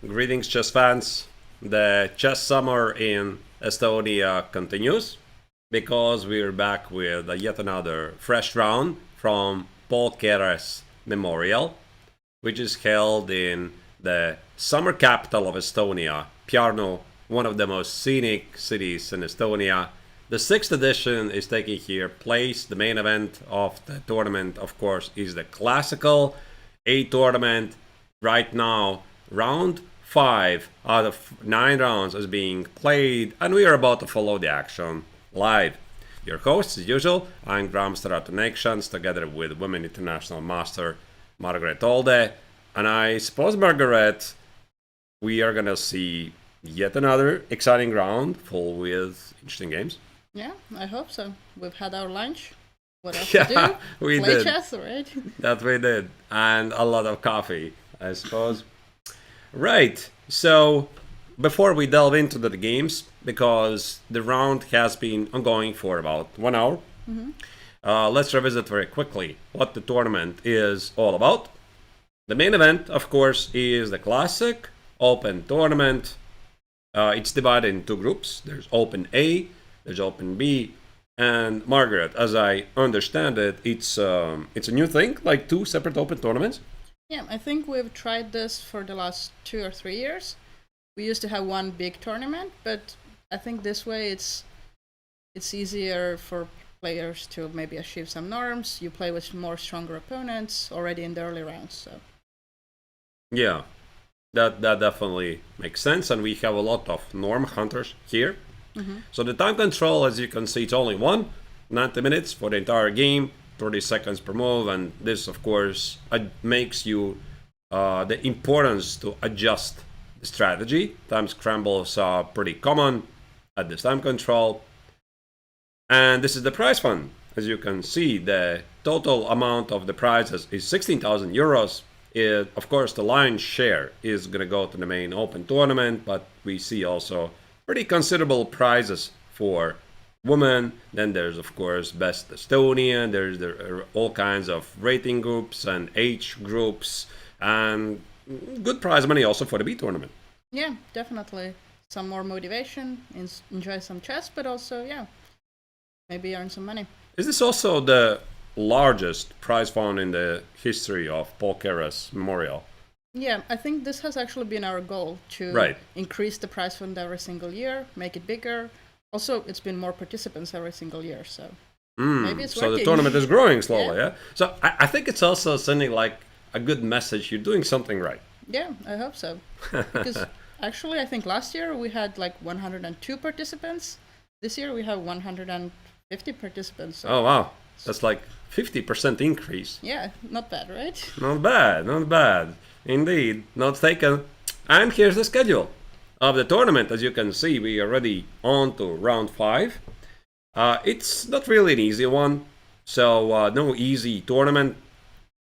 Greetings, chess fans. The chess summer in Estonia continues because we're back with yet another fresh round from Paul Keres Memorial, which is held in the summer capital of Estonia, Pärnu, one of the most scenic cities in Estonia. The sixth edition is taking here place. The main event of the tournament, of course, is the classical A tournament. Right now, round 5 out of 9 rounds is being played, and we are about to follow the action live. Your host, as usual, I'm Grandmaster Neiksans, together with Women International Master Margaret Olde. And I suppose, Margaret, we are gonna see yet another exciting round full with interesting games. Yeah, I hope so. We've had our lunch. What else Yeah, to do? we Play did. chess, right? That we did. And a lot of coffee, I suppose. Right, so before we delve into the games, because the round has been ongoing for about 1 hour, let's revisit very quickly what the tournament is all about. The main event, of course, is the classic Open tournament. It's divided in 2 groups. There's Open A, there's Open B, and Margaret, as I understand it, it's a new thing, like 2 separate Open tournaments. Yeah, I think we've tried this for the last 2 or 3 years. We used to have one big tournament, but I think this way it's easier for players to maybe achieve some norms. You play with more stronger opponents already in the early rounds. So Yeah, that definitely makes sense, and we have a lot of norm hunters here. So the time control, as you can see, it's only 90 minutes for the entire game, 30 seconds per move, and this, of course, makes you the importance to adjust the strategy. Time scrambles are pretty common at this time control. And this is the prize fund. As you can see, the total amount of the prizes is 16,000 euros. Of course, the lion's share is going to go to the main Open tournament, but we see also pretty considerable prizes for women. Then there's, of course, Best Estonian. There are all kinds of rating groups and age groups, and good prize money also for the B tournament. yeah, definitely some more motivation, enjoy some chess, but also, yeah, maybe earn some money. Is this also the largest prize fund in the history of Paul Keres Memorial? Yeah, I think this has actually been our goal to increase the prize fund every single year, make it bigger. Also, it's been more participants every single year, so maybe it's working. So the tournament is growing slowly, yeah? So I think it's also sending like a good message. You're doing something right. Yeah, I hope so. Because actually, I think last year we had like 102 participants. This year we have 150 participants. So Oh, wow. That's like 50% increase. yeah, not bad, right? Not bad, not bad. Indeed, not taken. And here's the schedule of the tournament. As you can see, we are already on to round 5. It's not really an easy one, so no easy tournament,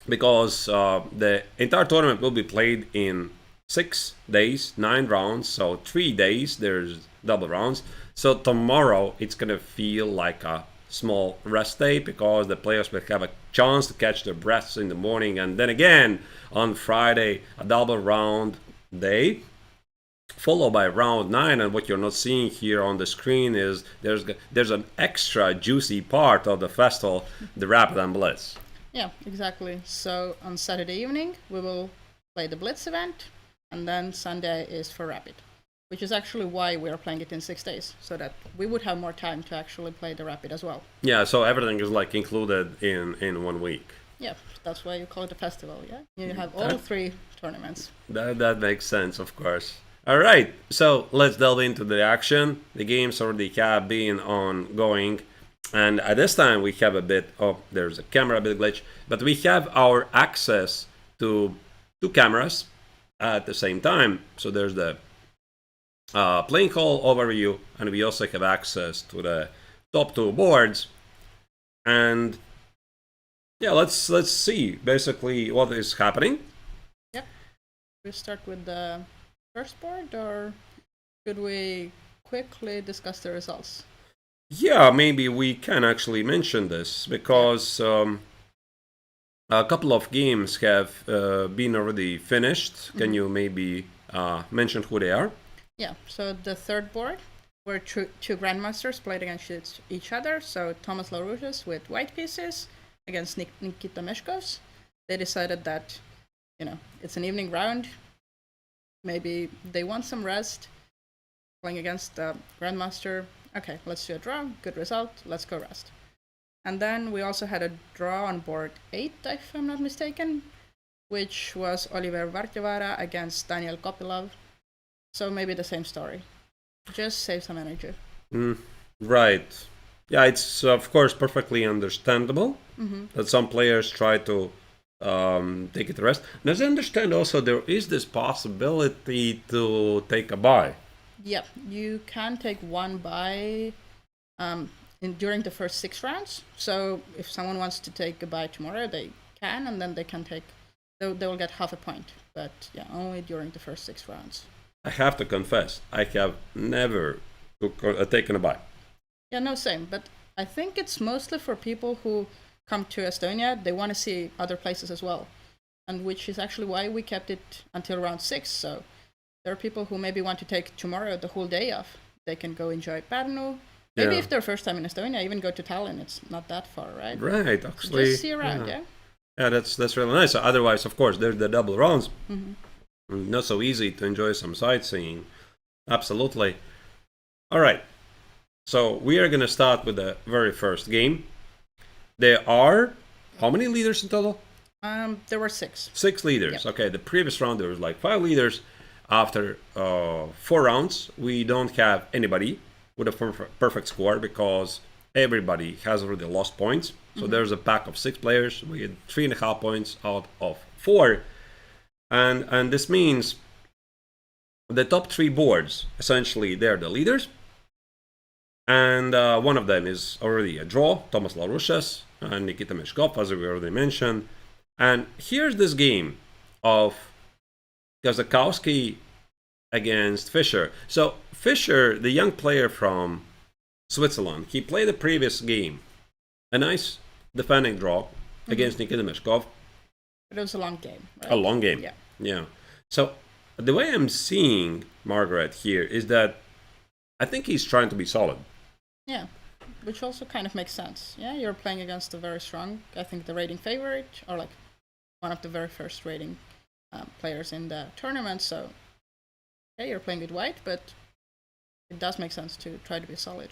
because the entire tournament will be played in 6 days, 9 rounds, so 3 days, there's double rounds. So tomorrow it's gonna feel like a small rest day, because the players will have a chance to catch their breaths in the morning, and then again on Friday a double round day followed by round 9. And what you're not seeing here on the screen is there's an extra juicy part of the festival, the Rapid and Blitz. Yeah, exactly. So on Saturday evening we will play the Blitz event, and then Sunday is for Rapid, which is actually why we are playing it in 6 days, so that we would have more time to actually play the Rapid as well. Yeah, so everything is like included in 1 week. Yeah, that's why you call it a festival, yeah? You have all 3 tournaments. That makes sense, of course. All right, so let's delve into the action. The games already have been ongoing, and at this time we have a bit, there's a camera bit glitch, but we have our access to 2 cameras at the same time. So there's the playing hall overview, and we also have access to the top 2 boards. And yeah, let's see basically what is happening. Yep. We start with the first board, or should we quickly discuss the results? Yeah, maybe we can actually mention this, because a couple of games have been already finished. Can you maybe mention who they are. Yeah, so the third board where two grandmasters played against each other. So Thomas Larouches with white pieces against Nikita Meshkov's. They decided that, it's an evening round. Maybe they want some rest. Playing against the grandmaster. Okay, let's do a draw. Good result. Let's go rest. And then we also had a draw on board 8, if I'm not mistaken, which was Oliver Vartyavara against Daniel Copilov. So maybe the same story. Just save some energy. Right. Yeah, it's of course perfectly understandable that some players try to take it to rest. And as I understand also, there is this possibility to take a bye. Yeah, you can take one bye during the first 6 rounds. So if someone wants to take a bye tomorrow, they can, and then they will get half a point. But yeah, only during the first 6 rounds. I have to confess, I have never taken a bye. Yeah, no, same. But I think it's mostly for people who come to Estonia. They want to see other places as well, and which is actually why we kept it until round 6. So there are people who maybe want to take tomorrow the whole day off. They can go enjoy Pärnu. Maybe if they're first time in Estonia, even go to Tallinn. It's not that far, right? Right, actually. Just see around, yeah. Yeah, that's really nice. Otherwise, of course, there's the double rounds. Not so easy to enjoy some sightseeing. Absolutely. All right. So we are going to start with the very first game. There are how many leaders in total? There were 6. 6 leaders. Yep. Okay. The previous round there was like 5 leaders. After 4 rounds, we don't have anybody with a perfect score because everybody has already lost points. So there's a pack of 6 players. We get 3.5 points out of 4. And this means the top 3 boards, essentially, they're the leaders. And one of them is already a draw, Thomas Larouches and Nikita Meshkov, as we already mentioned. And here's this game of Kazakowski against Fischer. So Fischer, the young player from Switzerland, he played the previous game. A nice defending draw against Nikita Meshkov. But it was a long game, right? A long game. Yeah. So the way I'm seeing Margaret here is that I think he's trying to be solid. Yeah, which also kind of makes sense. Yeah, you're playing against a very strong, I think the rating favorite, or like one of the very first rating players in the tournament. So yeah, you're playing with white, but it does make sense to try to be solid.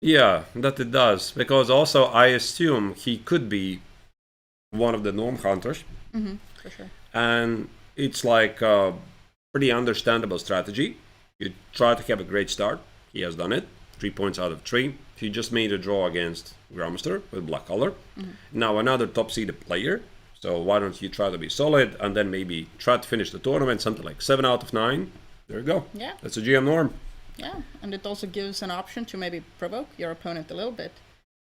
Yeah, that it does. Because also I assume he could be one of the norm hunters. For sure. And it's like a pretty understandable strategy. You try to have a great start. He has done it. 3 points out of 3. He just made a draw against Grandmaster with black color. Now another top seeded player. So why don't you try to be solid and then maybe try to finish the tournament something like 7 out of 9. There you go. Yeah. That's a GM norm. Yeah, and it also gives an option to maybe provoke your opponent a little bit.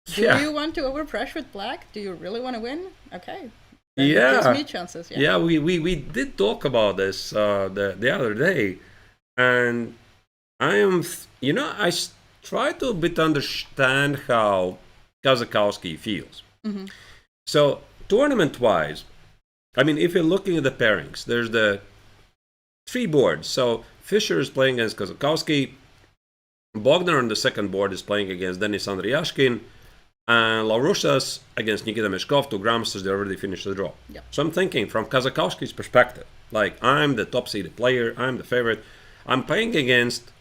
Do Yeah. you want to overpressure with black? Do you really want to win? Okay. Yeah. It gives me chances. Yeah, we did talk about this the other day. And I am, I try to a bit understand how Kazakowski feels. So tournament-wise, I mean, if you're looking at the pairings, there's the 3 boards. So Fischer is playing against Kazakowski. Bogner on the second board is playing against Denis Andreashkin. And Larouches against Nikita Meshkov, 2 Grandmasters, they already finished the draw. Yep. So I'm thinking from Kazakowski's perspective, like I'm the top seeded player, I'm the favorite. I'm playing against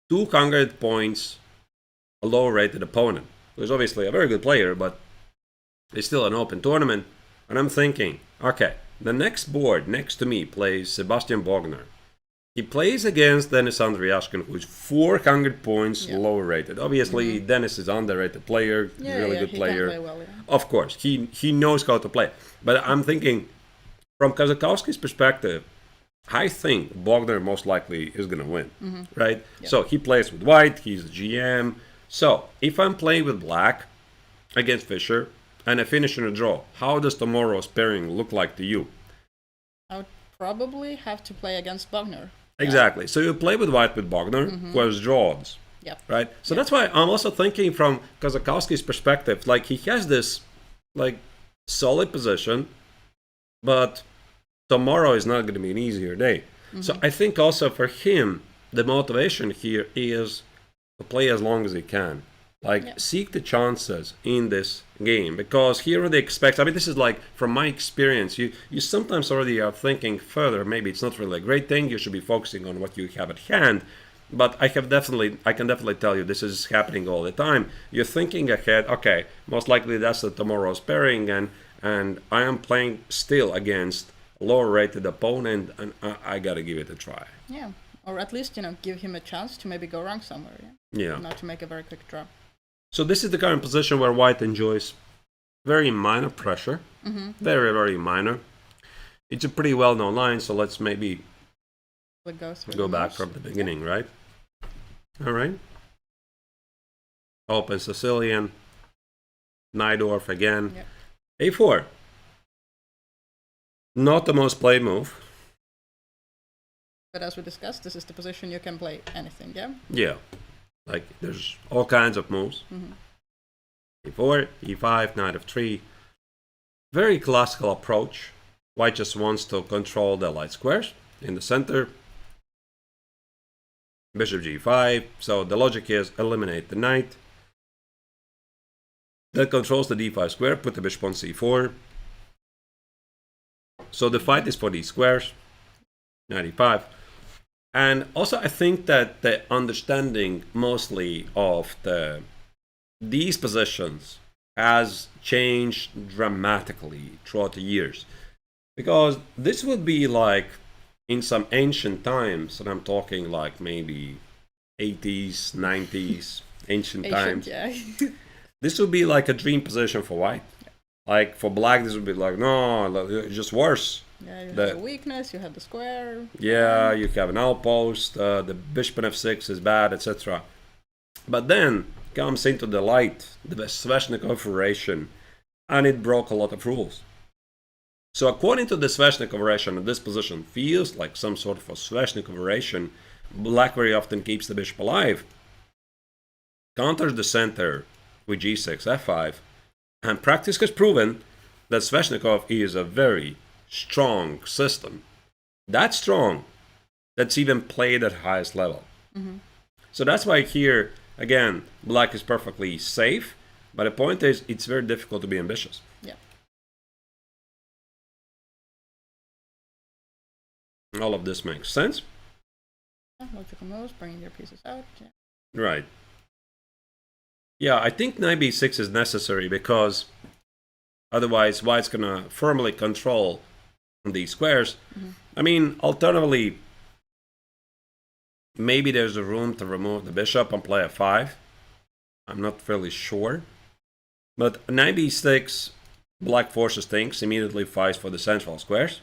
200 points a lower rated opponent, who's obviously a very good player, but it's still an open tournament. And I'm thinking, okay, the next board next to me plays Sebastian Bogner. He plays against Denis Andreashkin, who's 400 points lower rated. Obviously, Denis is an underrated player, really good player. Can play well, Of course, he knows how to play. But I'm thinking, from Kazakowski's perspective, I think Bogner most likely is going to win, right? Yep. So he plays with white, he's a GM. So if I'm playing with black against Fischer and I finish in a draw, how does tomorrow's pairing look like to you? I would probably have to play against Bogner. Exactly. So you play with white with Bogner, who has draws. Yep. Right? So that's why I'm also thinking from Kazakowski's perspective, like he has this like solid position, but tomorrow is not going to be an easier day. So I think also for him, the motivation here is to play as long as he can. Like, seek the chances in this game, because he already expects. I mean, this is like, from my experience, you sometimes already are thinking further. Maybe it's not really a great thing. You should be focusing on what you have at hand. But I can definitely tell you this is happening all the time. You're thinking ahead. Okay, most likely that's the tomorrow's pairing, and I am playing still against a lower rated opponent, and I gotta give it a try. Yeah, or at least give him a chance to maybe go wrong somewhere. Yeah. Not to make a very quick draw. So this is the current position where white enjoys very minor pressure. Very, very minor. It's a pretty well-known line, so let's maybe go back from the beginning, right? All right. Open Sicilian. Najdorf again. A4. Not the most played move. But as we discussed, this is the position you can play anything, yeah? Yeah. Like, there's all kinds of moves. E4, E5, Knight of 3. Very classical approach. White just wants to control the light squares in the center. Bishop G5. So the logic is eliminate the knight. That controls the D5 square. Put the bishop on C4. So the fight is for these squares. Knight E5. And also I think that the understanding mostly of these positions has changed dramatically throughout the years. Because this would be like in some ancient times, and I'm talking like maybe 80s, 90s, ancient times. Yeah. This would be like a dream position for white. Like for black, this would be like, no, it's just worse. Yeah, you have the weakness, you have the square. Yeah, you have an outpost, the bishop on f6 is bad, etc. But then comes into the light, the Sveshnikov operation, and it broke a lot of rules. So according to the Sveshnikov operation, this position feels like some sort of a Sveshnikov operation. Black very often keeps the bishop alive, counters the center with g6, f5, and practice has proven that Sveshnikov is a very strong system. That's strong. That's even played at highest level. So that's why here, again, black is perfectly safe, but the point is it's very difficult to be ambitious. Yeah. All of this makes sense. Logical moves, bringing your pieces out. Yeah. Right. Yeah, I think knight b6 is necessary because otherwise white's gonna firmly control these squares. I mean, alternatively, maybe there's a room to remove the bishop and play f5. I'm not really sure. But knight b6, black forces things, immediately fights for the central squares.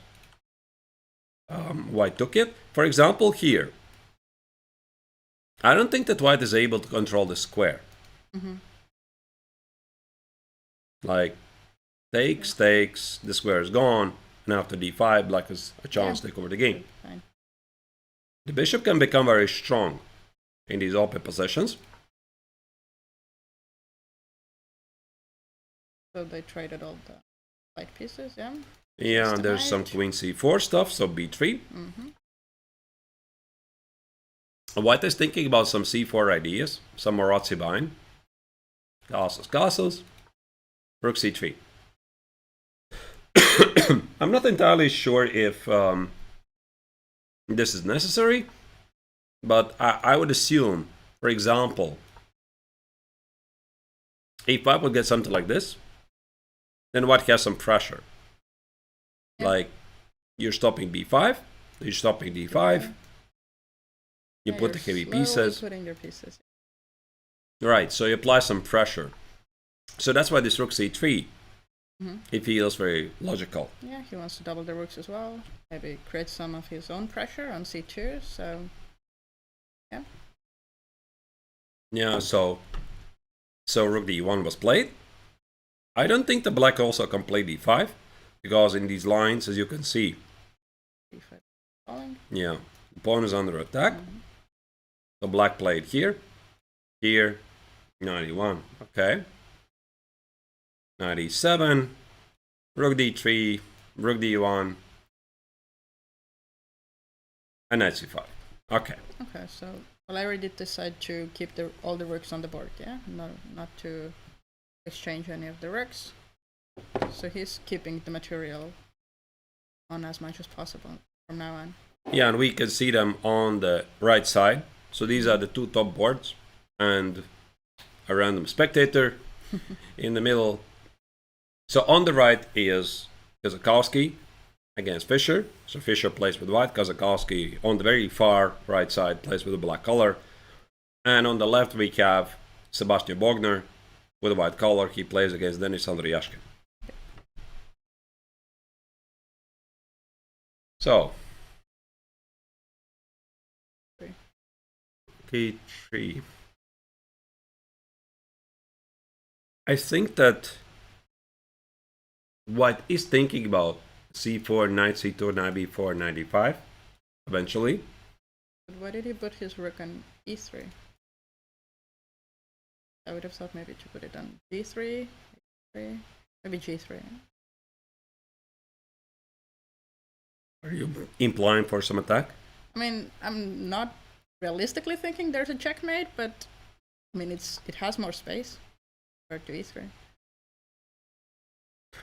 White took it. For example, here, I don't think that white is able to control the square. Like, takes, the square is gone, and after d5, black has a chance to take over the game. Fine. The bishop can become very strong in these open positions. So they traded all the white pieces, yeah? Yeah, and there's some queen c4 stuff, so b3. White is thinking about some c4 ideas, some Marazzi bind. Castles. Rook c3. I'm not entirely sure if this is necessary, but I would assume, for example, a5 would get something like this, then white has some pressure. Yeah. Like, you're stopping b5, you're stopping d5, you put the heavy pieces. Putting your pieces. Right, so you apply some pressure. So that's why this rook c3, it feels very logical. Yeah, he wants to double the rooks as well. Maybe create some of his own pressure on c2, so yeah. Yeah, so rook d1 was played. I don't think the black also can play d5, because in these lines, as you can see, d5 falling. Yeah, the pawn is under attack. So black played here, knight e1, okay. Knight e7, rook d3, rook d1. And knight c5. Okay. Okay, so well, I already decided to keep all the rooks on the board, yeah? Not to exchange any of the rooks. So he's keeping the material on as much as possible from now on. Yeah, and we can see them on the right side. So these are the two top boards, and a random spectator in the middle. So on the right is Kazakowski against Fischer. So Fischer plays with white. Kazakowski on the very far right side plays with a black color. And on the left we have Sebastian Bogner with a white color. He plays against Denis Andreashkin. So K3. I think that white is thinking about c4, knight c2, knight b4, knight d5 eventually. But why did he put his rook on e3? I would have thought maybe to put it on d3, e3, maybe g3. Are you implying for some attack? I mean, I'm not realistically thinking there's a checkmate, but I mean it has more space compared to e3.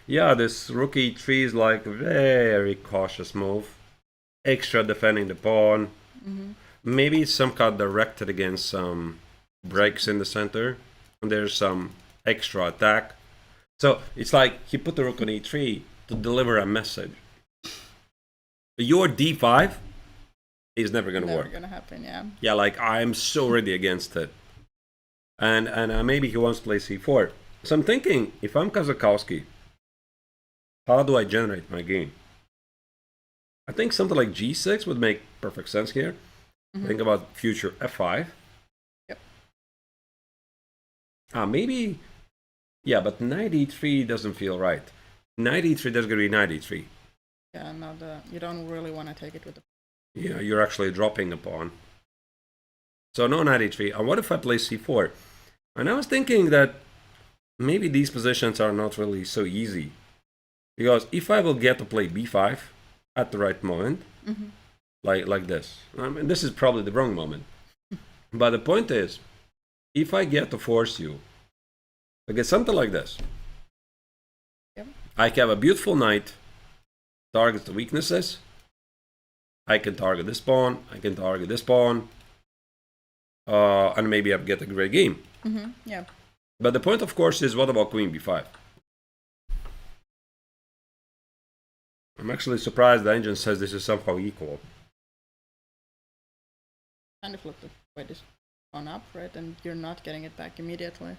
Yeah, this rook e3 is like a very cautious move. Extra defending the pawn. Mm-hmm. Maybe it's some kind directed against some breaks in the center. And there's some extra attack. So it's like he put the rook on e3 to deliver a message. Your d5 is never going to work. Never going to happen, yeah. Yeah, like I'm so ready against it. And maybe he wants to play c4. So I'm thinking, if I'm Kazakowski, how do I generate my game? I think something like g6 would make perfect sense here. Mm-hmm. Think about future f5. Yep. Maybe, yeah, but knight e3 doesn't feel right. Knight e3, there's going to be knight e3. Yeah, no, you don't really want to take it with the... Yeah, you're actually dropping a pawn. So no knight e3. And what if I play c4? And I was thinking that maybe these positions are not really so easy. Because if I will get to play b5 at the right moment, mm-hmm. like this. I mean, this is probably the wrong moment. But the point is, if I get to force you, I get something like this. Yep. I have a beautiful knight, targets the weaknesses. I can target this pawn, I can target this pawn, and maybe I get a great game. Mm-hmm. Yeah. But the point, of course, is what about queen b5? I'm actually surprised the engine says this is somehow equal. Kind of looked at why this gone up, right? And you're not getting it back immediately.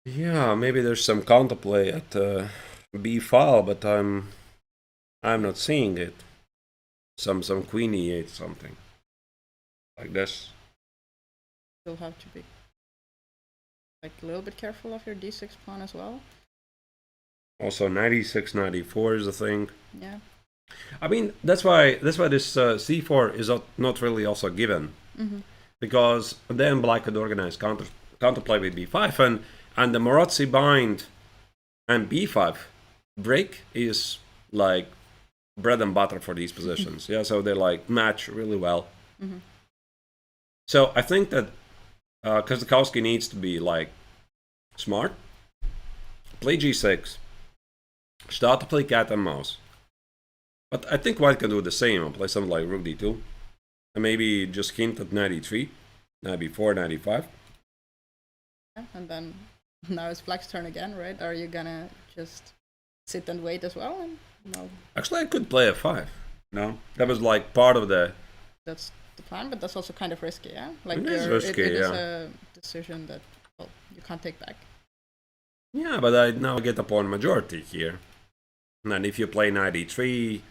Yeah, maybe there's some counterplay at b file, but I'm not seeing it. Some queen e8 something like this. You'll have to be like a little bit careful of your d6 pawn as well. Also, 96, 94 is a thing. Yeah. I mean, that's why this c4 is not really also given, mm-hmm. because then black could organize counterplay with b5, and the Marazzi bind and b5 break is like bread and butter for these positions. Yeah, so they like match really well. Mm-hmm. So I think that Kazakowski needs to be like smart, play g6, start to play cat and mouse. But I think white can do the same and play something like rook d2, and maybe just hint at knight e3, knight b4, knight e5. Yeah, and then now it's black's turn again, right? Are you gonna just sit and wait as well? No. Actually, I could play f5. No, that was like part of the. That's the plan, but that's also kind of risky, yeah. Like it is risky, it yeah. is a decision that you can't take back. Yeah, but I now get a pawn majority here, and if you play knight e3,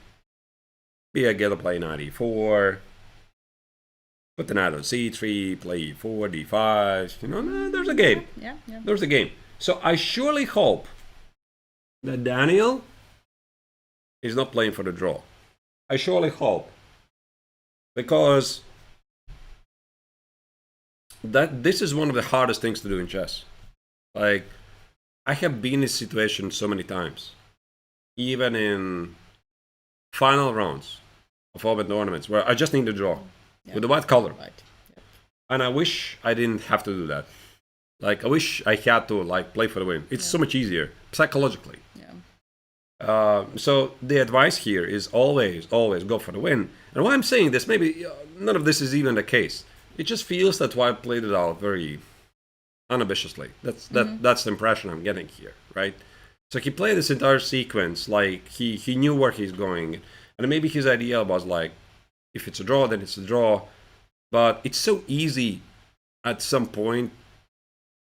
I get to play knight e4. Put the knight on c3, play e4, d5. You know, there's a game. Yeah. There's a game. So I surely hope that Daniel is not playing for the draw. I surely hope. Because this is one of the hardest things to do in chess. Like, I have been in this situation so many times. Even in final rounds of open tournaments where I just need to draw Yeah. with the white color. Right. Yep. And I wish I didn't have to do that. Like, I wish I had to, like, play for the win. It's so much easier, psychologically. Yeah. So the advice here is always go for the win. And why I'm saying this, maybe none of this is even the case. It just feels that White played it out very unambitiously. That's the impression I'm getting here, right? So he played this entire sequence like he knew where he's going. And maybe his idea was like, if it's a draw, then it's a draw. But it's so easy at some point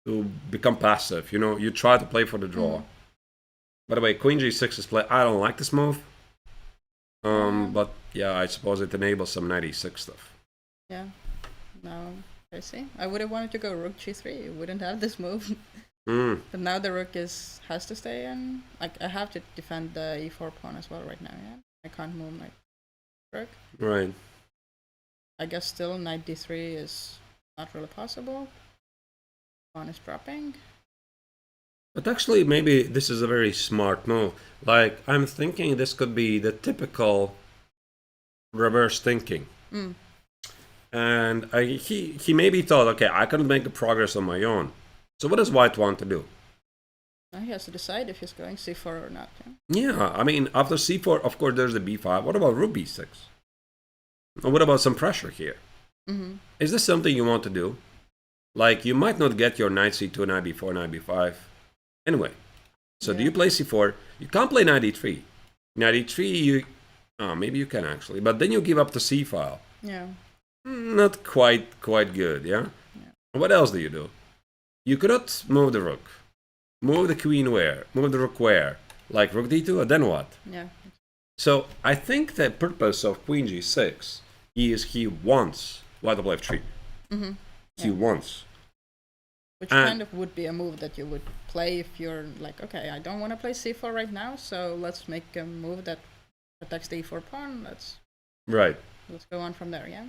to become passive. You know, you try to play for the draw. By the way, Queen G6 is play. I don't like this move. But yeah, I suppose it enables some knight e6 stuff. Yeah. No, I see. I would have wanted to go rook g3. You wouldn't have this move. But now the rook has to stay in. Like, I have to defend the e4 pawn as well right now. Yeah, I can't move my rook. Right. I guess still knight d3 is not really possible. Pawn is dropping. But actually, maybe this is a very smart move. Like, I'm thinking this could be the typical reverse thinking. And he maybe thought, okay, I couldn't make a progress on my own. So what does White want to do? Now he has to decide if he's going c4 or not. Yeah, I mean, after c4, of course, there's the b5. What about rook b6? And what about some pressure here? Is this something you want to do? Like, you might not get your knight c2, knight b4, knight b5. Anyway, so do you play c4? You can't play knight e3. Knight e3, you... Oh, maybe you can actually. But then you give up the c file. Yeah. Not quite good, yeah? What else do you do? You could not move the rook. Move the queen where? Move the rook where? Like rook d2, and then what? Yeah. So I think the purpose of queen g6 is he wants white to play f3. He wants. Which kind of would be a move that you would play if you're like, okay, I don't want to play c4 right now, so let's make a move that attacks the e4 pawn. Let's go on from there, yeah?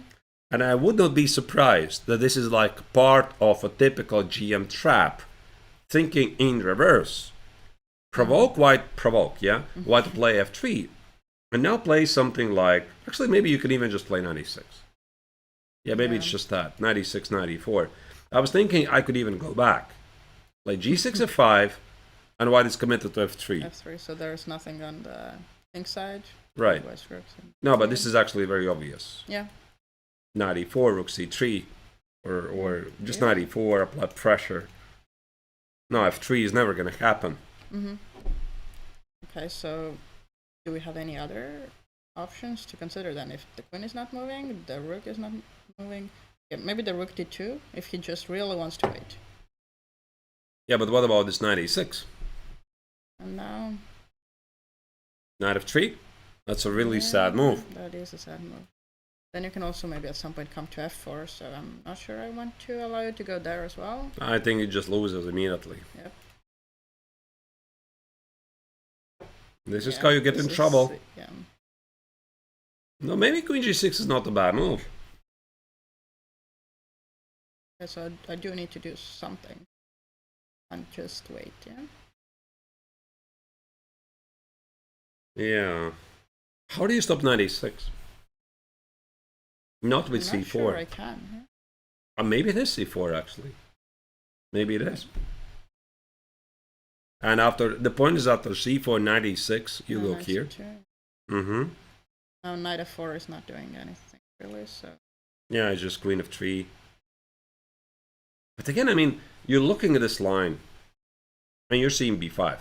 And I would not be surprised that this is like part of a typical GM trap, thinking in reverse. Provoke white, yeah? White to play f3. And now play something like, actually maybe you could even just play knight e6. Yeah, maybe it's just that, knight e6, knight e4. I was thinking I could even go back. Like g6, f5, and white is committed to f3. f3, so there's nothing on the king side. Right. No, but this is actually very obvious. Yeah. Knight e4, rook c3, or just knight e4, apply pressure. No, f3 is never going to happen. Okay, so do we have any other options to consider then? If the queen is not moving, the rook is not moving, yeah, maybe the rook d2, if he just really wants to wait. Yeah, but what about this knight e6? And now... Knight f3? That's a really sad move. That is a sad move. Then you can also maybe at some point come to f4, so I'm not sure I want to allow you to go there as well. I think it just loses immediately. Yep. This is how you get in trouble. Yeah. No, maybe queen g6 is not a bad move. Okay, so I do need to do something. And just wait, yeah? Yeah. How do you stop knight e6? Not with I'm c4. not sure I can. Yeah? Maybe it is c4 actually. Maybe it is. And after the point is after c4, knight e6, you go here. Now knight f4 is not doing anything really, so... Yeah, it's just queen f3. But again, I mean, you're looking at this line, and you're seeing b5.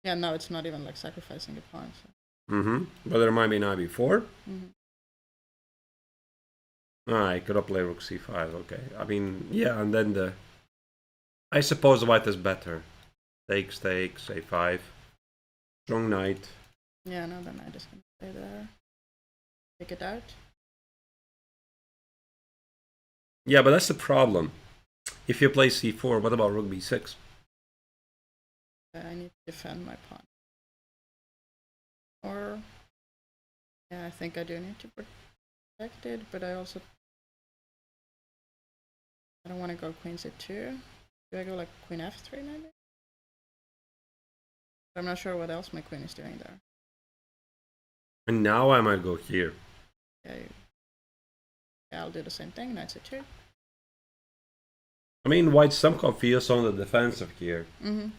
Yeah, no, it's not even like sacrificing a pawn. So. But there might be knight b4. I could have played rook c5, okay. I mean, yeah, and then the... I suppose white is better. Takes, a5. Strong knight. Yeah, no, the knight is going to stay there. Take it out. Yeah, but that's the problem. If you play c4, what about rook b6? I need to defend my pawn. Or... Yeah, I think I do need to protect it, but I also... I don't want to go queen c2. Do I go like queen f3 maybe? I'm not sure what else my queen is doing there. And now I might go here. Okay. Yeah, I'll do the same thing. Knight c2. I mean, white somehow feels on the defensive here.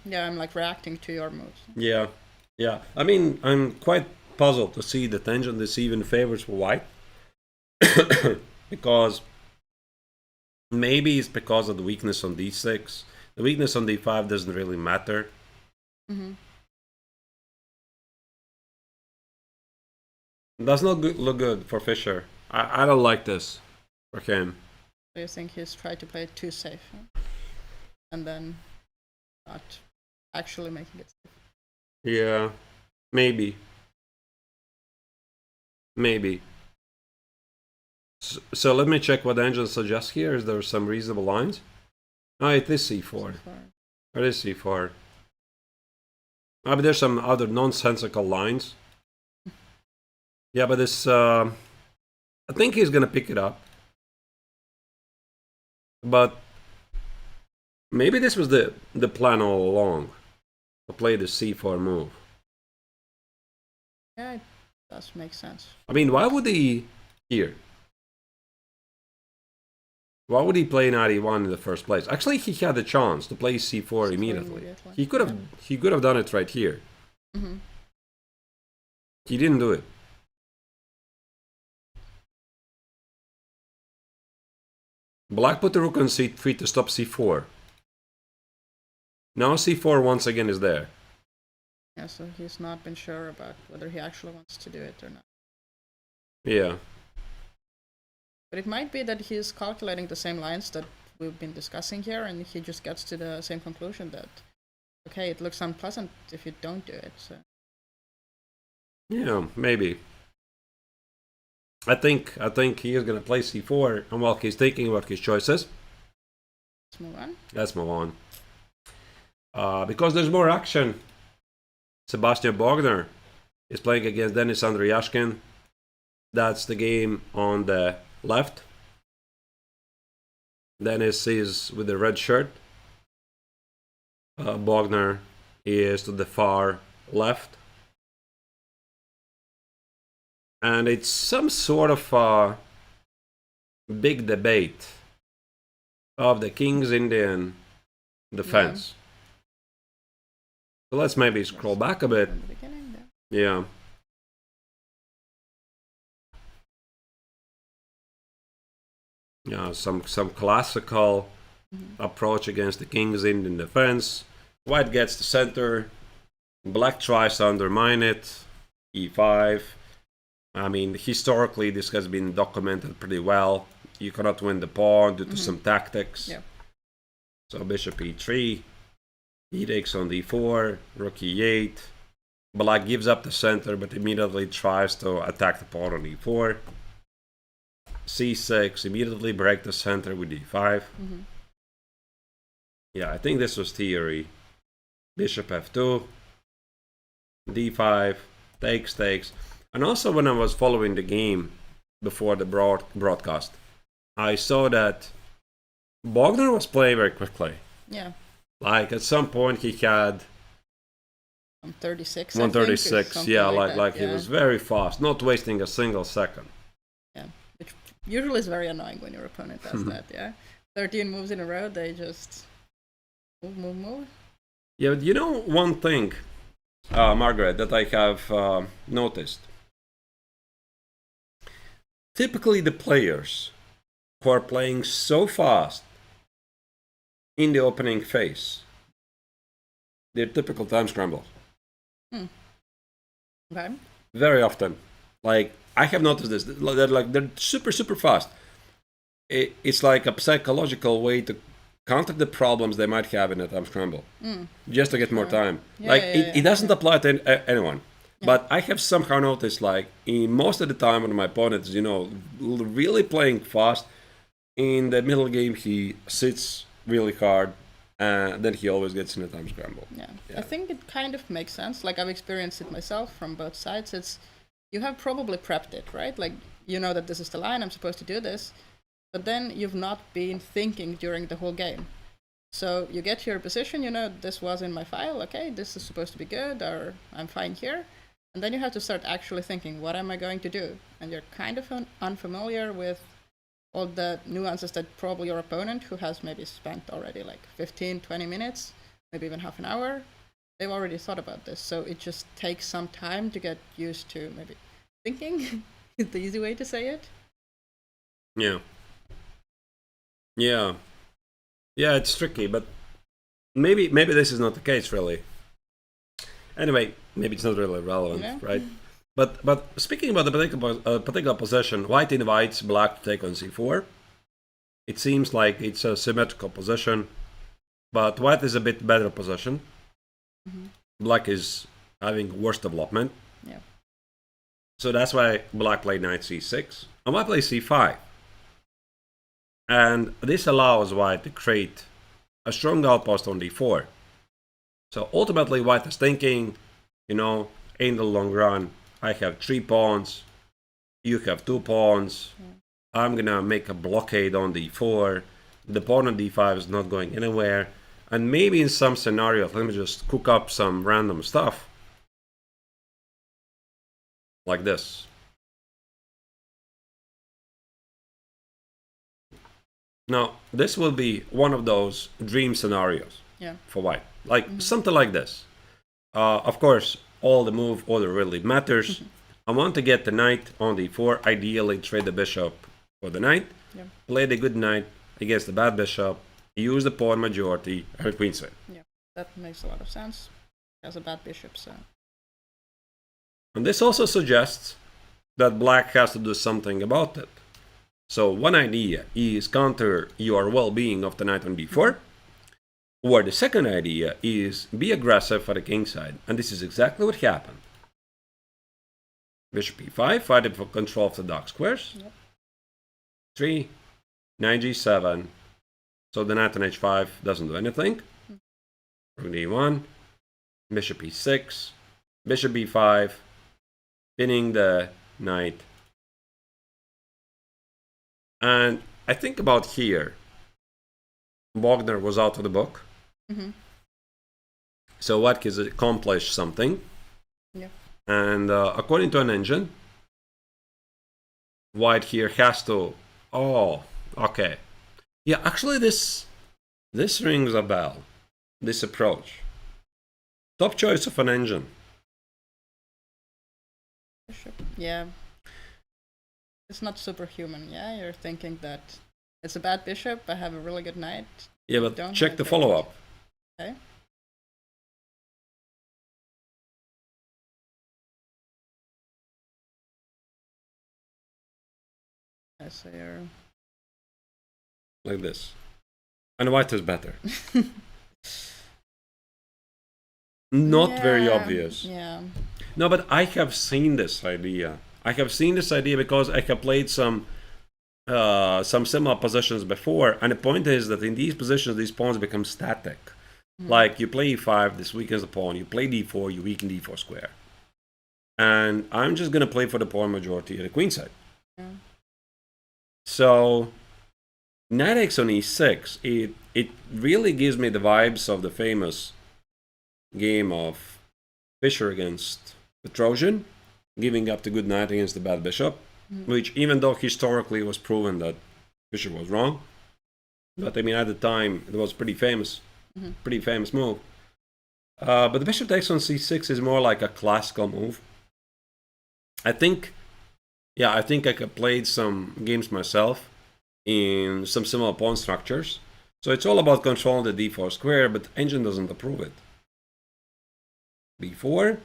Yeah, I'm like reacting to your moves. Yeah. I mean, I'm quite puzzled to see the tension this even favors for white. Because maybe it's because of the weakness on d6. The weakness on d5 doesn't really matter. Does not look good for Fischer. I don't like this for him. Do you think he's tried to play it too safe? And then not actually making it safe? Yeah, maybe. So let me check what engine suggests here. Is there some reasonable lines? Oh, it is c4. It is c4. But there's some other nonsensical lines. Yeah, but this... I think he's gonna pick it up. But maybe this was the plan all along. To play the c4 move. Yeah, it does make sense. I mean, why would he... Here. Why would he play knight e1 in the first place? Actually, he had the chance to play c4 immediately. He could have done it right here. He didn't do it. Black put the rook on c3 to stop c4. Now c4 once again is there. Yeah, so he's not been sure about whether he actually wants to do it or not. Yeah. But it might be that he's calculating the same lines that we've been discussing here, and he just gets to the same conclusion that, okay, it looks unpleasant if you don't do it. So. Yeah, maybe. I think he is gonna play c4, and while he's thinking about his choices, let's move on. Let's move on. Because there's more action. Sebastian Bogner is playing against Denis Andreashkin. That's the game on the left. Denis is with the red shirt. Bogner is to the far left. And it's some sort of big debate of the King's Indian defense. So let's maybe scroll back a bit. Yeah. Yeah, some classical approach against the King's Indian defense. White gets the center. Black tries to undermine it. e5. I mean, historically, this has been documented pretty well. You cannot win the pawn due to some tactics. Yeah. So bishop e3. He takes on d4. Rook e8. Black gives up the center, but immediately tries to attack the pawn on e4. c6, immediately break the center with d5. Yeah, I think this was theory. Bishop f2. d5. Takes. And also when I was following the game before the broadcast, I saw that Bogner was playing very quickly. Yeah. Like at some point he had 136. 136, yeah, like yeah. He was very fast, not wasting a single second. Yeah, which usually is very annoying when your opponent does that, yeah. 13 moves in a row, they just move. Yeah, but you know one thing, Margaret, that I have noticed? Typically the players who are playing so fast in the opening phase, they're typical time scramblers. Okay. Very often. Like, I have noticed this. They're super fast. It's like a psychological way to counter the problems they might have in a time scramble. Just to get more time. It doesn't apply to anyone. Yeah. But I have somehow noticed, like, in most of the time when my opponent is, really playing fast, in the middle game he sits really hard, and then he always gets in a time scramble. Yeah. I think it kind of makes sense. Like, I've experienced it myself from both sides. It's, you have probably prepped it, right? Like, you know that this is the line, I'm supposed to do this, but then you've not been thinking during the whole game. So you get your position, this was in my file, okay, this is supposed to be good, or I'm fine here. And then you have to start actually thinking, what am I going to do? And you're kind of unfamiliar with all the nuances that probably your opponent, who has maybe spent already like 15, 20 minutes, maybe even half an hour, they've already thought about this. So it just takes some time to get used to maybe thinking is the easy way to say it. Yeah, it's tricky, but maybe this is not the case really. Anyway, maybe it's not really relevant, right? But speaking about the particular position, white invites black to take on c4. It seems like it's a symmetrical position, but white is a bit better position. Black is having worse development. Yeah. So that's why black played knight c6, and white plays c5. And this allows white to create a strong outpost on d4. So ultimately, white is thinking, in the long run, I have 3 pawns, you have 2 pawns, I'm gonna make a blockade on d4, the pawn on d5 is not going anywhere, and maybe in some scenarios, let me just cook up some random stuff, like this. Now, this will be one of those dream scenarios for white. Like something like this. Of course, all the move order really matters. I want to get the knight on d4, ideally trade the bishop for the knight, play the good knight against the bad bishop, use the pawn majority, and queenside. Yeah, that makes a lot of sense. As a bad bishop, so. And this also suggests that black has to do something about it. So one idea is counter your well-being of the knight on d4, or the second idea is be aggressive for the king side, and this is exactly what happened. Bishop e5, fighting for control of the dark squares. 3, knight g7, so the knight on h5 doesn't do anything. Rook d1, bishop e6, bishop b5, pinning the knight. And I think about here, Bogner was out of the book. So white has accomplished something. And according to an engine, white here has to... Oh, okay. Yeah, actually this rings a bell, this approach. Top choice of an engine. Yeah. It's not superhuman, yeah? You're thinking that it's a bad bishop, I have a really good knight. Yeah, but check the follow-up. Okay. So you're... Like this. And white is better. Not very obvious. Yeah. No, but I have seen this idea. I have seen this idea because I have played some similar positions before, and the point is that in these positions, these pawns become static. Like you play e5, this weakens the pawn. You play d4, you weaken d4 square. And I'm just going to play for the pawn majority at the queen side. So knight x on e6, it really gives me the vibes of the famous game of Fischer against the Trojan, giving up the good knight against the bad bishop, which even though historically it was proven that Fischer was wrong, but I mean at the time it was pretty famous move. But the bishop takes on c6 is more like a classical move. I think I have played some games myself in some similar pawn structures. So it's all about controlling the d4 square, but engine doesn't approve it. b4,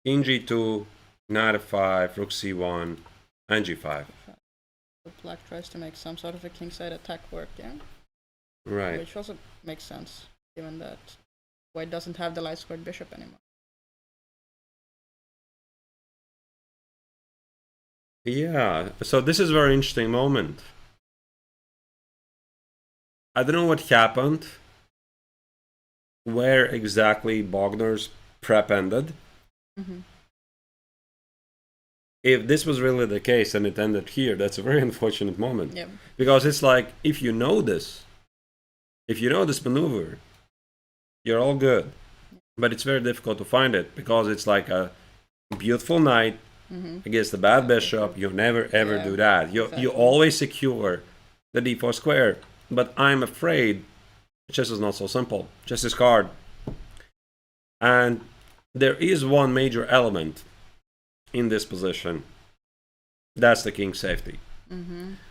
king g2, knight f5, rook c1, and g5. So black tries to make some sort of a kingside attack work, yeah? Right. Which also makes sense, given that white doesn't have the light squared bishop anymore. Yeah, so this is a very interesting moment. I don't know what happened, where exactly Bogner's prep ended. If this was really the case and it ended here, that's a very unfortunate moment. Yep. Because it's like, if you know this maneuver, you're all good. but it's very difficult to find it because it's like a beautiful knight against the bad bishop. You never ever do that. You always secure the d4 square. But I'm afraid chess is not so simple. Chess is hard. And there is one major element in this position. That's the king's safety.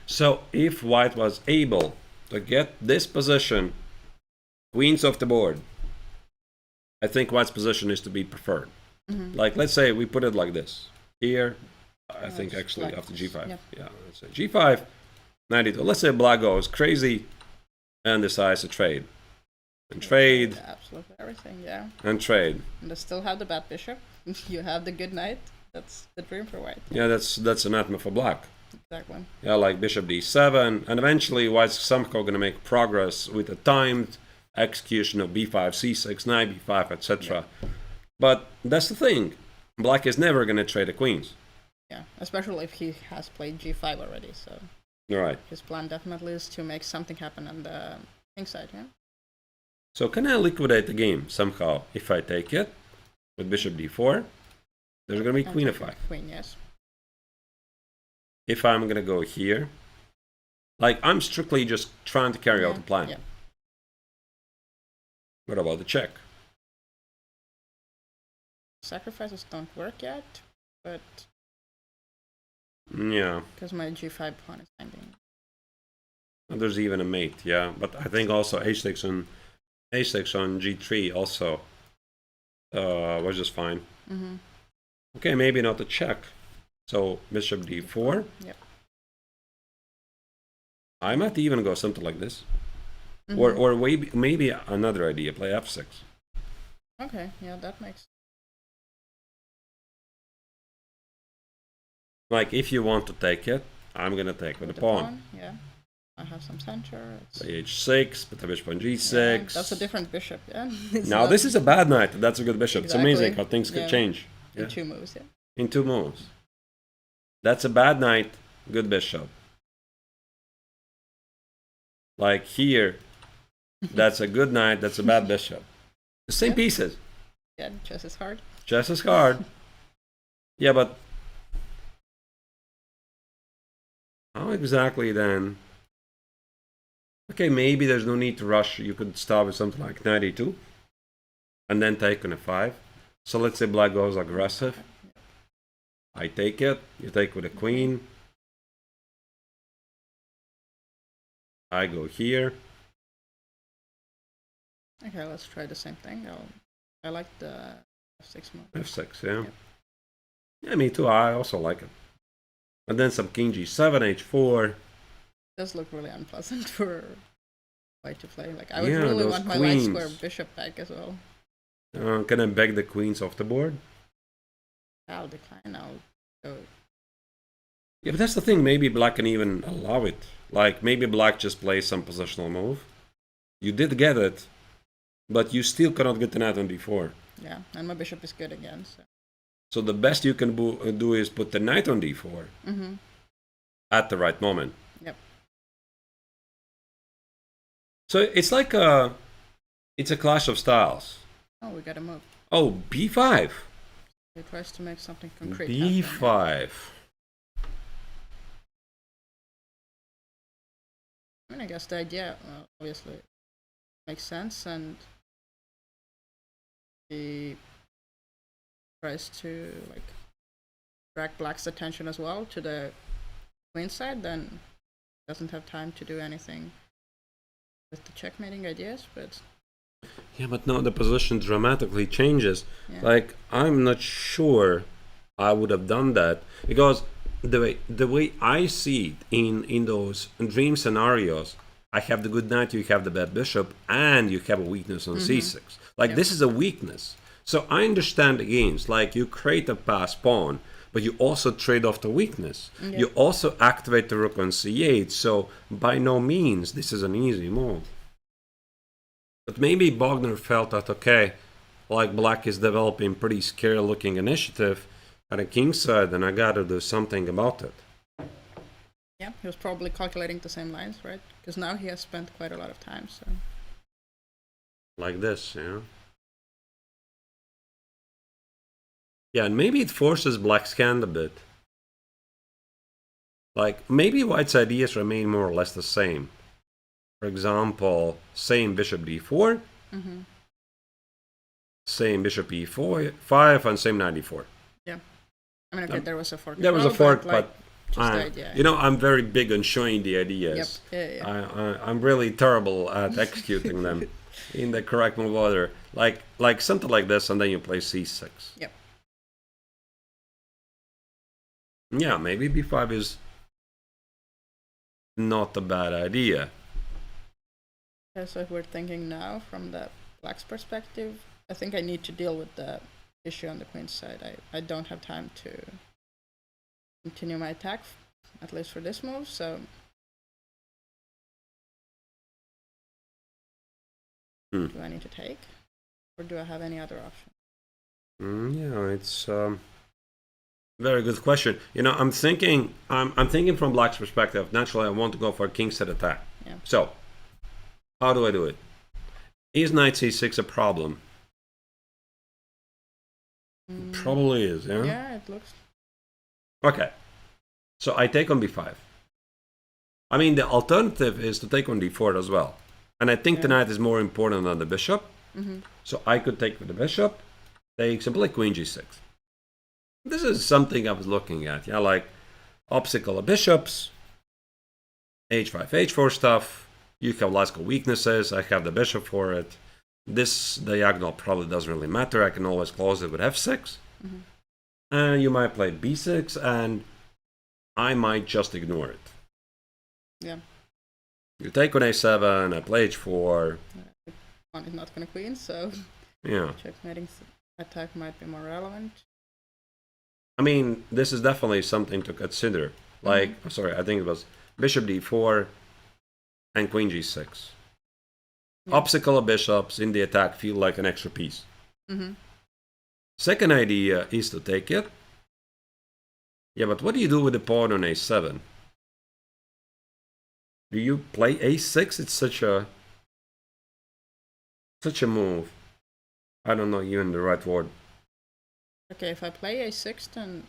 So if white was able to get this position, queens off the board, I think white's position is to be preferred. Like, let's say we put it like this. Here, I think actually after g5. Yeah, let's say g5, 92. Let's say black goes crazy and decides to trade. And trade. Absolutely everything, yeah. And trade. And they still have the bad bishop. You have the good knight. That's the dream for white. Yeah, that's a nightmare for black. Exactly. Yeah, like bishop d7, and eventually white's somehow going to make progress with a timed execution of b5, c6, knight b5, etc. Yeah. But that's the thing. Black is never going to trade the queens. Yeah, especially if he has played g5 already. So right. His plan definitely is to make something happen on the king side, yeah? So can I liquidate the game somehow if I take it with bishop d4? There's going to be queen f5. Queen, yes. If I'm going to go here, like I'm strictly just trying to carry out the plan. Yeah. What about the check? Sacrifices don't work yet, but yeah, because my g5 pawn is hanging. And there's even a mate, yeah. But I think also h6 on g3 also was just fine. Okay, maybe not the check. So bishop d4. Yep. I might even go something like this, or maybe another idea. Play f6. Okay, yeah, that makes. Like if you want to take it, I'm gonna take with the pawn. Yeah, I have some center. Play h6, put the bishop on g6. Yeah, that's a different bishop. Yeah. Now this is a bad knight. That's a good bishop. Exactly. It's amazing how things could change. In 2 moves. Yeah. In 2 moves. That's a bad knight, good bishop. Like here, that's a good knight, that's a bad bishop. The same pieces. Yeah, chess is hard. Chess is hard. Yeah, but how exactly then? Okay, maybe there's no need to rush. You could start with something like 92 and then take on a 5. So let's say black goes aggressive. I take it, you take with a queen. I go here. Okay, let's try the same thing. I like the f6 move. f6, yeah. Yeah, me too. I also like it. And then some king g7, h4. It does look really unpleasant for white to play. Like I would really want my light square bishop back as well. Can I beg the queens off the board? I'll decline. I'll go. Yeah, but that's the thing. Maybe black can even allow it. Like maybe black just plays some positional move. You did get it, but you still cannot get the knight on d4. Yeah, and my bishop is good again. So the best you can do is put the knight on d4 at the right moment. Yep. So it's like it's a clash of styles. Oh, we got a move. Oh, b5. He tries to make something concrete. b5. I mean, I guess the idea obviously makes sense, and he tries to like drag black's attention as well to the queen side. Then doesn't have time to do anything with the checkmating ideas, but. Yeah, but now the position dramatically changes. Yeah. Like, I'm not sure I would have done that because the way I see it in those dream scenarios, I have the good knight, you have the bad bishop, and you have a weakness on c6. Like, this is a weakness. So I understand the games. Like, you create a passed pawn, but you also trade off the weakness. Yeah. You also activate the rook on c8. So by no means this is an easy move. But maybe Bogner felt that, okay, like black is developing pretty scary looking initiative at a king's side, and I gotta do something about it. Yeah, he was probably calculating the same lines, right? Because now he has spent quite a lot of time, so. Like this, yeah. Yeah, and maybe it forces black's hand a bit. Like, maybe white's ideas remain more or less the same. For example, same bishop d4, same bishop e4, 5, and same knight e4. Yeah. I mean, okay, there was a fork. There was a fork, but just the idea. you know, I'm very big on showing the ideas. Yep. Yeah. I'm really terrible at executing them in the correct move order. Like something like this, and then you play c6. Yep. Yeah, maybe b5 is not a bad idea. Yeah, so if we're thinking now from the black's perspective, I think I need to deal with the issue on the queen's side. I don't have time to continue my attack, at least for this move, so... Do I need to take? Or do I have any other option? Yeah, it's very good question. You know, I'm thinking from black's perspective. Naturally, I want to go for a king set attack. Yeah. So, how do I do it? Is knight c6 a problem? Probably is, yeah? Yeah, it looks... Okay. So I take on b5. I mean, the alternative is to take on d4 as well. And I think the knight is more important than the bishop. So I could take with the bishop, take simply queen g6. This is something I was looking at, yeah, like obstacle of bishops, h5, h4 stuff. You have logical weaknesses. I have the bishop for it. This diagonal probably doesn't really matter. I can always close it with f6. And you might play b6, and I might just ignore it. Yeah. You take on a7, I play h4. One is not going to queen, so Yeah. checkmating attack might be more relevant. I mean, this is definitely something to consider. Like, sorry, I think it was bishop d4 and queen g6. Yeah. Obstacle of bishops in the attack feel like an extra piece. Second idea is to take it. Yeah, but what do you do with the pawn on a7? Do you play a6? It's such a move. I don't know even the right word. Okay, if I play a6, then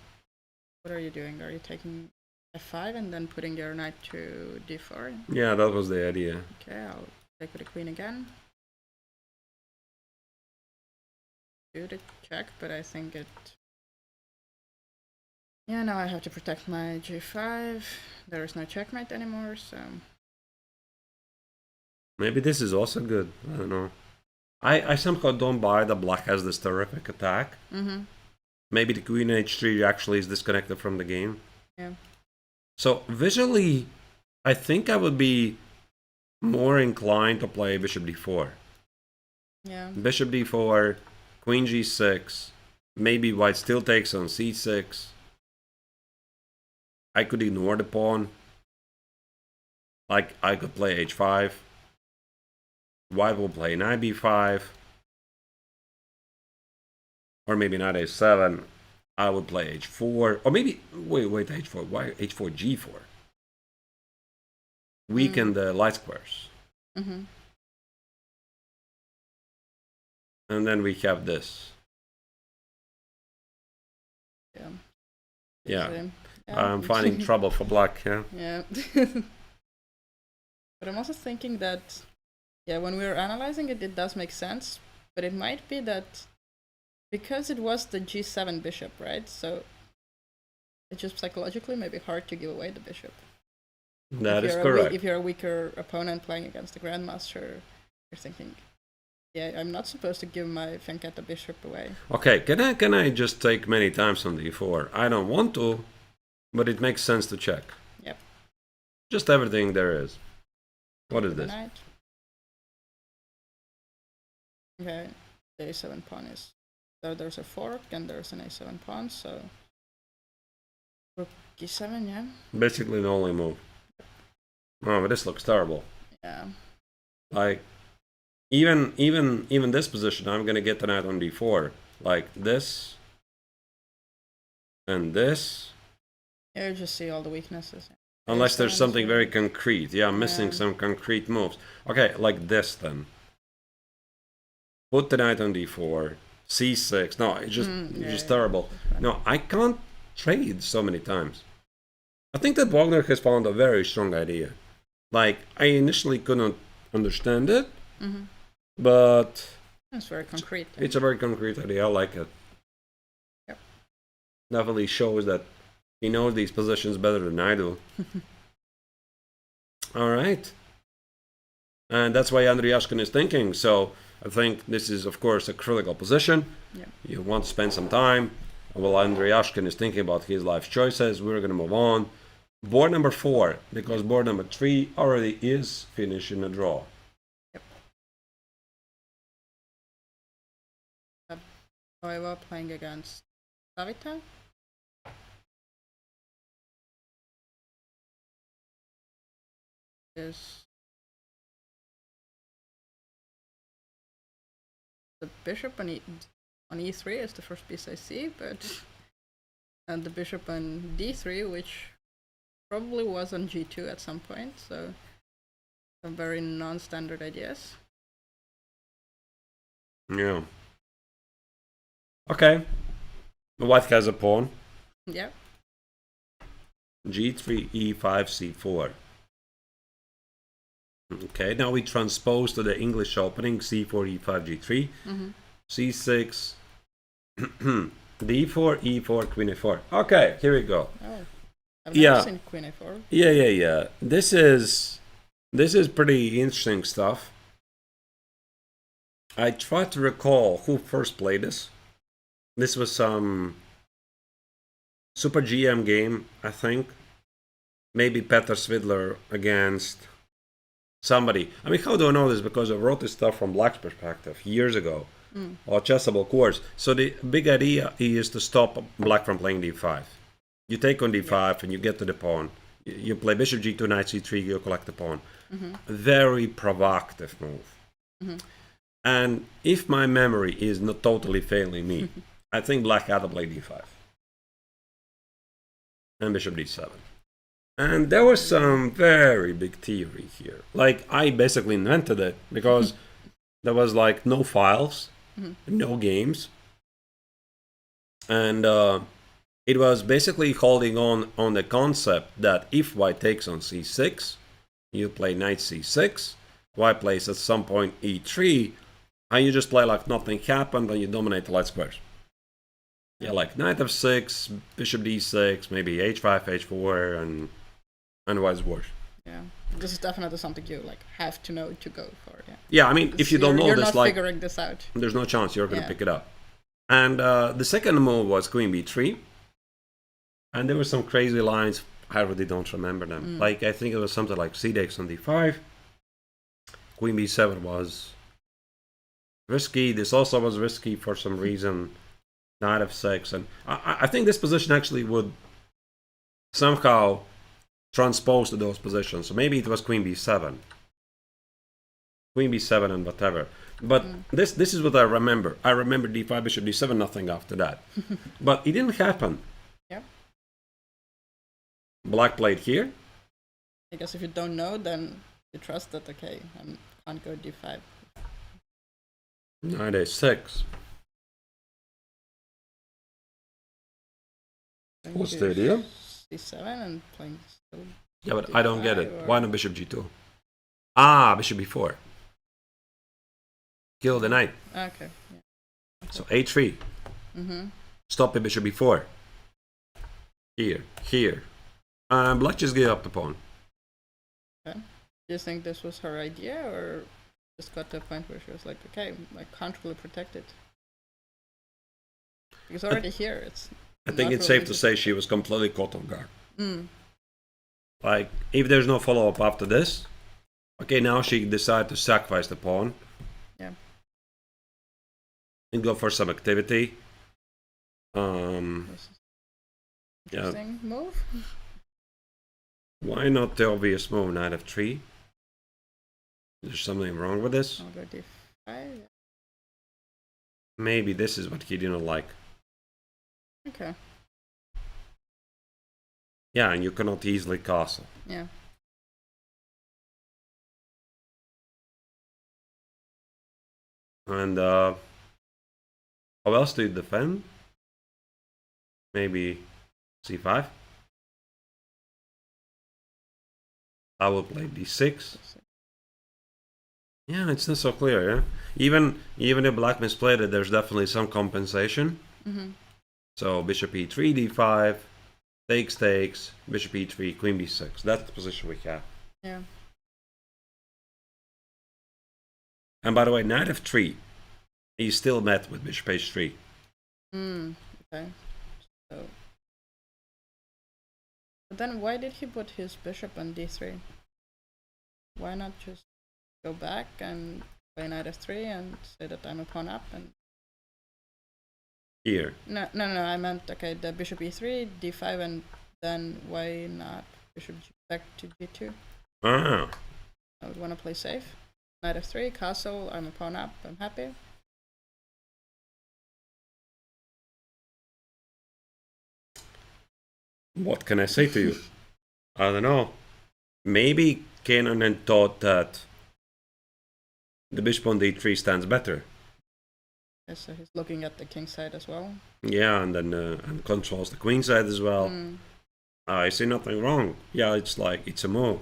what are you doing? Are you taking f5 and then putting your knight to d4? Yeah, that was the idea. Okay, I'll take with the queen again. Do the check, but I think it... Yeah, now I have to protect my g5. There is no checkmate anymore, so... Maybe this is also good. I don't know. I somehow don't buy that black has this terrific attack. Maybe the queen h3 actually is disconnected from the game. Yeah. So visually, I think I would be more inclined to play bishop d4. Yeah. Bishop d4, queen g6. Maybe white still takes on c6. I could ignore the pawn. Like, I could play h5. White will play knight b5. Or maybe knight a7. I would play h4. Or maybe, wait, h4. Why h4, g4? Weaken the light squares. And then we have this. Yeah. Yeah. Yeah. I'm finding trouble for black, yeah. Yeah. But I'm also thinking that, yeah, when we were analyzing it, it does make sense. But it might be that because it was the g7 bishop, right? So it's just psychologically maybe hard to give away the bishop. That is correct. If you're a weaker opponent playing against the grandmaster, you're thinking, yeah, I'm not supposed to give my Fianchetto bishop away. Okay, can I just take many times on d4? I don't want to, but it makes sense to check. Yep. Just everything there is. What is this? Knight. Okay, the a7 pawn is... So there's a fork and there's an a7 pawn, so... Rook g7, yeah? Basically the only move. Oh, but this looks terrible. Yeah. Like, even this position, I'm gonna get the knight on d4. Like this. And this. Yeah, you just see all the weaknesses. Unless there's something very concrete. Yeah, I'm missing some concrete moves. Okay, like this then. Put the knight on d4. c6. No, it's just terrible. No, I can't trade so many times. I think that Bogner has found a very strong idea. Like, I initially couldn't understand it, but it's very concrete. It's a very concrete idea. I like it. Yep. Definitely shows that he knows these positions better than I do. All right. And that's why Andreashkin is thinking. So I think this is, of course, a critical position. Yep. You want to spend some time. While Andreashkin is thinking about his life choices, we're going to move on. Board number 4, because board number 3 already is finished in a draw. Yep. However, playing against Savita. Is the bishop on e3 is the first piece I see, but and the bishop on d3, which probably was on g2 at some point, so some very non-standard ideas. Yeah. Okay. White has a pawn. Yeah. g3, e5, c4. Okay, now we transpose to the English opening, c4, e5, g3, c6, d4, e4, queen a4. Okay, here we go. Oh, I've never seen queen a4. Yeah. This is pretty interesting stuff. I try to recall who first played this. This was some Super GM game, I think. Maybe Petr Svidler against somebody. I mean, how do I know this? Because I wrote this stuff from Black's perspective years ago, or Chessable course. So the big idea is to stop Black from playing d5. You take on d5 and you get to the pawn. You play bishop g2, knight c3, you collect the pawn. Very provocative move. And if my memory is not totally failing me, I think Black had to play d5 and bishop d7. And there was some very big theory here. Like, I basically invented it because there was like no files, no games. And it was basically holding on the concept that if white takes on c6, you play knight c6, white plays at some point e3, and you just play like nothing happened and you dominate the light squares. Yeah, like knight f6, bishop d6, maybe h5, h4, and vice versa. Yeah, this is definitely something you like have to know to go for. Yeah, I mean, if you don't know you're this, not like, figuring this out. There's no chance you're going to pick it up. And the second move was queen b3, and there were some crazy lines. I really don't remember them. Like, I think it was something like c takes on d5. Queen b7 was risky. This also was risky for some reason. Knight f6, and I think this position actually would somehow transpose to those positions. So maybe it was queen b7 and whatever. But this is what I remember. I remember d5, bishop d7, nothing after that. But it didn't happen. Yep. Black played here. I guess if you don't know, then you trust that, okay, I can't go d5. Knight a6. What's the idea? c7 and playing still. Yeah, but I don't get it. Why not bishop g2? Ah, bishop b4. Kill the knight. Okay. Yeah. So a3. Stop the bishop b4. Here. Black just gave up the pawn. Okay. Do you think this was her idea, or just got to a point where she was like, okay, I can't really protect it? Because already here, it's. I think it's safe to say she was completely caught off guard. Like, if there's no follow-up after this, okay, now she decided to sacrifice the pawn. Yeah. And go for some activity. Interesting move. Why not the obvious move, knight f3? Is there something wrong with this? I'll go d5. Maybe this is what he didn't like. Okay. Yeah, and you cannot easily castle. Yeah. And How else do you defend? Maybe c5. I will play d6. Yeah, it's not so clear, yeah? Even if black misplayed it, there's definitely some compensation. Mm-hmm. So bishop e3, d5, takes, bishop e3, queen b6. That's the position we have. Yeah. And by the way, knight f3, he's still met with bishop h3. Okay. So, but then why did he put his bishop on d3? Why not just go back and play knight f3 and say that I'm a pawn up and... Here. No, I meant, okay, the bishop e3, d5, and then why not bishop back to g2? Ah. I would want to play safe. Knight f3, castle, I'm a pawn up, I'm happy. What can I say to you? I don't know. Maybe Kanan thought that the bishop on d3 stands better. Okay, so he's looking at the king side as well. Yeah, and then and controls the queen side as well. I see nothing wrong. Yeah, it's like, it's a move.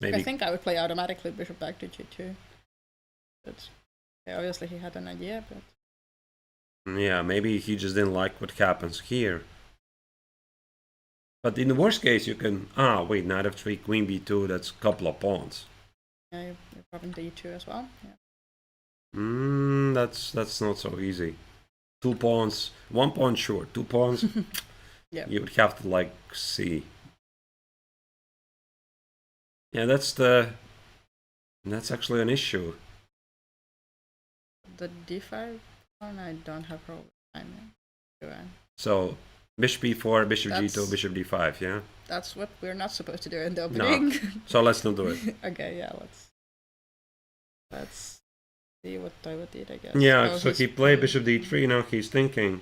Maybe. I think I would play automatically bishop back to g2. But yeah, obviously he had an idea, but... Yeah, maybe he just didn't like what happens here. But in the worst case, you can... Ah, wait, knight f3, queen b2, that's a couple of pawns. Yeah, you're probably the e2 as well. Yeah. That's not so easy. 2 pawns, 1 pawn, sure. 2 pawns, Yeah. You would have to, like, see. Yeah, that's actually an issue. The d5 pawn, I don't have problem timing. Do I? So, bishop e4, bishop That's- g2, bishop d5, yeah? That's what we're not supposed to do in the No. opening. So let's not do it. Okay, yeah, let's see what Toivo did, I guess. Yeah, Oh, so he's he played playing- bishop d3, now he's thinking.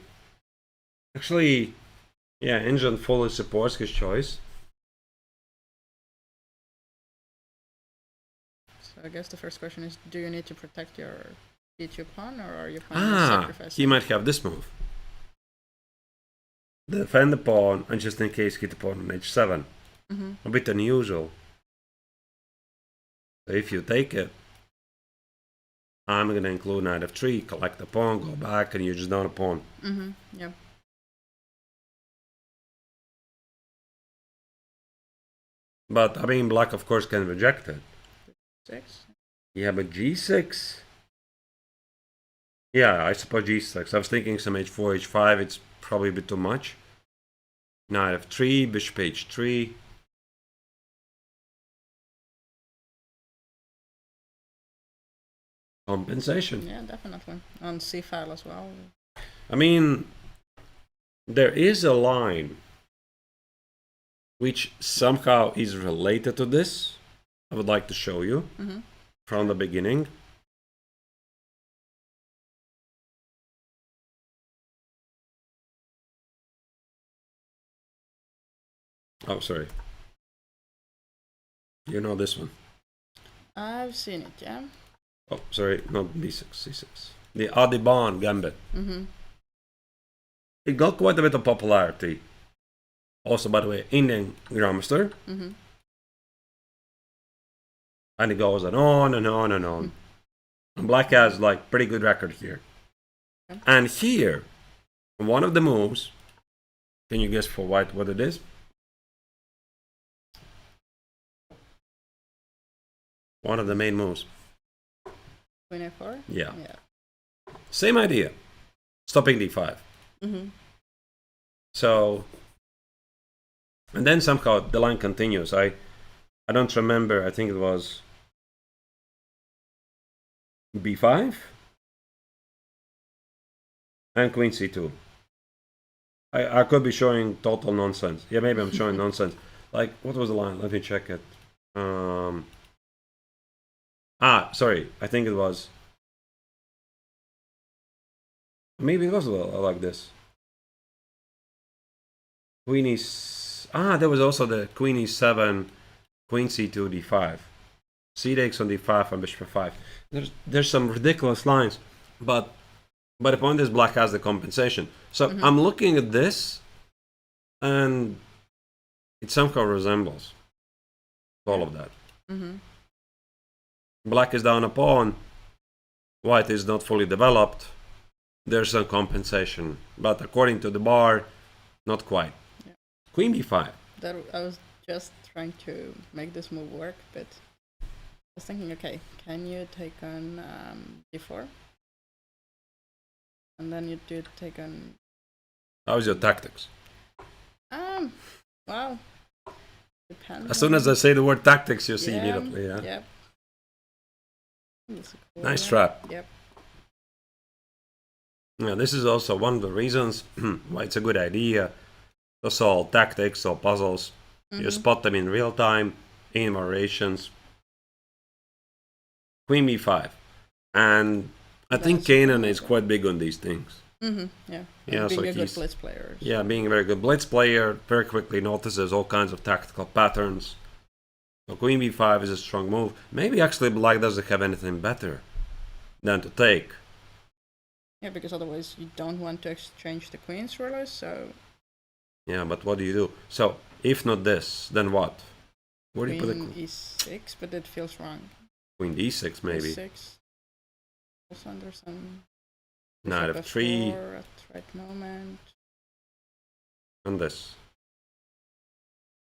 Actually, yeah, Engine fully supports his choice. So I guess the first question is, do you need to protect your d2 pawn, or are you planning to sacrifice He it? might have this move. Defend the pawn, and just in case hit the pawn on h7. A bit unusual. So if you take it, I'm gonna include knight f3, collect the pawn, go back, and you're just down a pawn. Yeah. But, I mean, black, of course, can reject it. 6. Yeah, but g6... Yeah, I suppose g6. I was thinking some h4, h5, it's probably a bit too much. Knight f3, bishop h3. Compensation. Yeah, definitely. On c file as well. I mean, there is a line which somehow is related to this. I would like to show you from the beginning. Oh, sorry. You know this one. I've seen it, yeah. Oh, sorry, not b6, c6. The Adiban Gambit. It got quite a bit of popularity. Also, by the way, Indian Grandmaster. And it goes on and on and on. And black has like pretty good record here. Okay. And here, one of the moves, can you guess for white what it is? One of the main moves. Queen a4? Yeah. Yeah. Same idea. Stopping d5. So, and then somehow the line continues. I don't remember. I think it was b5 and queen c2. I could be showing total nonsense. Yeah, maybe I'm showing nonsense. Like, what was the line? Let me check it. Sorry. I think it was. Maybe it was like this. Queen is. There was also the queen e7, queen c2, d5. C takes on d5 and bishop f5. There's some ridiculous lines, but But the point is, black has the compensation. So I'm looking at this, and it somehow resembles all of that. Black is down a pawn. White is not fully developed. There's some compensation, but according to the bar, not quite. Yeah. Queen b5. That I was just trying to make this move work, but I was thinking, okay, can you take on d4? And then you do take on... How's your tactics? Well, depends. As soon as I say the word tactics, you see immediately, yeah? Yep. Cool Nice trap. Yep. Yeah, this is also one of the reasons why it's a good idea to solve tactics or puzzles. You spot them in real time, in variations. Queen b5. And I think Kanan is quite big on these things. Yeah. Yeah, being so a good blitz player. Yeah, being a very good blitz player, very quickly notices all kinds of tactical patterns. So Queen b5 is a strong move. Maybe actually black doesn't have anything better than to take. Yeah, because otherwise you don't want to exchange the queens really, so... Yeah, but what do you do? So, if not this, then what? Where do you put the Queen e6, but it feels wrong. Queen d6 maybe. E6. Also under some... Knight of 3. At the right moment. And this.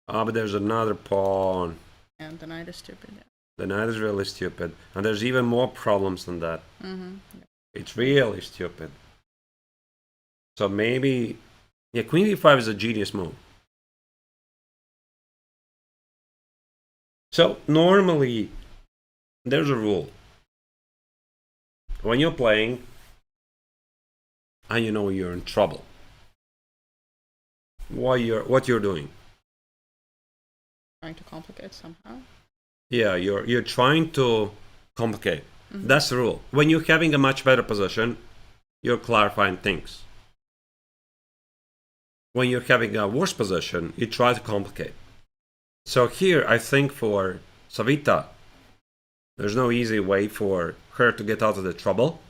Ah, but there's another pawn. And the knight is stupid, yeah. The knight is really stupid. And there's even more problems than that. Yeah. It's really stupid. So maybe... Yeah, Queen b5 is a genius move. So normally, there's a rule. When you're playing, and you know you're in trouble, what you're doing? Trying to complicate somehow. Yeah, you're trying to complicate. That's the rule. When you're having a much better position, you're clarifying things. When you're having a worse position, you try to complicate. So here, I think for Savita, there's no easy way for her to get out of the trouble.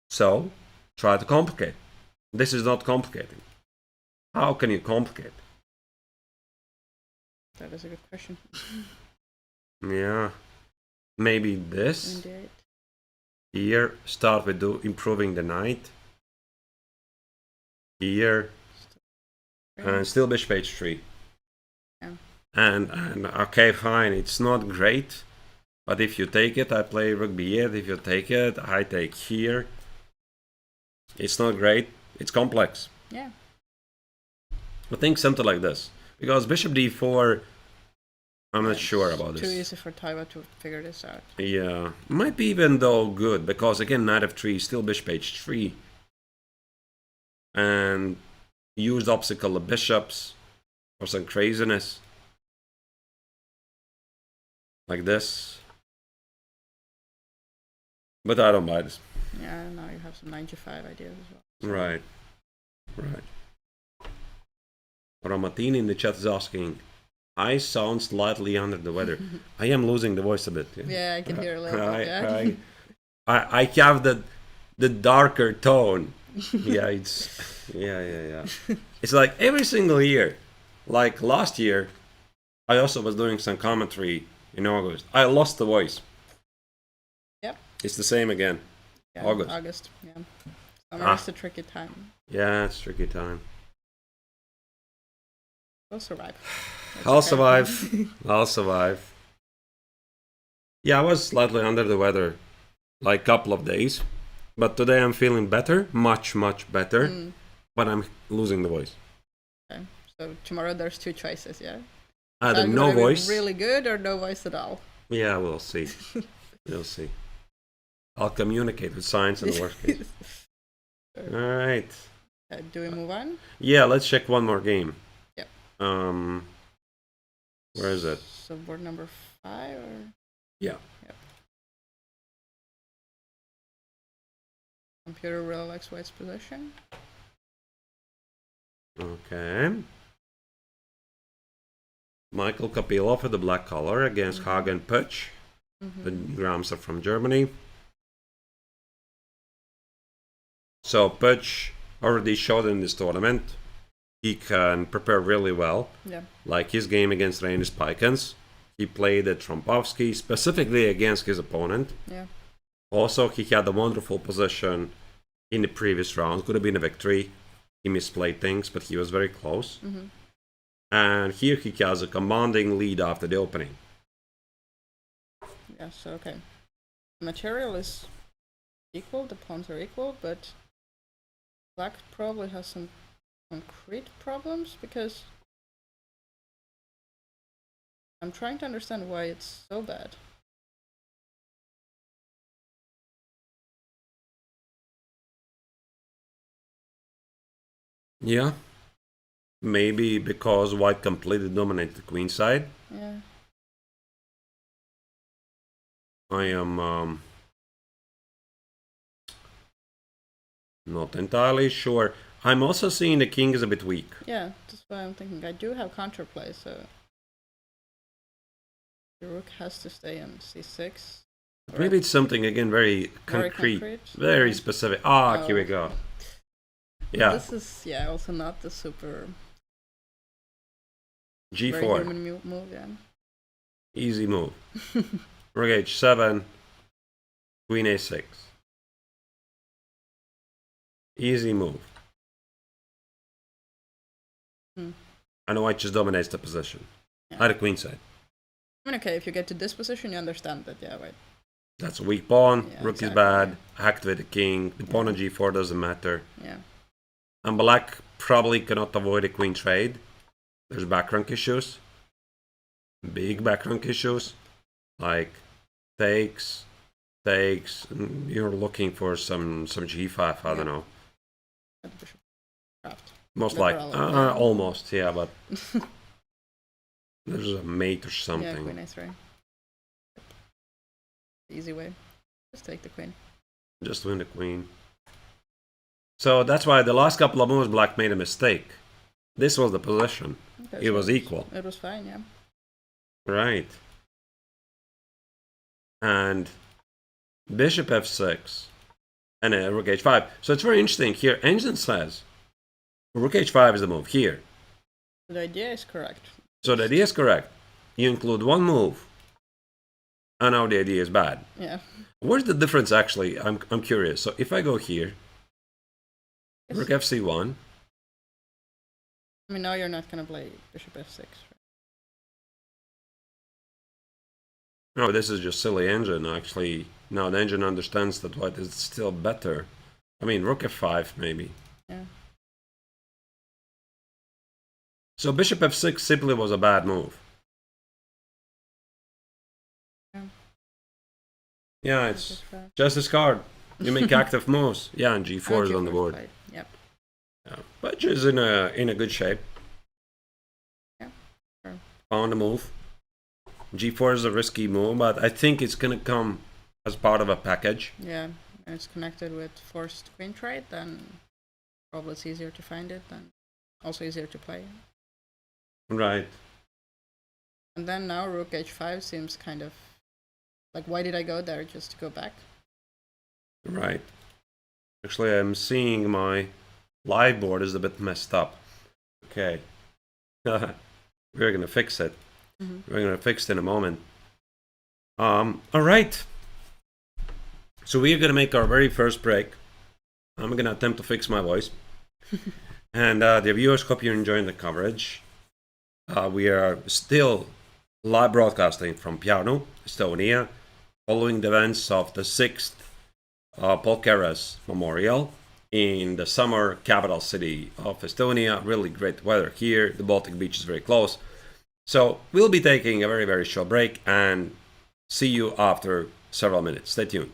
So, try to complicate. This is not complicating. How can you complicate? That is a good question. Yeah. Maybe this. Indeed. Here, start with improving the knight. Here. And still bishop h3. Yeah. And okay, fine, it's not great. But if you take it, I play rook b8. If you take it, I take here. It's not great. It's complex. Yeah. I think something like this. Because bishop d4, I'm not sure about this. Too easy for Taiwa to figure this out. Yeah. Might be even though good. Because again, knight f3, still bishop h3. And use obstacle the bishops or some craziness. Like this. But I don't buy this. Yeah, now you have some 95 ideas as well. Right. Romatini in the chat is asking, I sound slightly under the weather. I am losing the voice a bit. Yeah, I can hear a little bit, yeah. I have the darker tone. Yeah, yeah. It's like every single year. Like last year, I also was doing some commentary in August. I lost the voice. Yep. It's the same again. Yeah, August. Yeah. Summer is a tricky time. Yeah, it's a tricky time. We'll survive. I'll survive. I'll survive. Yeah, I was slightly under the weather, like a couple of days. But today I'm feeling better, much better. But I'm losing the voice. Okay. So tomorrow there's two choices, yeah? Either no voice. Really good or no voice at all. Yeah, we'll see. We'll see. I'll communicate with science in the worst case. All right. Do we move on? Yeah, let's check one more game. Yep. Where is it? So board number 5 or? Yeah. Yep. Computer really likes white's position. Okay. Michael Copilov with the black color against Hagen Pidge. The Grams are from Germany. So Pidge already showed in this tournament he can prepare really well. Yeah. Like his game against Rainis Pikens, he played at Trompovsky specifically against his opponent. Yeah. Also, he had a wonderful position in the previous round. Could have been a victory. He misplayed things, but he was very close. Mm-hmm. And here he has a commanding lead after the opening. Yeah, so okay. The material is equal, the pawns are equal, but black probably has some concrete problems because I'm trying to understand why it's so bad. Yeah. Maybe because white completely dominated the queen side. Yeah. I am not entirely sure. I'm also seeing the king is a bit weak. Yeah, that's why I'm thinking. I do have counterplay, so the rook has to stay on c6. Maybe it's something again very concrete, very specific. Here we go. Yeah. This is also not the super G4. very human move, yeah. Easy move. Rook h7, queen a6. Easy move. And white just dominates the position. At the queen side. I mean, okay, if you get to this position, you understand that, yeah, right. That's a weak pawn. Yeah, Rook exactly, is bad. Activate the king. The pawn on g4 doesn't matter. Yeah. And black probably cannot avoid a queen trade. There's back rank issues. Big back rank issues. Like takes. And you're looking for some g5, I don't know. Most likely. Almost, yeah, but there's a mate or something. Yeah, queen a3. Easy way. Just take the queen. Just win the queen. So that's why the last couple of moves black made a mistake. This was the position. Okay, it was equal. It was fine, yeah. Right. And bishop f6 and rook h5. So it's very interesting here. Engine says rook h5 is the move here. The idea is correct. So the idea is correct. You include one move, and now the idea is bad. Yeah. Where's the difference actually? I'm curious. So if I go here, rook fc1. I mean, now you're not going to play bishop f6. Right? No, this is just silly engine. Actually, now the engine understands that white is still better. I mean, rook f5 maybe. Yeah. So bishop f6 simply was a bad move. Yeah, it's just discard. You make active moves. Yeah, and g4 is on the board. Played. Yep. Yeah, Pidge is in a good shape. Yeah. Sure. On the move. G4 is a risky move, but I think it's gonna come as part of a package. Yeah, and it's connected with forced queen trade, then probably it's easier to find it, and also easier to play. Right. And then now rook h5 seems kind of like, why did I go there just to go back? Right. Actually, I'm seeing my live board is a bit messed up. Okay. We're gonna fix it. We're gonna fix it in a moment. All right. So we're gonna make our very first break. I'm gonna attempt to fix my voice. And the viewers, hope you're enjoying the coverage. We are still live broadcasting from Pärnu, Estonia, following the events of the 6th Paul Keres Memorial in the summer capital city of Estonia. Really great weather here. The Baltic Beach is very close. So we'll be taking a very, very short break and see you after several minutes. Stay tuned.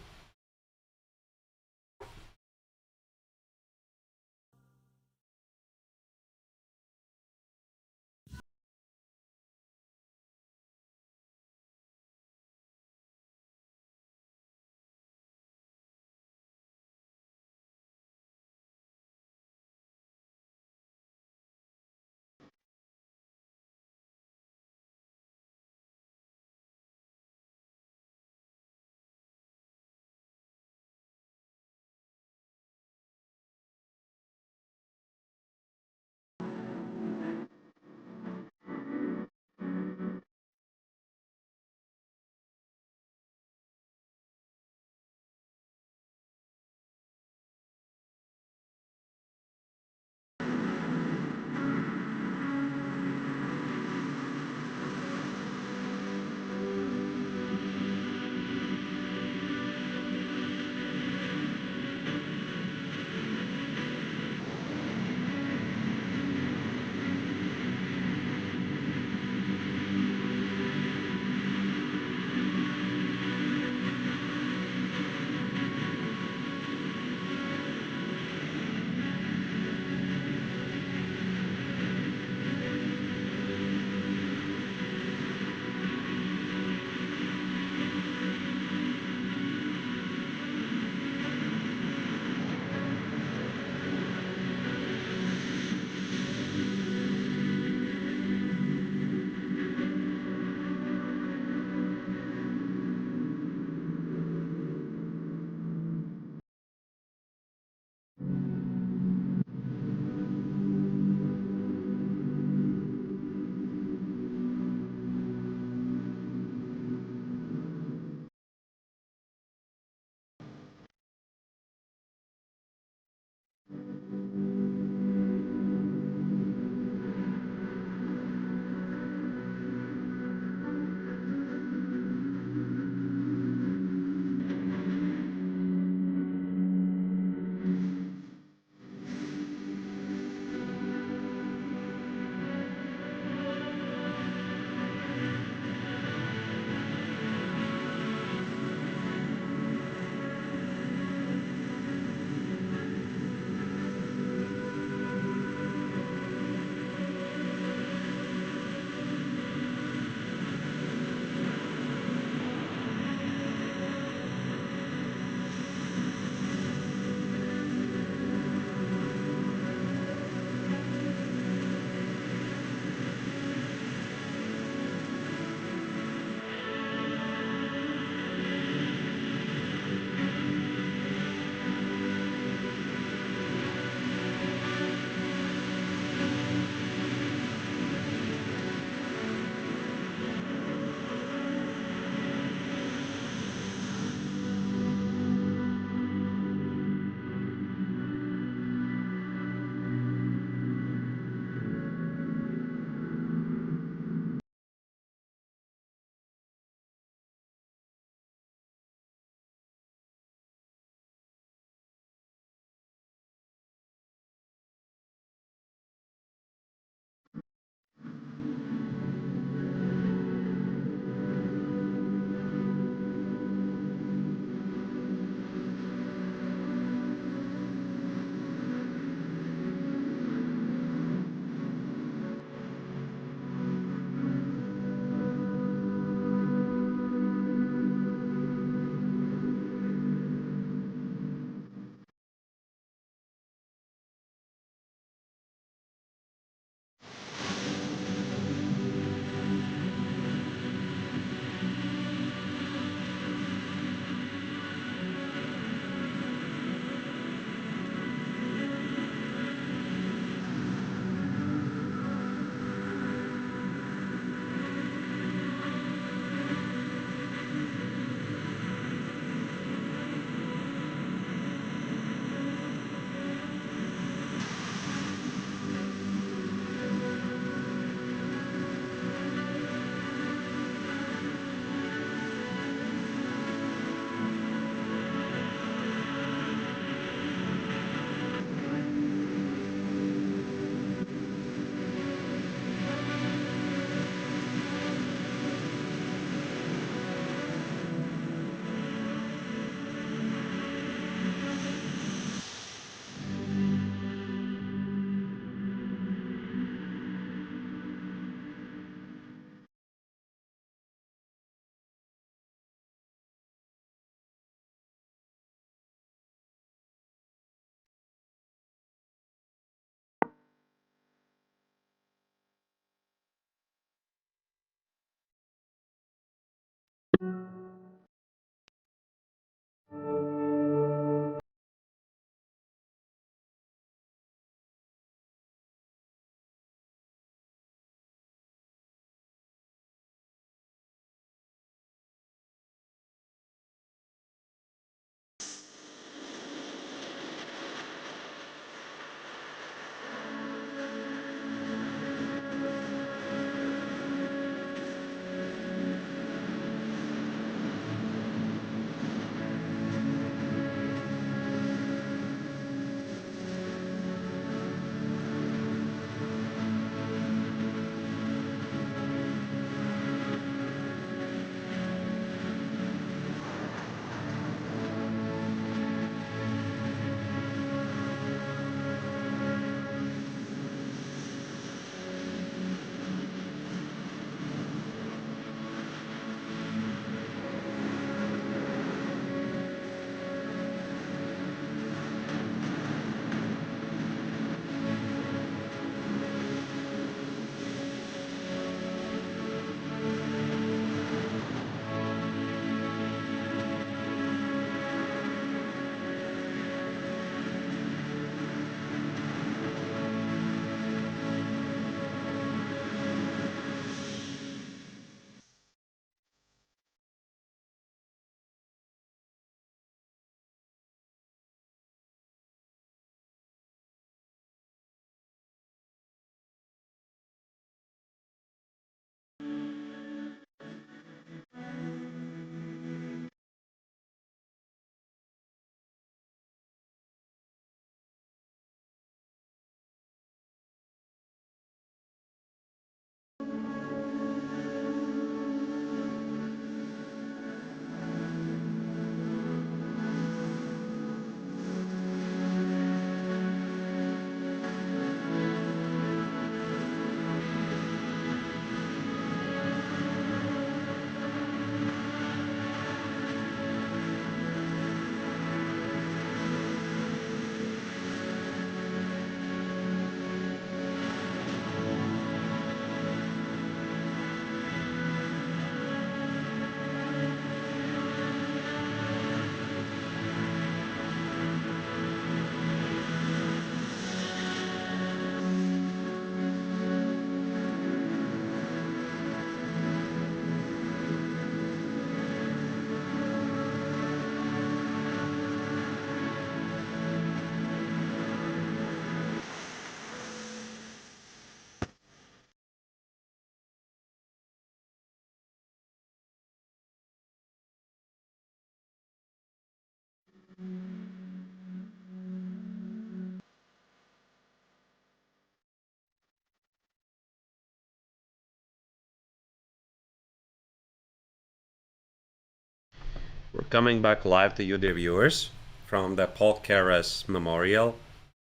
We're coming back live to you, dear viewers, from the Paul Keres Memorial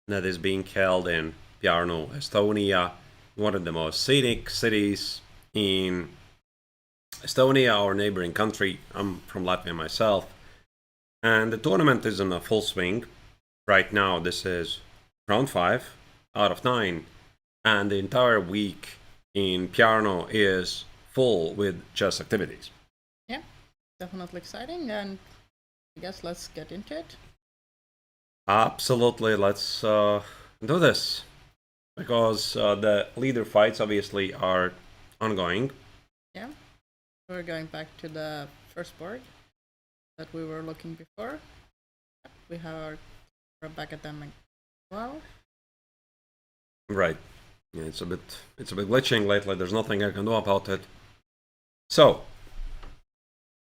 that is being held in Pärnu, Estonia, one of the most scenic cities in Estonia, our neighboring country. I'm from Latvia myself, and the tournament is in a full swing. Right now, this is round 5 out of 9, and the entire week in Pärnu is full with chess activities. Yeah, definitely exciting, and I guess let's get into it. Absolutely, let's do this, because the leader fights obviously are ongoing. Yeah, we're going back to the first board that we were looking before. We have our back at them as well. Right. Yeah, it's a bit glitching lately. There's nothing I can do about it. So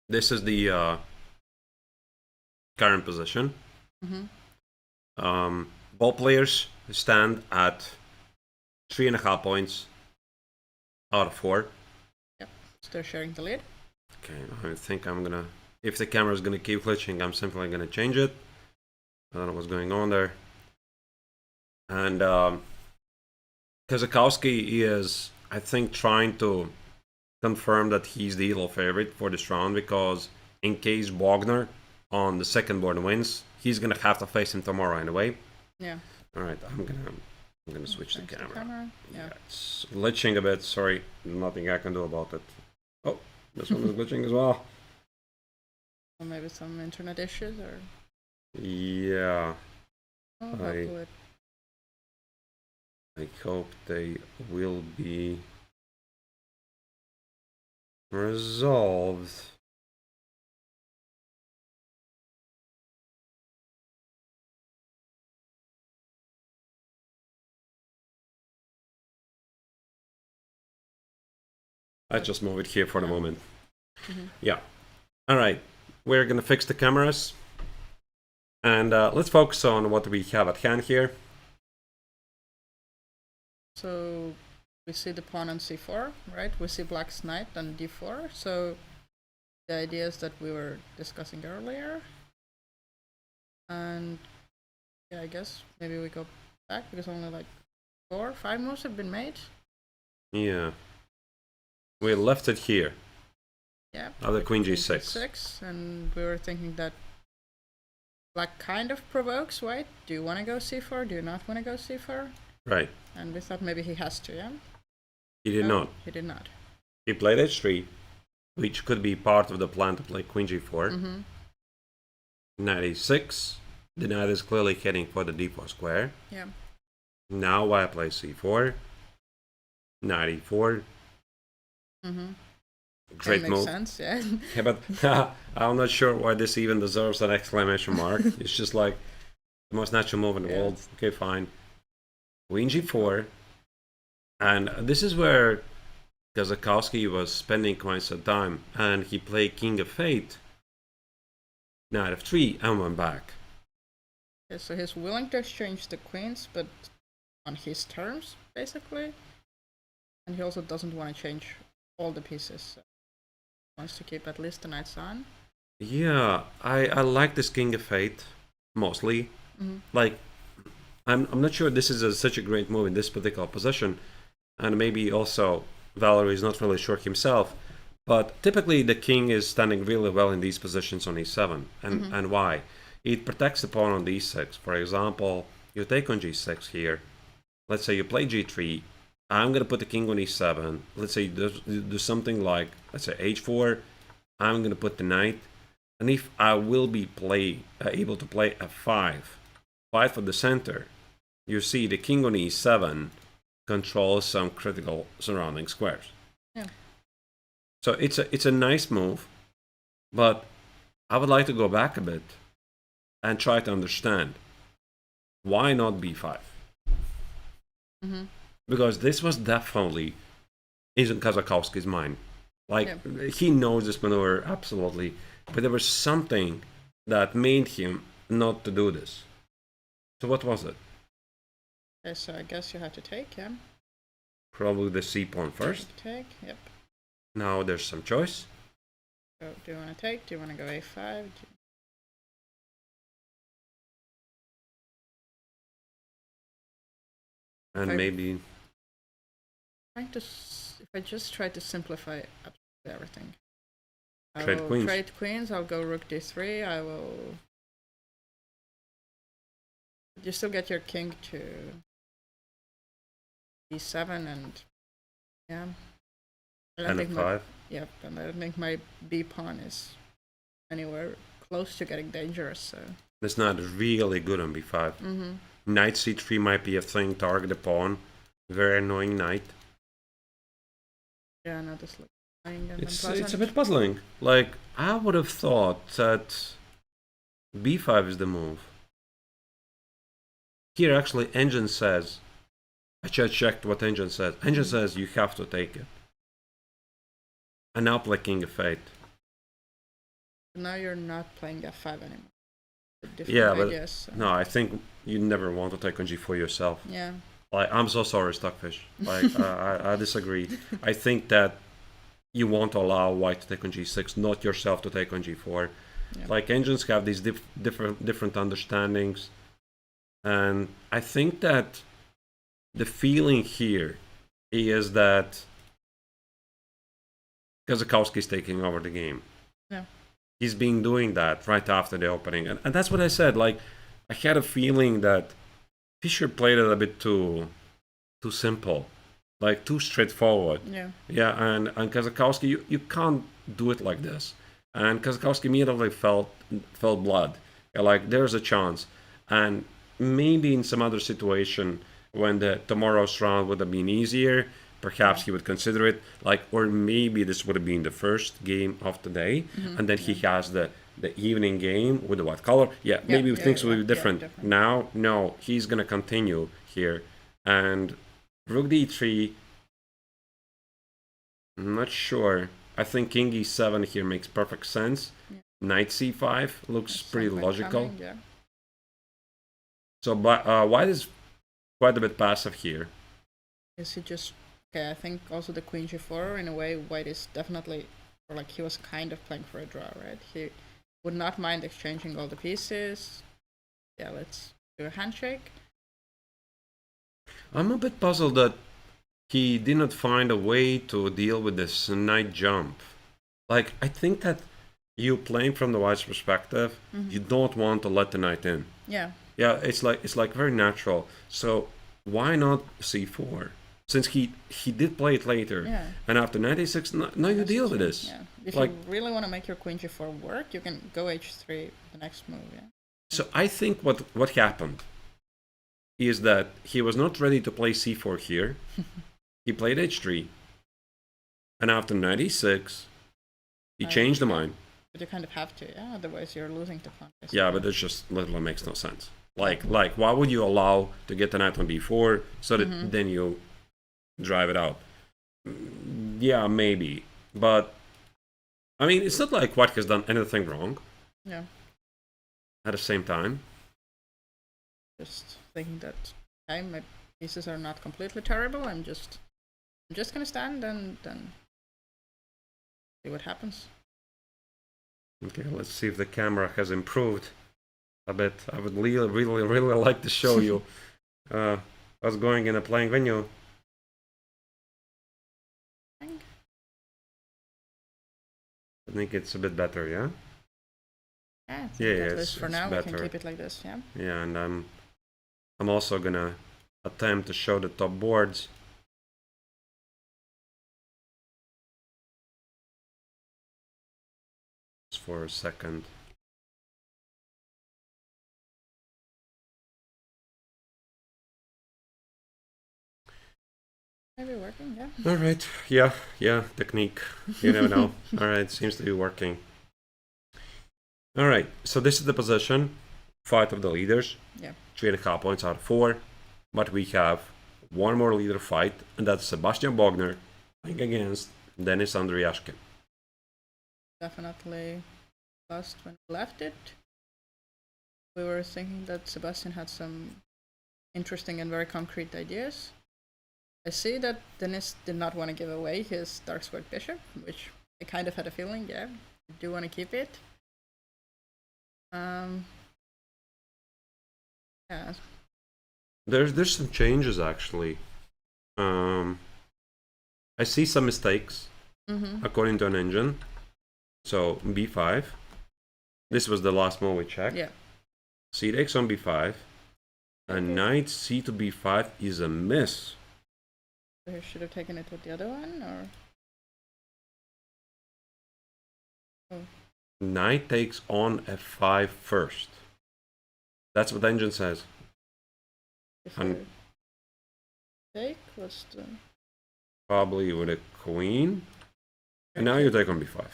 this is the current position. Both players stand at 3.5 points out of 4. Yep, still sharing the lead. Okay, I think I'm gonna, if the camera is gonna keep glitching, I'm simply gonna change it. I don't know what's going on there. And Kazakowski is, I think, trying to confirm that he's the ELO favorite for this round, because in case Bogner on the second board wins, he's gonna have to face him tomorrow anyway. Yeah. All right, I'm gonna switch the camera. Yeah. It's glitching a bit. Sorry, nothing I can do about it. Oh, this one is glitching as well. Or maybe some internet issues or. Yeah, Oh, hopefully. I hope they will be resolved. I just move it here for the moment. Yeah. All right. We're going to fix the cameras. And let's focus on what we have at hand here. So we see the pawn on c4, right? We see black's knight on d4. So the ideas that we were discussing earlier. And yeah, I guess maybe we go back because only like 4 or 5 moves have been made. Yeah. We left it here. Yeah. Other queen g6. G6, and we were thinking that black kind of provokes white. Do you want to go c4? Do you not want to go c4? Right. And we thought maybe he has to, yeah? He did not. He did not. He played h3, which could be part of the plan to play queen g4. Knight e6. The knight is clearly heading for the d4 square. Yeah. Now white plays c4. Knight e4. Great That makes move. sense, yeah. Yeah, but I'm not sure why this even deserves an exclamation mark. It's just like the most natural move in the world. Okay, fine. Queen g4. And this is where Kazakowski was spending quite some time. And he played king of fate. Knight f3 and went back. Okay, so he's willing to exchange the queens, but on his terms, basically. And he also doesn't want to change all the pieces. So he wants to keep at least the knights on. Yeah, I like this king of fate, mostly. Like, I'm not sure this is such a great move in this particular position. And maybe also Valery is not really sure himself. But typically the king is standing really well in these positions on e7. And why? It protects the pawn on d6. For example, you take on g6 here. Let's say you play g3. I'm going to put the king on e7. Let's say do something like, let's say h4. I'm going to put the knight. And if I will be able to play f5, fight for the center, you see the king on e7 controls some critical surrounding squares. Yeah. So it's a nice move, but I would like to go back a bit and try to understand why not b5. Because this was definitely in Kazakowski's mind. Like, he knows this maneuver absolutely, but there was something that made him not to do this. So what was it? Okay, so I guess you have to take, yeah? Probably the c pawn first. Take, yep. Now there's some choice. So do you want to take? Do you want to go a5? And maybe... If I just try to simplify absolutely everything. Trade queens. Trade queens, I'll go rook d3, I will... You still get your king to d7 and... Yeah. And f5. Yep, and I don't think my b pawn is anywhere close to getting dangerous, so... It's not really good on b5. Knight c3 might be a thing, target the pawn. Very annoying knight. Yeah, no, this looks annoying and It's unpleasant. a bit puzzling. Like, I would have thought that b5 is the move. Here, actually, Engine says... I just checked what Engine says. Engine says you have to take it. And now play king of fate. Now you're not playing f5 anymore. Yeah, but ideas, so. no, I think you never want to take on g4 yourself. Yeah. Like, I'm so sorry, Stockfish. Like, I disagree. I think that you want to allow white to take on g6, not yourself to take on g4. Yeah. Like, engines have these different understandings, and I think that the feeling here is that Kazakowski's taking over the game. Yeah. He's been doing that right after the opening, and that's what I said. Like, I had a feeling that Fischer played it a bit too simple, like too straightforward. Yeah. Yeah, and Kazakowski, you can't do it like this. And Kazakowski immediately felt blood. Like there's a chance. And maybe in some other situation when the tomorrow's round would have been easier, perhaps he would consider it. Like, or maybe this would have been the first game of the day, and then he has the evening game with the white collar. Maybe things will be different. Now, no, he's gonna continue here. And rook d3, I'm not sure. I think king e7 here makes perfect sense. Knight c5 looks pretty logical. So white is quite a bit passive here. Is he just... Okay, I think also the queen g4, in a way, white is definitely... Or like he was kind of playing for a draw, right? He would not mind exchanging all the pieces. Yeah, let's do a handshake. I'm a bit puzzled that he did not find a way to deal with this knight jump. Like, I think that you playing from the white's perspective, you don't want to let the knight in. Yeah. Yeah, it's like very natural. So why not c4? Since he did play it later, and after knight a6, now you deal with this. Yeah. If you really want to make your queen g4 work, you can go h3 the next move. Yeah. So I think what happened is that he was not ready to play c4 here. He played h3, and after knight e6, he changed the mind. But you kind of have to, yeah. Otherwise, you're losing the pawn. Yeah, but it just literally makes no sense. Like why would you allow to get the knight on b4 so that then you drive it out? Yeah, maybe, but I mean, it's not like white has done anything wrong. Yeah. At the same time, just thinking that my pieces are not completely terrible. I'm just gonna stand and then see what happens. Okay, let's see if the camera has improved a bit. I would really like to show you what's going in a playing venue. I think it's a bit better, yeah? Yeah, it's for now better. We can keep it like this, yeah? Yeah, and I'm also gonna attempt to show the top boards. Just for a second. Maybe working, yeah. All right, yeah, technique. You never know. All right, seems to be working. All right, so this is the position. Fight of the leaders. Yeah. 3.5 points out of 4. But we have one more leader fight, and that's Sebastian Bogner playing against Denis Andreashkin. Definitely lost when we left it. We were thinking that Sebastian had some interesting and very concrete ideas. I see that Denis did not want to give away his dark squared bishop, which I kind of had a feeling, yeah, I do want to keep it. Yeah. There's some changes actually. I see some mistakes according to an engine. So b5. This was the last move we checked. Yeah. C takes on b5. And knight c to b5 is a miss. We should have taken it with the other one, or? Oh. Knight takes on f5 first. That's what the engine says. If I take, what's the... Probably with a queen. And now you take on b5.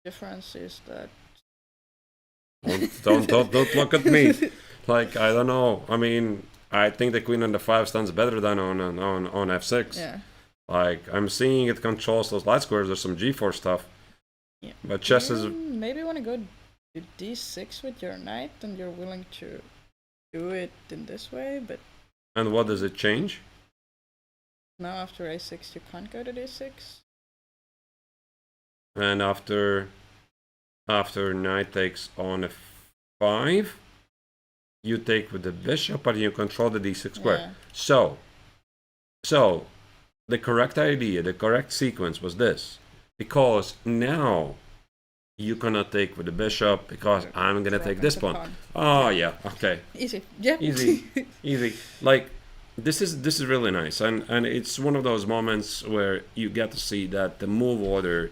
Difference is that... Don't look at me. Like, I don't know. I mean, I think the queen on the 5 stands better than on f6. Yeah. Like, I'm seeing it controls those light squares. There's some g4 stuff. Yeah. But chess is... Maybe you want to go to d6 with your knight, and you're willing to do it in this way, but... And what does it change? Now after a6 you can't go to d6. And after knight takes on f5, you take with the bishop, but you control the d6 square. Yeah. So the correct idea, the correct sequence was this. Because now you cannot take with the bishop because I'm gonna take this pawn. Oh yeah, okay. Easy. Yeah. Easy. Like this is really nice, and it's one of those moments where you get to see that the move order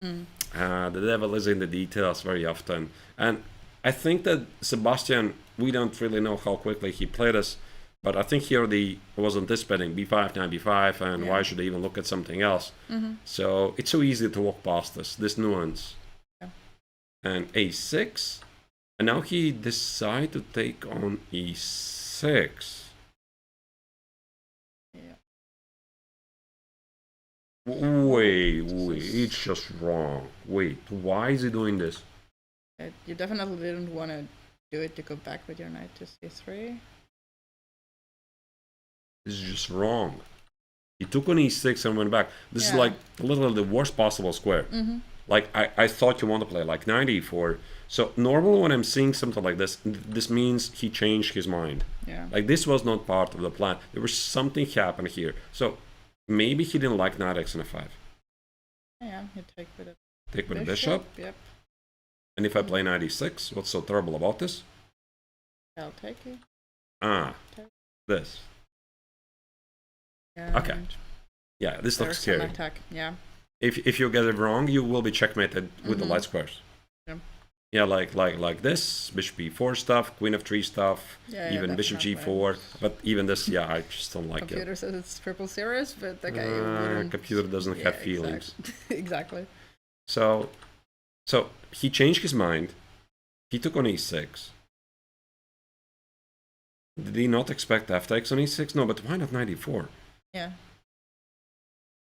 The devil is in the details very often. And I think that Sebastian, we don't really know how quickly he played us, but I think here he was anticipating b5, knight b5, and why should I even look at something else? So it's so easy to walk past this nuance. Yeah. And a6, and now he decided to take on e6. Wait, it's just wrong. Wait, why is he doing this? You definitely didn't want to do it to go back with your knight to c3. This is just wrong. He took on e6 and went back. This is like literally the worst possible square. Like, I thought you want to play like knight e4. So normally when I'm seeing something like this, this means he changed his mind. Yeah. Like, this was not part of the plan. There was something happened here. So maybe he didn't like knight x and f5. Yeah, you take with it. Take with the bishop. Yep. And if I play knight e6, what's so terrible about this? I'll take it. This. And okay. Yeah, this looks scary. Attack. Yeah. If you get it wrong, you will be checkmated with the light squares. Yeah. Yeah, like this, bishop e4 stuff, queen f3 stuff, even bishop g4. But even this, I just don't like Computer it. says it's triple serious, but okay. Computer doesn't have feelings. Exactly. So he changed his mind. He took on e6. Did he not expect f takes on e6? No, but why not knight e4? Yeah.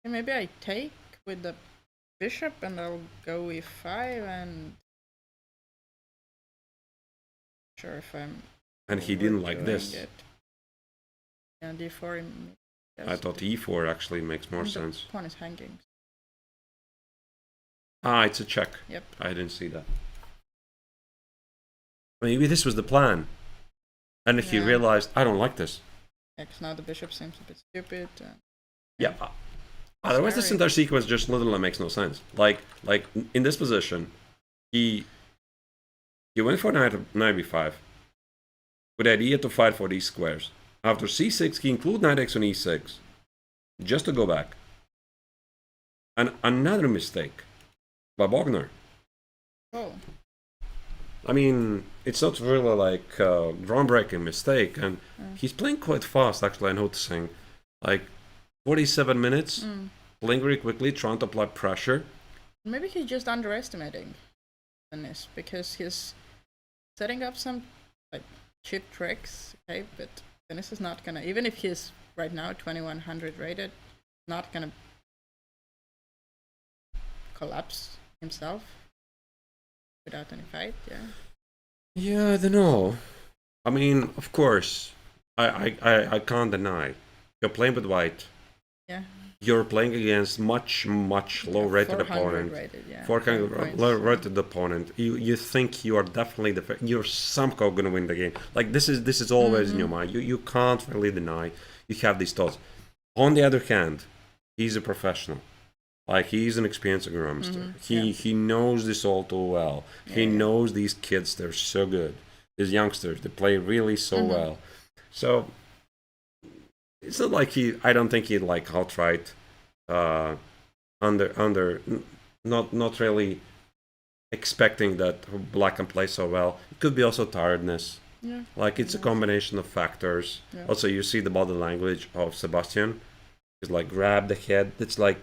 And maybe I take with the bishop and I'll go e5 and sure if I'm. And he didn't like this. And d4. I thought e4 actually makes more sense. The pawn is hanging. It's a check. Yep. I didn't see that. Maybe this was the plan. And he realized, I don't like this. Yeah, because now the bishop seems a bit stupid. Yeah. Otherwise, this entire sequence just literally makes no sense. Like in this position, he went for knight b5 with the idea to fight for these squares. After c6, he included knight x on e6 just to go back. And another mistake by Bogner. Oh. I mean, it's not really like a groundbreaking mistake, and he's playing quite fast, actually, I'm noticing. Like, 47 minutes, playing very quickly, trying to apply pressure. Maybe he's just underestimating this, because he's setting up some like cheap tricks, okay, but Dennis is not gonna, even if he's right now 2100 rated, not gonna collapse himself without any fight. Yeah, I don't know. I mean, of course, I can't deny you're playing with white. Yeah. You're playing against much low rated opponent. 400 low rated opponent. You think you are definitely you're somehow gonna win the game. Like this is always in your mind. You can't really deny you have these thoughts. On the other hand, he's a professional. Like, he's an experienced grandmaster. He knows this all too well. He knows these kids, they're so good. These youngsters, they play really so well. So it's not like I don't think he'd like outright not really expecting that black can play so well. It could be also tiredness. Yeah. Like, it's a combination of factors. Yeah. Also, you see the body language of Sebastian. He's like, grab the head. It's like,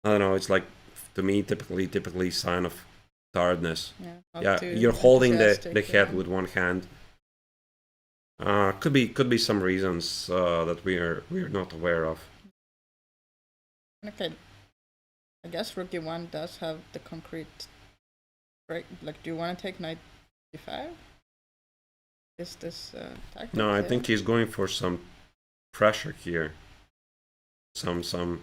I don't know, it's like, to me, typically sign of tiredness. Yeah, you're holding the head with one hand. Could be some reasons that we're not aware of. Okay, I guess Rook e1 does have the concrete break. Like, do you want to take knight d5? Is this tactic? No, I think he's going for some pressure here. Some.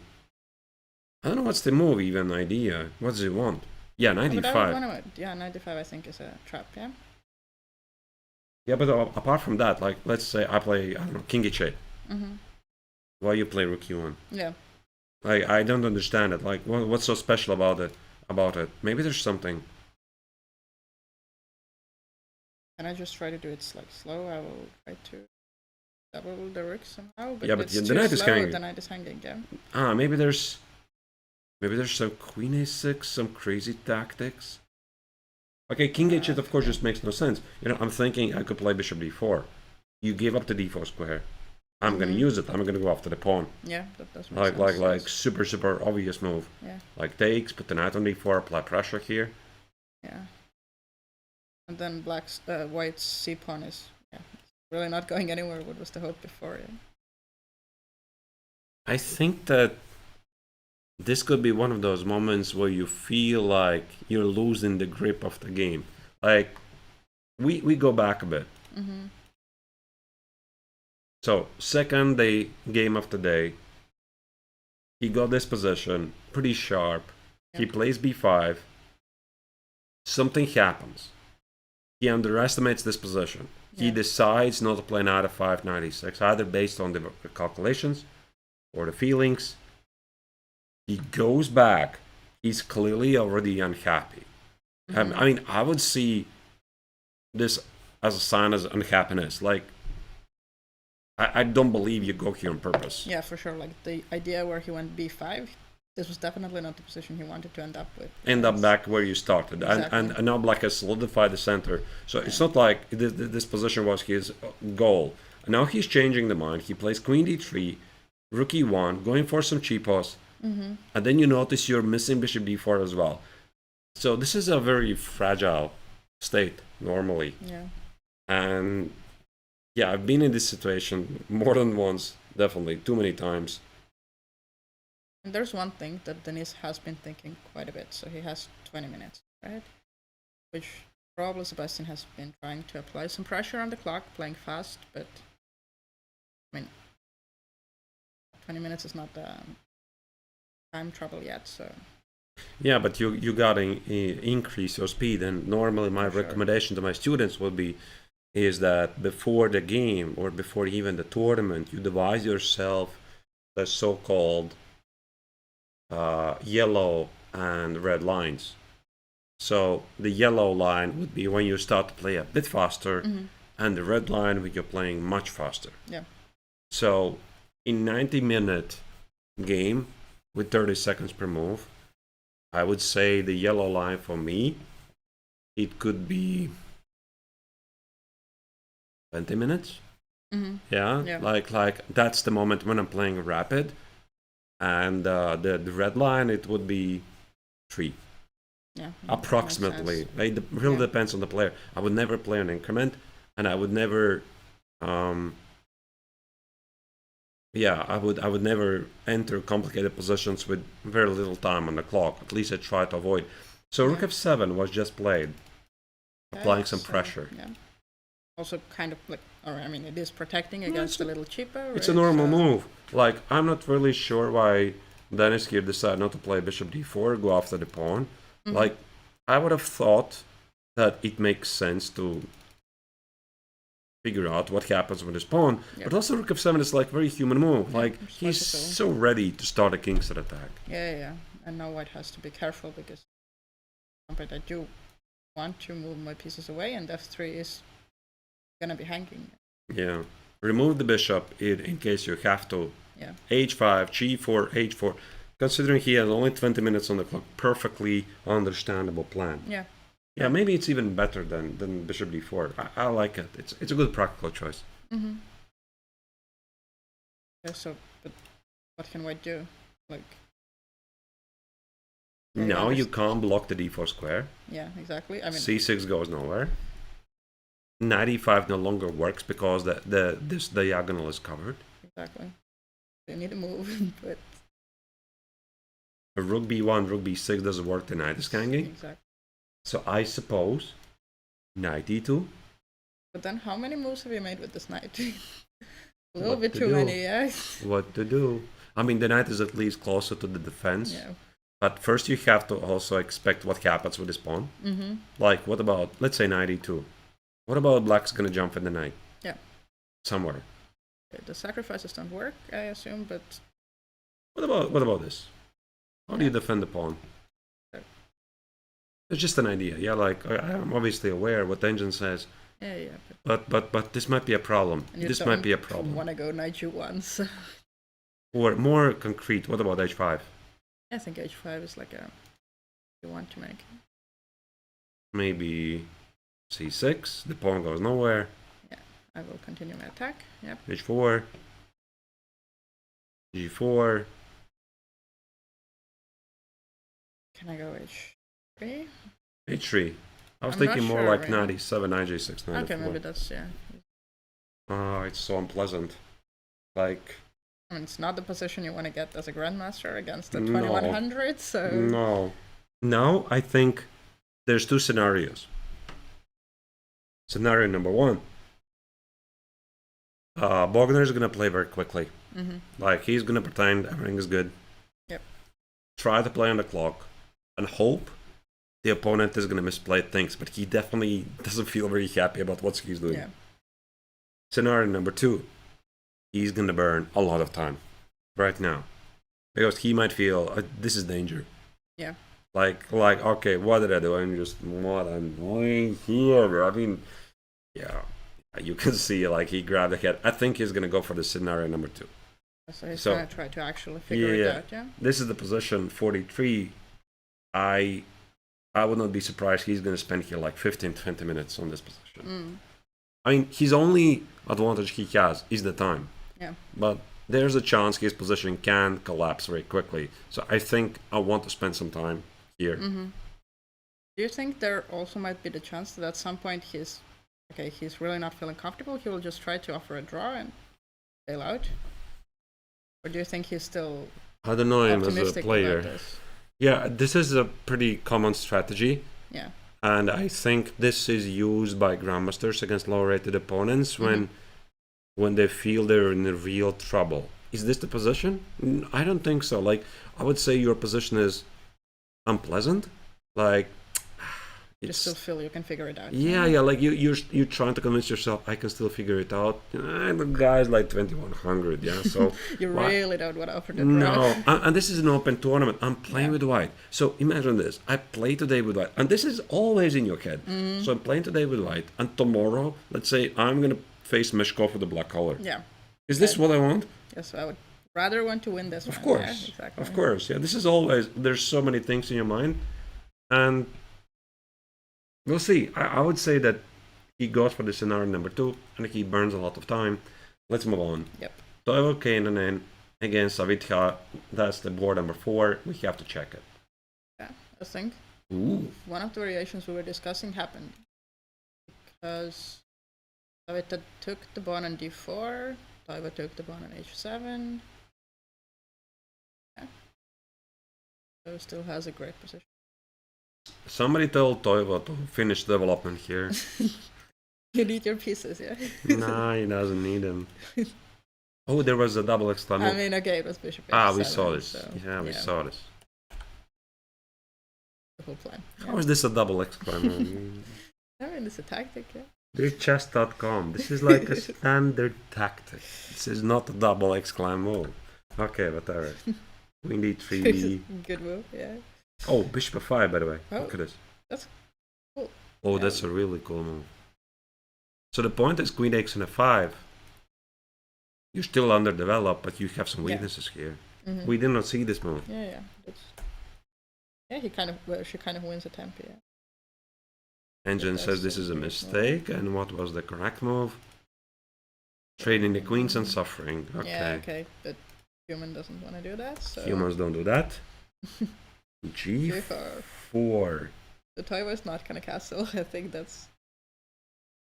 I don't know what's the move even idea. What does he want? Yeah, knight d5. Yeah, knight d5 I think is a trap. Yeah. Yeah, but apart from that, like, let's say I play, I don't know, king h8. Why you play rook e1? Yeah. Like, I don't understand it. Like, what's so special about it? Maybe there's something. Can I just try to do it like slow? I will try to double the rook somehow. But yeah, but the knight is hanging. The knight is hanging. Yeah. Maybe there's. Maybe there's some queen a6, some crazy tactics. Okay, king h8 of course just makes no sense. You know, I'm thinking I could play bishop d4. You gave up the d4 square. I'm gonna use it. I'm gonna go after the pawn. Yeah, that does make sense. Like super obvious move. Yeah. Like takes, put the knight on d4, apply pressure here. Yeah. And then white's c pawn is really not going anywhere. What was the hope before? Yeah. I think that this could be one of those moments where you feel like you're losing the grip of the game. Like we go back a bit. Mm-hmm. So second game of the day, he got this position pretty sharp. Yep. He plays b5. Something happens. He underestimates this position. Yep. He decides not to play knight f5, knight e6, either based on the calculations or the feelings. He goes back. He's clearly already unhappy. Mm-hmm. I mean, I would see this as a sign of unhappiness. Like, I don't believe you go here on purpose. Yeah, for sure. Like the idea where he went b5, this was definitely not the position he wanted to end up with. End up back where you started. Exactly. And now black has solidified the center. So it's not like this position was his goal. Now he's changing the mind. He plays queen d3, rook e1, going for some cheapos. Mm-hmm. And then you notice you're missing bishop d4 as well. So this is a very fragile state normally. Yeah. And yeah, I've been in this situation more than once, definitely, too many times. And there's one thing that Denis has been thinking quite a bit. So he has 20 minutes, right? Which probably Sebastian has been trying to apply some pressure on the clock, playing fast, but I mean, 20 minutes is not time trouble yet, so. Yeah, but you gotta increase your speed, and normally my recommendation to my students would be is that before the game or before even the tournament, you devise yourself the so-called yellow and red lines. So the yellow line would be when you start to play a bit faster, mm-hmm. and the red line when you're playing much faster. Yeah. So in 90-minute game with 30 seconds per move, I would say the yellow line for me, it could be 20 minutes. Mm-hmm. Yeah, like that's the moment when I'm playing rapid, and the red line it would be 3. Yeah, approximately. It really depends on the player. I would never play an increment, and I would never. I would never enter complicated positions with very little time on the clock. At least I try to avoid. So rook f7 was just played, applying some pressure. Yeah. Also, kind of like, or I mean, it is protecting against a little cheaper. It's a normal move. Like, I'm not really sure why Denis here decided not to play bishop d4, go after the pawn. Mm-hmm. Like, I would have thought that it makes sense to figure out what happens with his pawn. Yep. But also rook f7 is like very human move. Like, he's so ready to start a kingside attack. Yeah. And now white has to be careful because I do want to move my pieces away, and f3 is gonna be hanging. Yeah. Remove the bishop in case you have to. Yeah. h5, g4, h4. Considering he has only 20 minutes on the clock, perfectly understandable plan. Yeah. Yeah, maybe it's even better than bishop d4. I like it. It's a good practical choice. Mm-hmm. Yeah, so, but what can white do? Like. Now you can't block the d4 square. Yeah, exactly. I mean, c6 goes nowhere. Knight e5 no longer works because this diagonal is covered. Exactly. They need to move, but rook b1, rook b6 doesn't work. The knight is hanging. Exactly. So I suppose knight e2. But then, how many moves have you made with this knight? A little bit too many, yeah. What to do? I mean, the knight is at least closer to the defense. Yeah. But first, you have to also expect what happens with this pawn. Mm-hmm. Like, what about, let's say, knight e2? What about black's gonna jump in the knight? Yeah. Somewhere. The sacrifices don't work, I assume, but. What about this? How do you defend the pawn? It's just an idea. Yeah, like I'm obviously aware what the engine says. Yeah. But this might be a problem. This might be a problem. Want to go knight u1? So. Or more concrete, what about h5? I think h5 is like a you want to make. Maybe c6. The pawn goes nowhere. Yeah, I will continue my attack. Yep. h4. g4. Can I go h3? h3. I was I'm thinking not more sure, like yeah. knight e7, knight g6, knight Okay, f4. maybe that's yeah. Oh, it's so unpleasant. Like, I mean, it's not the position you want to get as a grandmaster against the No. 2100. So no. Now I think there's two scenarios. Scenario number one. Bogner is gonna play very quickly. Like, he's gonna pretend everything is good. Yep. Try to play on the clock and hope the opponent is gonna misplay things, but he definitely doesn't feel very happy about what he's doing. yeah, Scenario number two. He's gonna burn a lot of time right now because he might feel this is danger. yeah, Like, okay, what did I do? I'm just what I'm doing here. I mean, yeah, you can see like he grabbed the head. I think he's gonna go for the scenario number two. so he's So- gonna try to actually figure it Yeah. out. Yeah, This is the position 43. I would not be surprised he's gonna spend here like 15-20 minutes on this position. I mean, his only advantage he has is the time. yeah, But there's a chance his position can collapse very quickly. So I think I want to spend some time here. Do you think there also might be the chance that at some point he's really not feeling comfortable? He will just try to offer a draw and bail out, or do you think he's still I don't know him as a optimistic player. about this? Yeah, this is a pretty common strategy. Yeah, And I think this is used by grandmasters against lower-rated opponents when they feel they're in real trouble. Is this the position? I don't think so. Like, I would say your position is unpleasant. Like, you still feel you can figure it out. yeah. Like you're trying to convince yourself I can still figure it out. The guy's like 2100. Yeah, so You why- really don't want to offer the draw. No, and this is an open tournament. I'm playing Yeah. with white. So imagine this. I play today with white. And this is always in your head. So I'm playing today with white. And tomorrow, let's say I'm going to face Meshkov with the black color. Yeah. Is this what I want? Yes, I would rather want to win this Of one. course. Yeah, exactly. Of course. Yeah, this is always, there's so many things in your mind. And we'll see. I would say that he goes for the scenario number two. And he burns a lot of time. Let's move on. Yep. Toivo Kanan against Savita. That's the board number 4. We have to check it. Yeah, I think Ooh. one of the variations we were discussing happened because Savita took the pawn on d4, Toivo took the pawn on h7. Yeah. So still has a great position. Somebody told Toivo to finish development here. You need your pieces, yeah. Nah, he doesn't need them. Oh, there was a double exclamation. I mean, okay, it was bishop we h7, saw this. so, Yeah, we saw this. the whole plan. How is this a double exclamation? I mean, it's a tactic, yeah. Chess.com. This is like a standard tactic. This is not a double exclam move. Okay, whatever. Queen d3. Good move, yeah. Oh, bishop f5, by the way. Oh, Look at this. that's cool. Oh, Yeah. that's a really cool move. So the point is queen takes on f5. You're still underdeveloped, but you have some Yeah. weaknesses here. Mhm. We did not see this move. Yeah. Yeah, she kind of wins a tempo, yeah. Engine That's says this is a a good mistake, and what was the correct move? Trading the queens and suffering. Okay. Yeah, okay, but human doesn't want to do that, so... Humans don't do that. G4. The Toivo is not gonna castle, I think that's...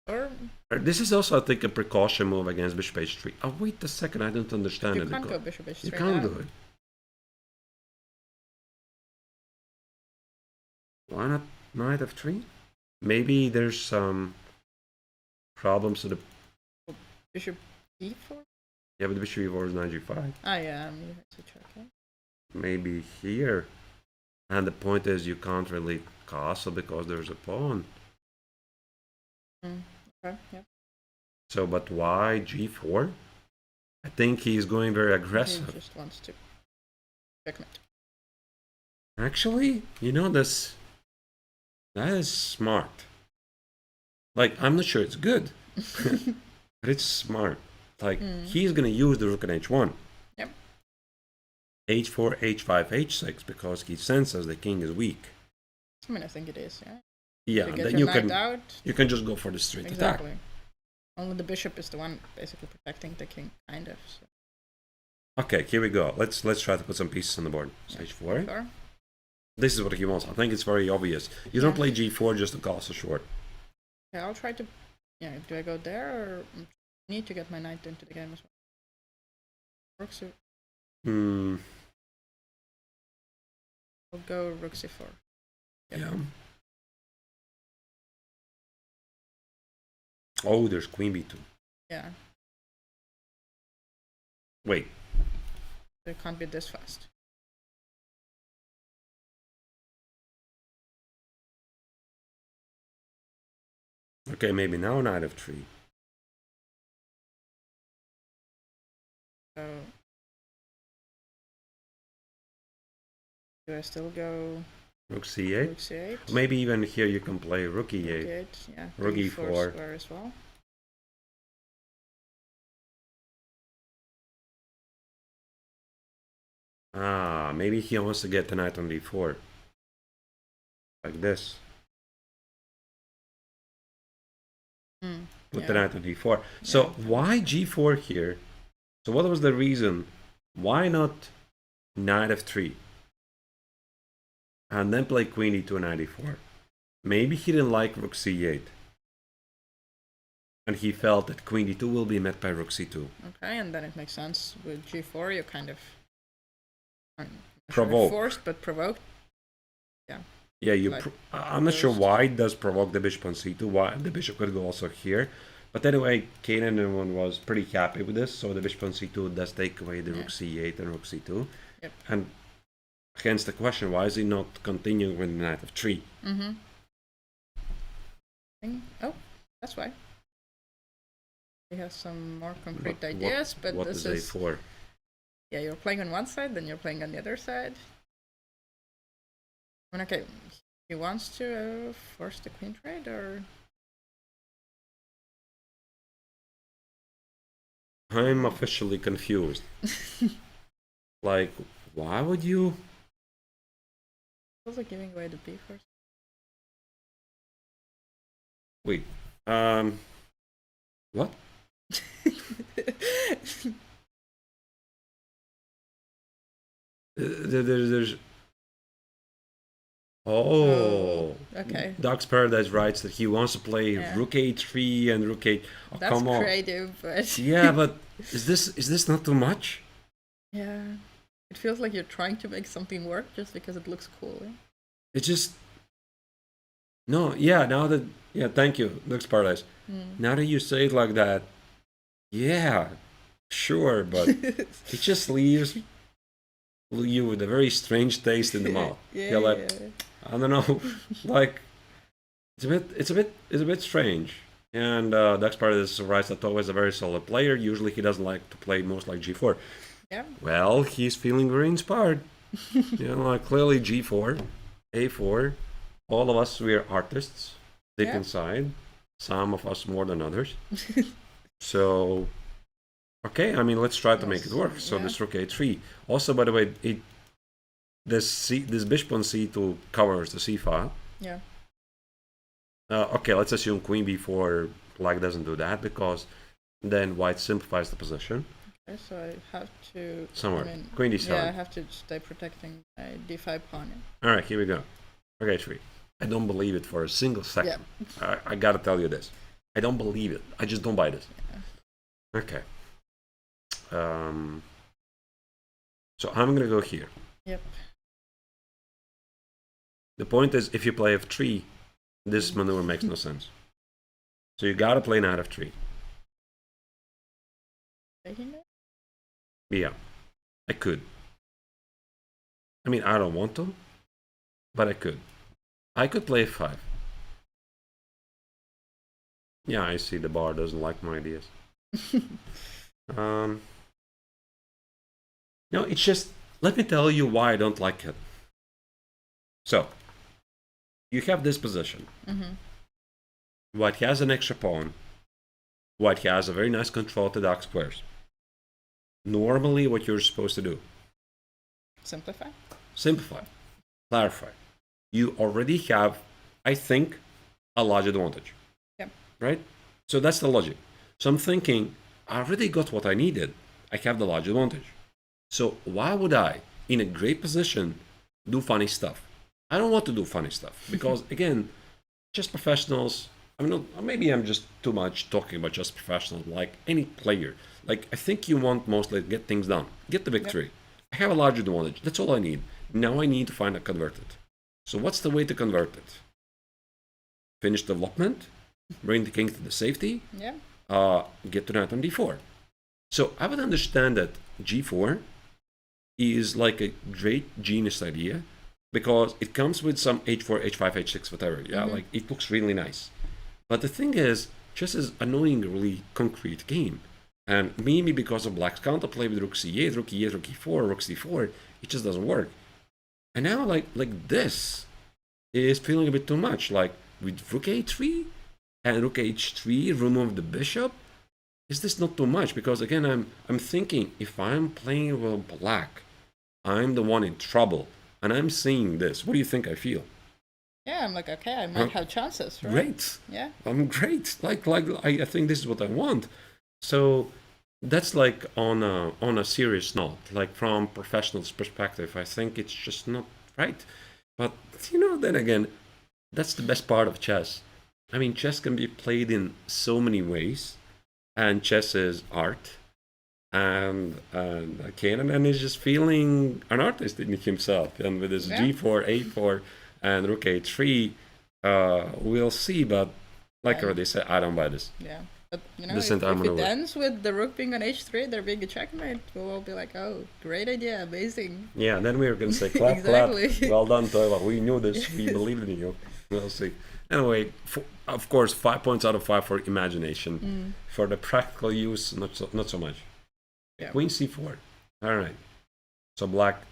Or... This is also, I think, a precaution move against bishop h3. Oh, wait a second, I don't understand You it. can't go bishop h3 You can't now. do it. Why not knight f3? Maybe there's some problems with the... Bishop e4? Yeah, but bishop e4 is knight g5. Ah, yeah, you have to check, yeah. Maybe here. And the point is you can't really castle because there's a pawn. Okay, yeah. So, but why g4? I think he's going very He aggressive. just wants to checkmate. Actually, you know this. That is smart. Like, I'm not sure it's good, but it's smart. Like, he's gonna use the rook on h1. Yep. h4, h5, h6 because he senses the king is weak. I mean, I think it is, yeah. Yeah, You and get then your you knight can out. you can just go for the straight Exactly. attack. Only the bishop is the one basically protecting the king, kind of. So. Okay, here we go. Let's try to put some pieces on the board. Yeah. h4. Sure. This is what he wants. I think it's very obvious. You don't play g4 just to castle short. Yeah, I'll try to. Yeah, do I go there or I need to get my knight into the game as well? Rook c. I'll go rook c4. Yep. Yeah. Oh, there's queen b2. Yeah. Wait. It can't be this fast. Okay, maybe now knight f3. So do I still go Rook c8? rook c8? Maybe even here you can play rook e8. Rook 8, yeah. Rook e4 e4. square as well. Ah, maybe he wants to get the knight on d4. Like this. Put the knight on d4. So why g4 here? So what was the reason? Why not knight f3? And then play queen e2 and knight e4. Maybe he didn't like rook c8. And he felt that queen d2 will be met by rook c2. Okay, and then it makes sense with g4. You kind of Provoke. Forced, but provoked. Yeah. Yeah, Like I'm not sure why it does provoke the bishop on c2. Why the bishop could go also here. But anyway, Kanan was pretty happy with this. So the bishop on c2 does take away the rook c8 and rook c2. Yep. And hence the question, why is he not continuing with the knight f3? Oh, that's why. He has some more concrete ideas, but what this is a4? Yeah, you're playing on one side, then you're playing on the other side. I mean, okay, he wants to force the queen trade, or I'm officially confused. Like, why would you? feels like giving away the b first. Wait, what? There's okay. Doc's Paradise writes that he wants to play rook a3 and rook 8. Oh, That's come on. creative, but Yeah, but is this not too much? yeah, it feels like you're trying to make something work just because it looks cool. It just no. Yeah, now that thank you, Doc's Paradise. Now that you say it like that, yeah, sure, but it just leaves you with a very strange taste in the mouth. You're like, I don't know, like it's a bit strange. And Doc's Paradise writes that Tova is a very solid player. Usually he doesn't like to play most like g4. Yeah. Well, he's feeling very inspired. Like clearly g4, a4. All of us, we're artists, deep inside. Some of us more than others. So, okay, I mean, let's try to make it work. So this rook a3. Also, by the way, this bishop on c2 covers the c file. Yeah. Okay, let's assume queen b4 like doesn't do that because then white simplifies the position. Okay, so I have to somewhere. Queen d7. Yeah, I have to stay protecting my d5 pawn. All right, here we go. Okay, 3. I don't believe it for a single second. Yeah. I gotta tell you this. I don't believe it. I just don't buy this. Yeah. Okay. So I'm gonna go here. Yep. The point is, if you play f3, this maneuver makes no sense. So you gotta play knight f3. Taking it? Yeah, I could. I mean, I don't want to, but I could. I could play f5. Yeah, I see the bar doesn't like my ideas. No, it's just, let me tell you why I don't like it. So, you have this position. White has an extra pawn. White has a very nice control to dark squares. Normally, what you're supposed to do, Simplify. Simplify. Clarify. You already have, I think, a large advantage. Yep. Right? So that's the logic. So I'm thinking, I already got what I needed. I have the large advantage. So why would I, in a great position, do funny stuff? I don't want to do funny stuff because, again, chess professionals, I mean, maybe I'm just too much talking about chess professionals, like any player. Like, I think you want mostly to get things done, get the victory. Yep. I have a large advantage. That's all I need. Now I need to find a convert it. So what's the way to convert it? Finish development, bring the king to the safety, get to knight on d4. So I would understand that g4 is like a great genius idea because it comes with some h4, h5, h6, whatever. Yeah, like it looks really nice. But the thing is, chess is annoyingly concrete game. And maybe because of black's counterplay with rook c8, rook e8, rook e4, rook c4, it just doesn't work. And now like this is feeling a bit too much. Like with rook a3 and rook h3, remove the bishop. Is this not too much? Because again, I'm thinking if I'm playing with black, I'm the one in trouble. And I'm seeing this. What do you think I feel? Yeah, I'm like, okay, I might have chances, right? Great. Yeah. I'm great. Like I think this is what I want. So that's like on a serious note, like from professional's perspective, I think it's just not right. But then again, that's the best part of chess. I mean, chess can be played in so many ways, and chess is art. And Kanan is just feeling an artist in himself, and with his g4, a4, and rook a3, we'll see. But like I already said, I don't buy this. Yeah. But if it ends with the rook being on h3, there being a checkmate, we'll all be like, oh, great idea, amazing. Yeah, then we're going to say, clap, exactly. clap. Well done, Toivo. We knew this. We believed in you. We'll see. Anyway, of course, 5 points out of 5 for imagination. For the practical use, not so much. Yeah. Queen c4. All right. So black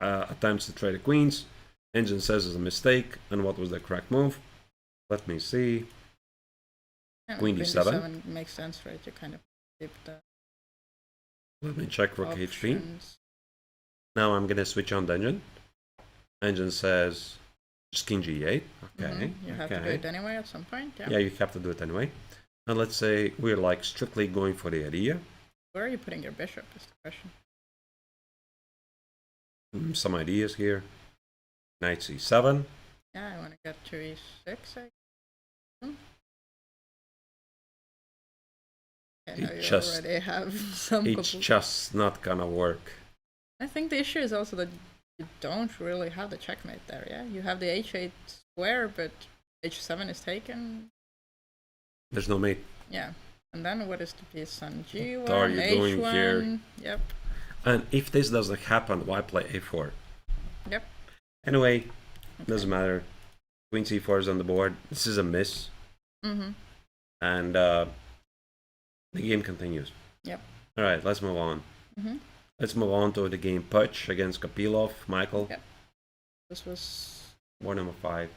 attempts to trade the queens. Engine says it's a mistake. And what was the correct move? Let me see. Yeah, Queen d7 makes sense, right? You kind of keep the. Let me check rook h3. Now I'm gonna switch on the engine. Engine says just king g8. Okay. You have to do it anyway at some point. Yeah. Yeah, you have to do it anyway. And let's say we're like strictly going for the idea. Where are you putting your bishop? Is the question. Some ideas here. Knight c7. Yeah, I want to get to e6. It's just not gonna work. I think the issue is also that you don't really have the checkmate there, yeah? You have the h8 square, but h7 is taken. There's no mate. Yeah. And then what is the piece on g1, what are you h1? doing here? Yep. And if this doesn't happen, why play a4? Yep. Anyway, doesn't matter. Queen c4 is on the board. This is a miss. And the game continues. Yep. All right, let's move on. Let's move on to the game Pidge against Copilov. Michael. Yep. This was war number 5.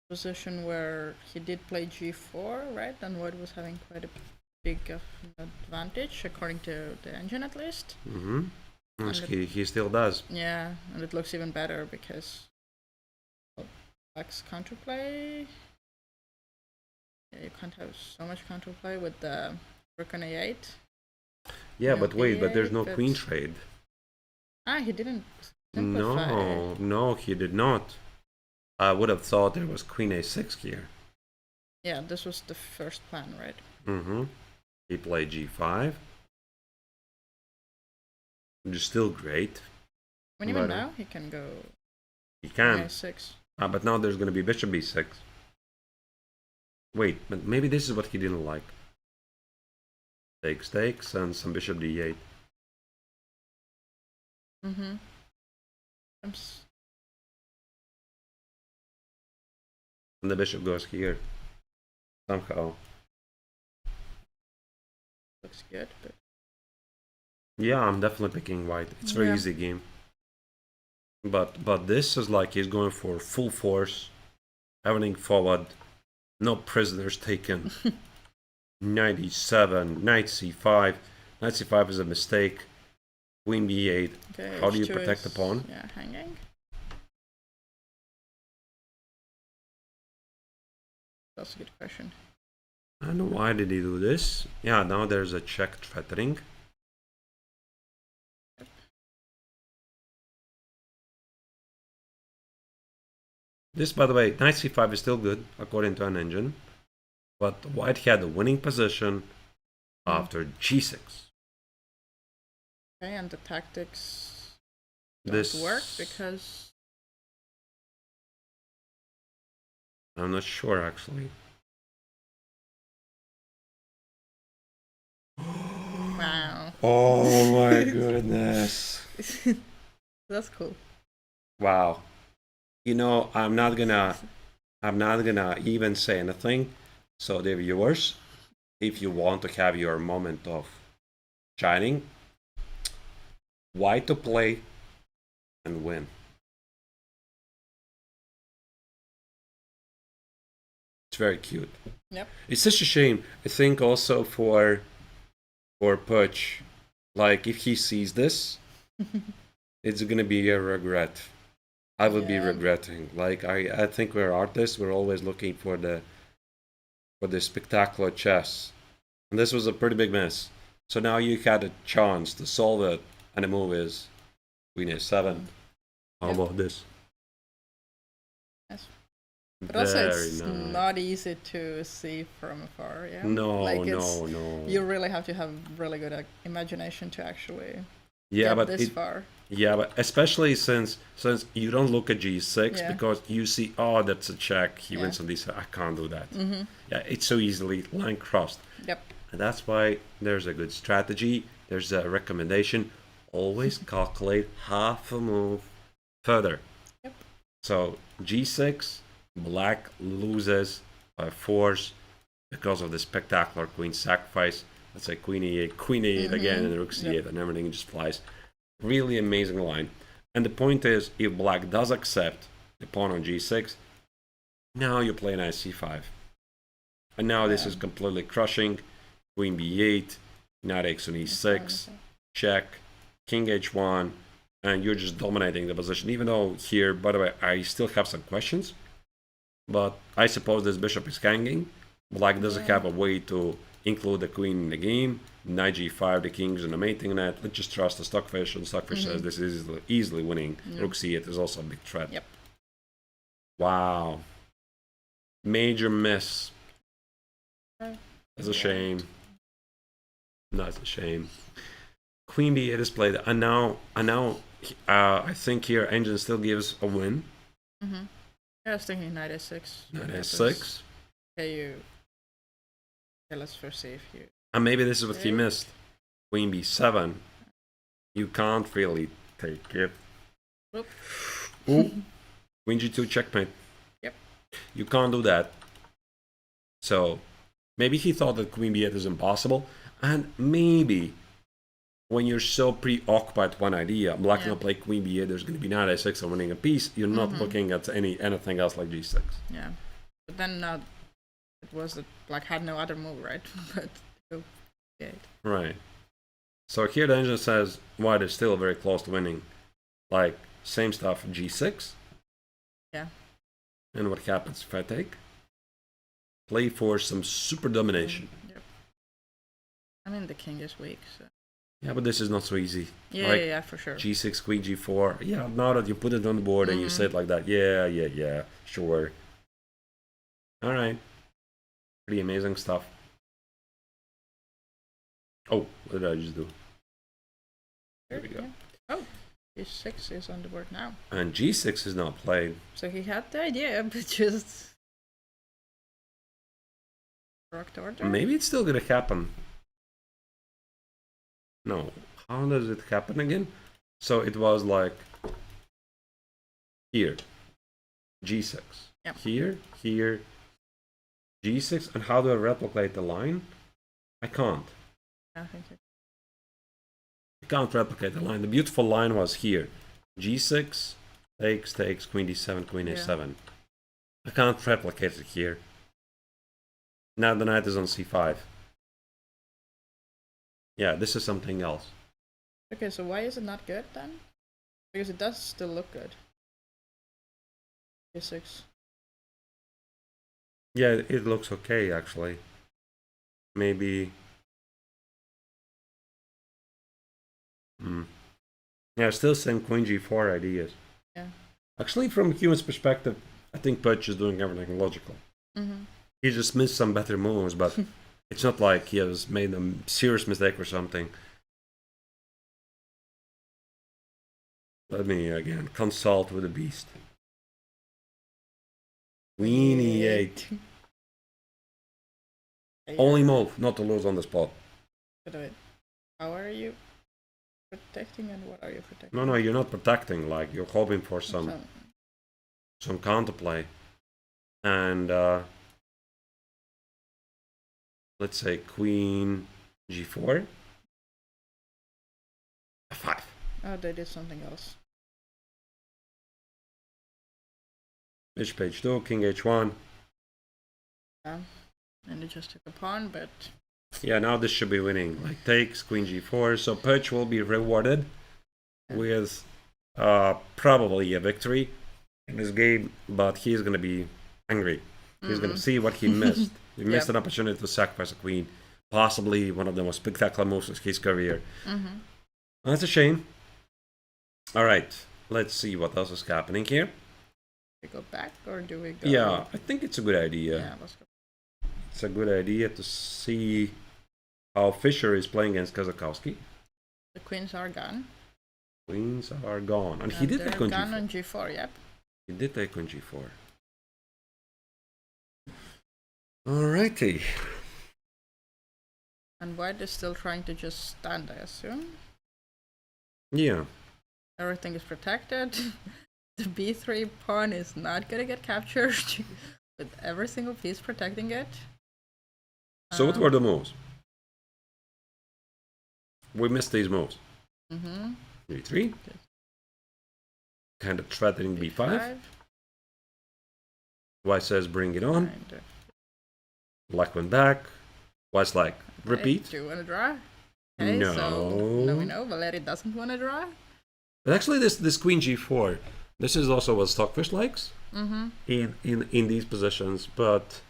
Position where he did play g4, right? And White was having quite a big advantage, according to the engine at least. He still does. Yeah, and it looks even better because black's counterplay. Yeah, you can't have so much counterplay with the rook on a8. Yeah, but wait, but there's no queen trade. He didn't simplify. No, he did not. I would have thought there was queen a6 here. Yeah, this was the first plan, right? He played g5. Which is still great. When even now, he can go. He can. a6. But now there's going to be bishop b6. Wait, but maybe this is what he didn't like. Takes, and some bishop d8. And the bishop goes here. Somehow. Looks good, but. Yeah, I'm definitely picking white. It's a very easy game. But this is like he's going for full force. Everything forward. No prisoners taken. Knight e7, knight c5. Knight c5 is a mistake. Queen b8. Okay, How do you H2 protect the is, pawn? Yeah, hanging. That's a good question. I don't know why did he do this. Yeah, now there's a check threatening. This, by the way, knight c5 is still good, according to an engine. But white had a winning position after g6. Okay, and the tactics This don't work because... I'm not sure, actually. Wow. Oh my goodness. That's cool. Wow. You know, I'm not gonna even say anything. So the viewers, if you want to have your moment of shining, white to play and win. It's very cute. Yep. It's such a shame. I think also for Pidge, like if he sees this, it's gonna be a regret. I will be regretting. Like I think we're artists. We're always looking for the spectacular chess, and this was a pretty big mess. So now you had a chance to solve it, and the move is Queen A7. How about this? Yes. But also, Very it's nice. not easy to see from afar. Yeah. No, like no. You really have to have really good imagination to actually Yeah, get but this far. Yeah, but especially since you don't look at g6 Yeah. because you see, oh, that's a check. He wins on this. I can't do that. Yeah, it's so easily line crossed. Yep. And that's why there's a good strategy. There's a recommendation. Always calculate half a move further. Yep. So g6, black loses by force because of the spectacular queen sacrifice. Let's say queen e8 again, and rook c8, and everything just flies. Really amazing line. And the point is, if black does accept the pawn on g6, now you play knight c5. And now this is completely crushing. Queen b8, knight x on e6, check, king h1, and you're just dominating the position. Even though here, by the way, I still have some questions, but I suppose this bishop is hanging. Black doesn't have a way to include the queen in the game. Knight g5, the king's in the mating net. Let's just trust the Stockfish, and Stockfish says this is easily winning. Rook c8 is also a big threat. Yep. Wow. Major miss. It's a shame. No, it's a shame. Queen b8 is played, and now I think here engine still gives a win. Yeah, I was thinking knight a6. Knight a6. Okay, let's first see if you... And maybe this is what he missed. Queen b7. You can't really take it. Whoop. Ooh. Queen g2 checkmate. Yep. You can't do that. So maybe he thought that queen b8 is impossible. And maybe when you're so preoccupied with one idea, black gonna play queen b8, there's gonna be knight a6 and winning a piece. You're not looking at anything else like g6. Yeah. But then it was that black had no other move, right? But yeah. Right. So here the engine says white is still very close to winning. Like same stuff g6. Yeah. And what happens if I take? Play for some super domination. Yep. I mean the king is weak, so... Yeah, but this is not so easy. Yeah, like, yeah, for sure. g6, queen g4. Yeah, now that you put it on the board and you say it like that, yeah, sure. Alright. Pretty amazing stuff. Oh, what did I just do? There we go. Yeah. Oh, g6 is on the board now. And g6 is not played. So he had the idea, but just... rocked order? Maybe it's still gonna happen. No. How does it happen again? So it was like... here. g6. Yep. Here. g6. And how do I replicate the line? I can't. I think so. I can't replicate the line. The beautiful line was here. g6, takes, queen d7, queen a7. I can't replicate it here. Now the knight is on c5. Yeah, this is something else. Okay, so why is it not good then? Because it does still look good. A6. Yeah, it looks okay actually. Maybe. Yeah, still same Queen G4 ideas. Yeah. Actually, from a human's perspective, I think Pidge is doing everything logical. He just missed some better moves, but it's not like he has made a serious mistake or something. Let me again consult with the beast. Queen E8. Only move, not to lose on the spot. Wait. How are you protecting and what are you protecting? No, you're not protecting. Like you're hoping for some counterplay, and let's say Queen G4, F5. Oh, they did something else. Bishop H2, King H1. Yeah, and they just took a pawn, but yeah, now this should be winning. Like takes Queen G4, so Pidge will be rewarded with probably a victory in this game, but he's gonna be angry. He's gonna see what he missed. He missed an opportunity to sacrifice a queen, possibly one of the most spectacular moves of his career. That's a shame. All right, let's see what else is happening here. We go back or do we go? Yeah, I think it's a good idea. Yeah, let's go. It's a good idea to see how Fischer is playing against Kazakowski. The queens are gone. Queens are gone, and he did take on gone G4. On G4. Yep. He did take on G4. Alrighty. And White is still trying to just stand, I assume. Yeah. Everything is protected. The B3 pawn is not gonna get captured with every single piece protecting it. So what were the moves? We missed these moves. B3. Kind of threatening B5. White says bring it on. Black went back. White's like, repeat. Do you want to draw? Okay, no. So we know Valeri doesn't want to draw. But actually this Queen G4, this is also what Stockfish likes in these positions, but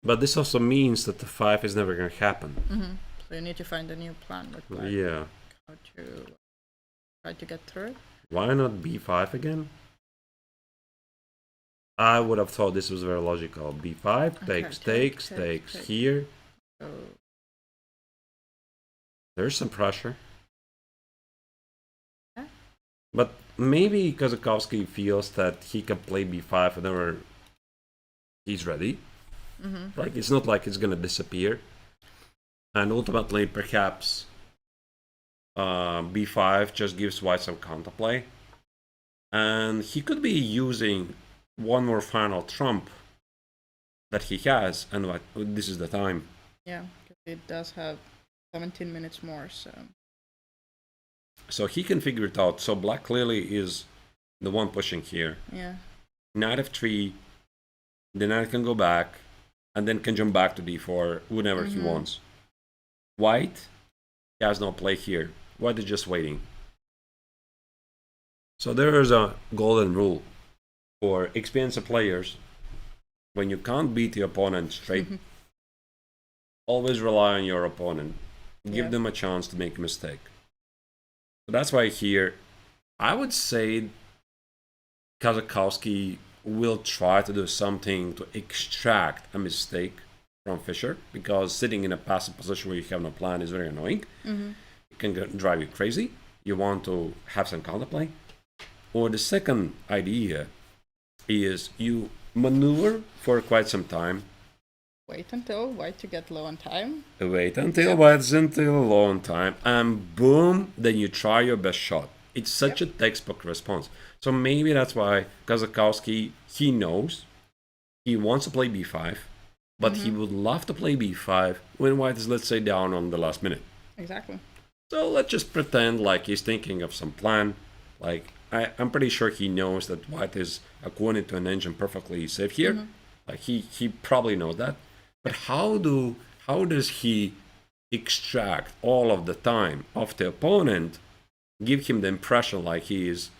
this also means that the 5 is never going to happen. So you need to find a new plan with Black. Yeah. How to try to get through. Why not B5 again? I would have thought this was very logical. B5 takes here. So there's some pressure. But maybe Kazakowski feels that he can play B5 whenever he's ready. Like it's not like it's gonna disappear. And ultimately, perhaps B5 just gives White some counterplay. And he could be using one more final trump that he has, and this is the time. Yeah, because it does have 17 minutes more, so he can figure it out. So Black clearly is the one pushing here. Yeah. Knight F3, the knight can go back, and then can jump back to D4 whenever he wants. White, he has no play here. White is just waiting. So there is a golden rule for experienced players. When you can't beat the opponent straight, always rely on your opponent. Give them a chance to make a mistake. So that's why here, I would say Kazakowski will try to do something to extract a mistake from Fischer, because sitting in a passive position where you have no plan is very annoying. It can drive you crazy. You want to have some counterplay. Or the second idea is you maneuver for quite some time. Wait until White to get low on time. Wait until White's until low on time, and boom, then you try your best shot. It's such a textbook response. So maybe that's why Kazakowski, he knows he wants to play B5, but he would love to play B5 when White is, let's say, down on the last minute. Exactly. So let's just pretend like he's thinking of some plan. Like, I'm pretty sure he knows that White is according to an engine perfectly safe here. Like he probably knows that. But how does he extract all of the time of the opponent give him the impression like he is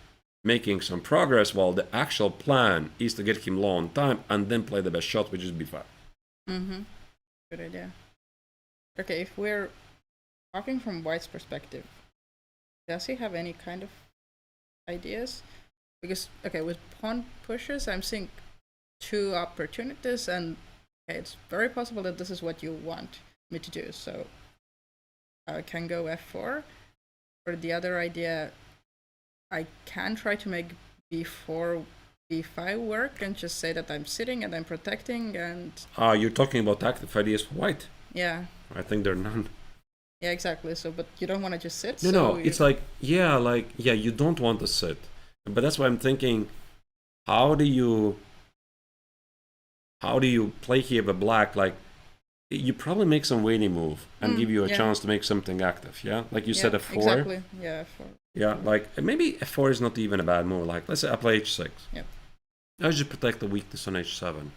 making some progress, while the actual plan is to get him low on time and then play the best shot, which is b5. Good idea. Okay, if we're talking from White's perspective, does he have any kind of ideas? Because, okay, with pawn pushes, I'm seeing 2 opportunities, and okay, it's very possible that this is what you want me to do. So I can go f4. For the other idea, I can try to make b4, b5 work and just say that I'm sitting and I'm protecting and... You're talking about active ideas for White? Yeah. I think there are none. Yeah, exactly. So, but you don't want to just sit? No, it's like, yeah, you don't want to sit. But that's why I'm thinking, how do you play here with black? Like, you probably make some waiting move and give you a chance to make something active, yeah? Like you said, f4. Exactly, yeah, f4. Yeah, like, maybe f4 is not even a bad move. Like, let's say I play h6. Yep. I just protect the weakness on h7.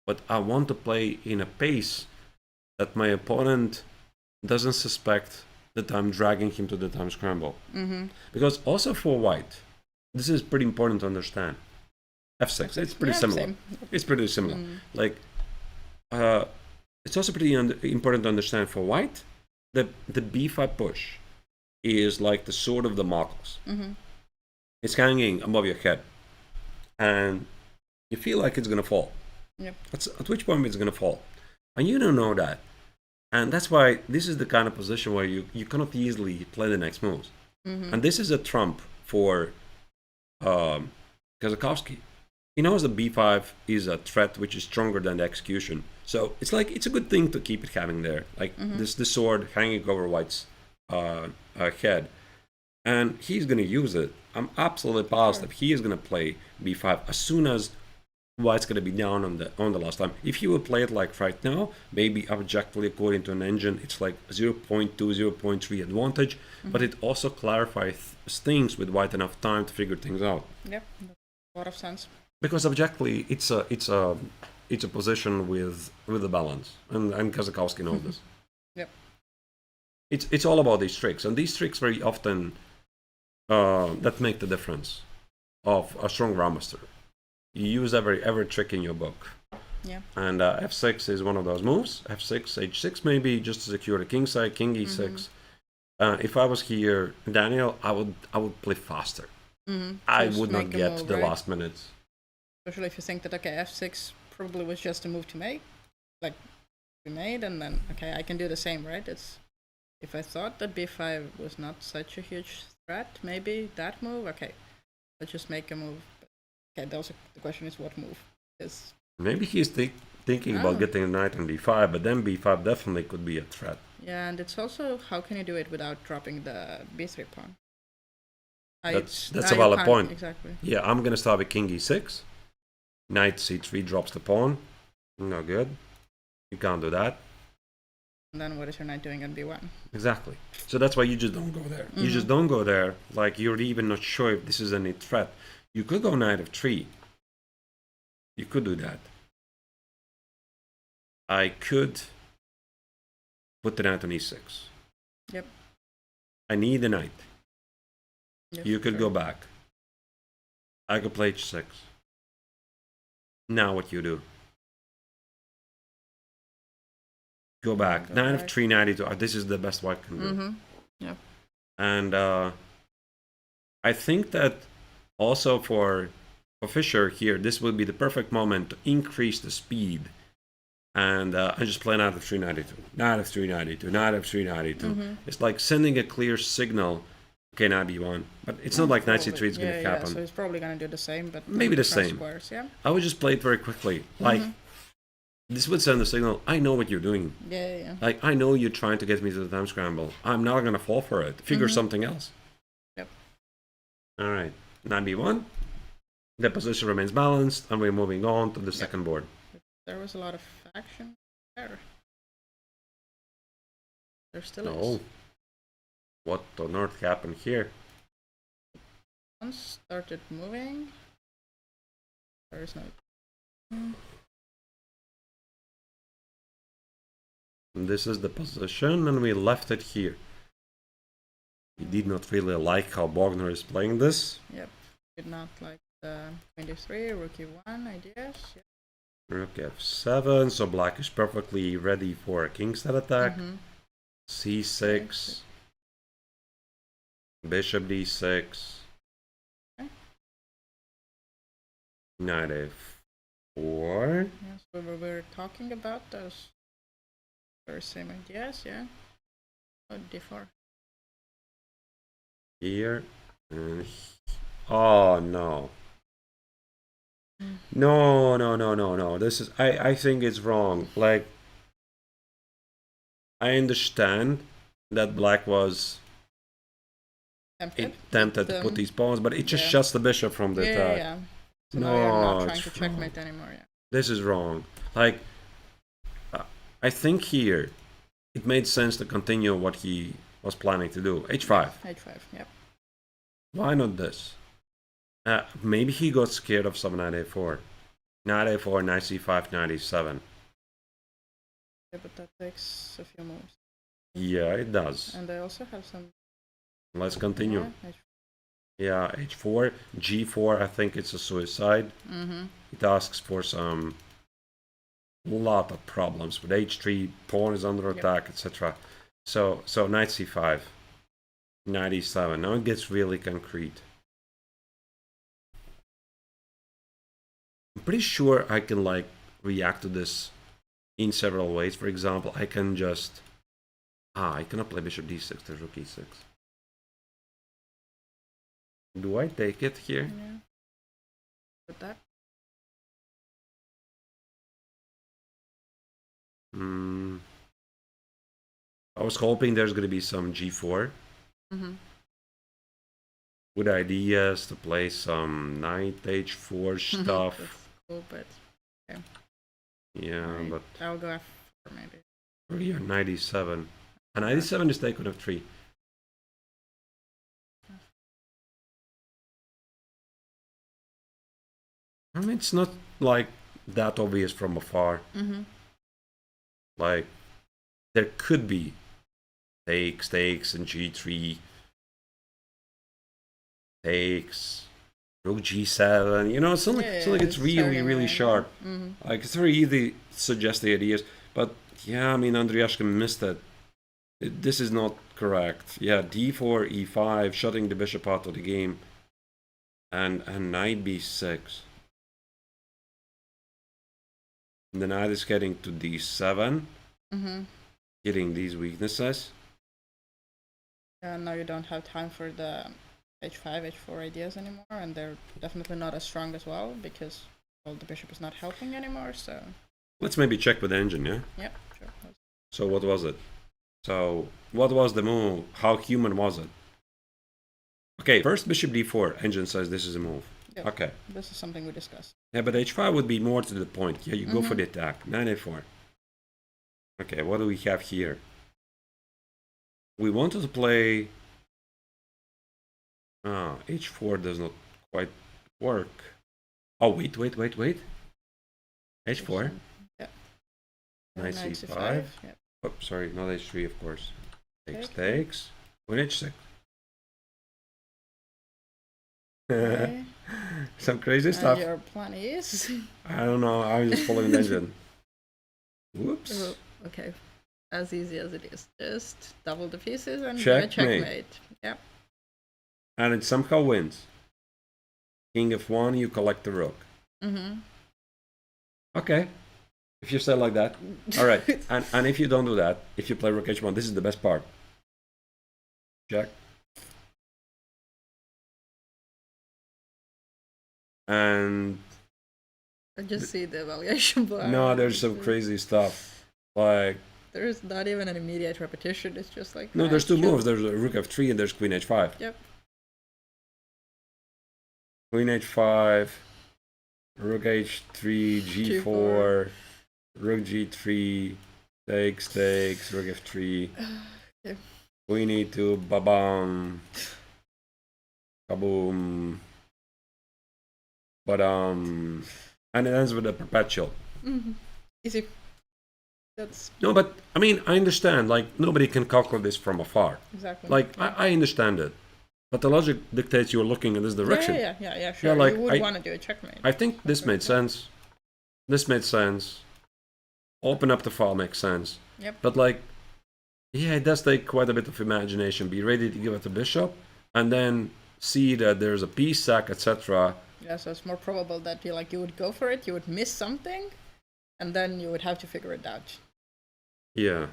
But I want to play in a pace that my opponent doesn't suspect that I'm dragging him to the time scramble. Because also for White, this is pretty important to understand. f6, it's pretty similar. Same. It's pretty similar. Like, it's also pretty important to understand for White that the b5 push is like the sword of Damocles. It's hanging above your head, and you feel like it's gonna fall. Yep. At which point it's gonna fall, and you don't know that. And that's why this is the kind of position where you cannot easily play the next moves. And this is a trump for Kazakowski. He knows that b5 is a threat which is stronger than the execution. So it's like, it's a good thing to keep it having there. Like this sword hanging over White's head. And he's going to use it. I'm absolutely positive he is going to play b5 as soon as White's going to be down on the last time. If he would play it like right now, maybe objectively according to an engine, it's like 0.2, 0.3 advantage, but it also clarifies things with White enough time to figure things out. Yep, a lot of sense. Because objectively, it's a position with a balance, and Kazakowski knows this. Yep. It's all about these tricks, and these tricks very often that make the difference of a strong grandmaster. You use every trick in your book. Yeah. And f6 is one of those moves. f6, h6 maybe just to secure the king side. King e6. If I was here, Daniel, I would play faster. I would not get to the last minutes. Especially if you think that, okay, f6 probably was just a move to make, like we made, and then okay, I can do the same, right? It's if I thought that b5 was not such a huge threat, maybe that move. Okay, let's just make a move. Okay, the question is what move? Because maybe he's thinking about getting a knight on d5, but then b5 definitely could be a threat. Yeah, and it's also how can you do it without dropping the b3 pawn? That's a valid point. Exactly. Yeah, I'm gonna start with king e6. Knight c3 drops the pawn. No good. You can't do that. And then what is your knight doing on b1? Exactly. So that's why you just don't go there. You just don't go there. Like, you're even not sure if this is any threat. You could go knight f3. You could do that. I could put the knight on e6. Yep. I need the knight. Yes, You could go back. I could play h6. Now what you do? Go back. Knight of 3, knight e2. This is the best White can do. Yep. And I think that also for Fischer here, this will be the perfect moment to increase the speed. And I just play knight of 3, knight e2. Knight of 3, knight e2. Knight of 3, knight e2. It's like sending a clear signal. Okay, knight b1. But it's not like knight c3 is going to happen. So he's probably going to do the same, but maybe the same. Squares, yeah? I would just play it very quickly. Like, this would send a signal. I know what you're doing. Yeah. Like, I know you're trying to get me to the time scramble. I'm not going to fall for it. Figure something else. Yep. All right. Knight b1. The position remains balanced, and we're moving on to the second board. There was a lot of action there. There still is. What on earth happened here? One started moving. There is no. This is the position, and we left it here. He did not really like how Bogner is playing this. Yep. Did not like the queen d3, rook e1 ideas. Yep. Rook f7, so black is perfectly ready for a kingside attack. c6, bishop d6, Okay. knight a4. Yes, we were talking about those very same ideas, yeah. Oh, d4. Here, and oh no. No. This is, I think it's wrong. Like, I understand that black was tempted to put these pawns, but it just shuts the bishop from the attack. Yeah. So no, now you're not trying it's to checkmate anymore, yeah. This is wrong. Like, I think here it made sense to continue what he was planning to do. h5. h5, yep. Why not this? Maybe he got scared of some knight a4. Knight a4, knight c5, knight e7. Yeah, but that takes a few moves. Yeah, it does. And I also have some... Let's continue. Yeah, h4, g4, I think it's a suicide. It asks for some lot of problems with h3, pawn is under attack, etc. So knight c5, knight e7. Now it gets really concrete. I'm pretty sure I can like react to this in several ways. For example, I can just I cannot play bishop d6 to rook e6. Do I take it here? Yeah. With that. I was hoping there's going to be some g4. Good ideas to play some knight h4 stuff. That's cool, but okay. Yeah, Right. but I'll go f4 maybe. or yeah, knight e7. And knight e7 is taken f3. I mean, it's not like that obvious from afar. Like, there could be takes, and g3, takes, rook g7. You know, it's not like it's really sharp. Like, it's very easy to suggest the ideas, but yeah, I mean, Andreashkin missed it. This is not correct. Yeah, d4, e5, shutting the bishop out of the game, and knight b6. The knight is getting to d7, getting these weaknesses. Yeah, now you don't have time for the h5, h4 ideas anymore, and they're definitely not as strong as well because, well, the bishop is not helping anymore. So let's maybe check with the engine, yeah. Yep, sure. So what was it? So what was the move? How human was it? Okay, first bishop d4. Engine says this is a move. Yep. Okay. This is something we discussed. Yeah, but h5 would be more to the point. Yeah, you go for the attack. Knight a4. Okay, what do we have here? We wanted to play... h4 does not quite work. Oh, wait. h4. Yep. Knight c5. Yep. Oh, sorry, not h3, of course. Takes. Queen h6. Okay. Some crazy stuff. Your plan is? I don't know. I'm just following the engine. Whoops. Oh, okay. As easy as it is. Just double the pieces and checkmate. Yep. And it somehow wins. King f1, you collect the rook. Okay. If you say like that. All right. and if you don't do that, if you play rook h1, this is the best part. Check. And I just see the evaluation bar. No, there's some crazy stuff. Like, there's not even an immediate repetition. It's just like... No, there's two moves. There's a rook f3 and there's queen h5. Yep. Queen h5, rook h3, g4, rook g3, takes, rook f3, Okay. queen e2, babam, kaboom, badam, and it ends with a perpetual. Easy. That's No, but I mean, I understand. Like nobody can calculate this from afar. exactly. Like Yeah. I understand it, but the logic dictates you're looking in this direction. Yeah, Yeah, sure. like You would want to do a checkmate. I think this made sense. This made sense. Open up the file makes sense. Yep. But like, yeah, it does take quite a bit of imagination. Be ready to give it to bishop, and then see that there's a piece sack, etc. Yeah, so it's more probable that you would go for it, you would miss something, and then you would have to figure it out. Yeah,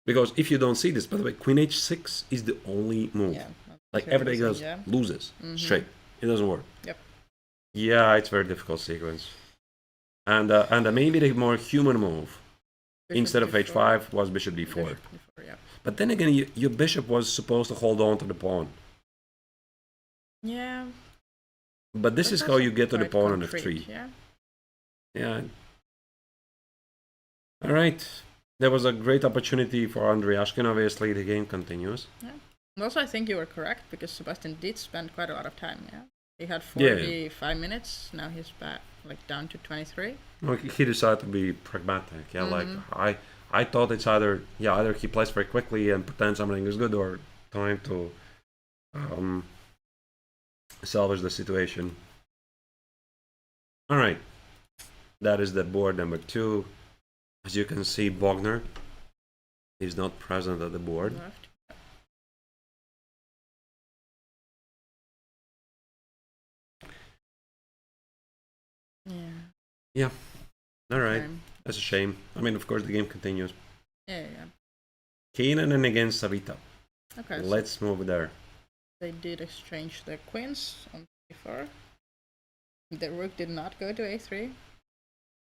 because if you don't see this, by the way, Queen H6 is the only move. Yeah. Like everything else loses straight. It doesn't work. Yep. Yeah, it's a very difficult sequence. And maybe the more human move Bishop instead of D4. H5 was Bishop D4. Bishop D4, yeah. But then again, your bishop was supposed to hold on to the pawn. Yeah. But this is how you get to the pawn on F3. Yeah. Yeah. All right. There was a great opportunity for Andreashkin. Obviously, the game continues. Yeah. And also, I think you were correct because Sebastian did spend quite a lot of time. Yeah. He had 45 minutes. Now he's back, down to 23. Well, he decided to be pragmatic. Yeah, like I thought it's either he plays very quickly and pretends something is good, or time to salvage the situation. All right, that is the board number 2. As you can see, Bogner is not present at the board. Left. Yeah. All right. That's a shame. I mean, of course, the game continues. Yeah. Kanan and against Savita. Okay. Let's move there. They did exchange their queens on a4. The rook did not go to a3,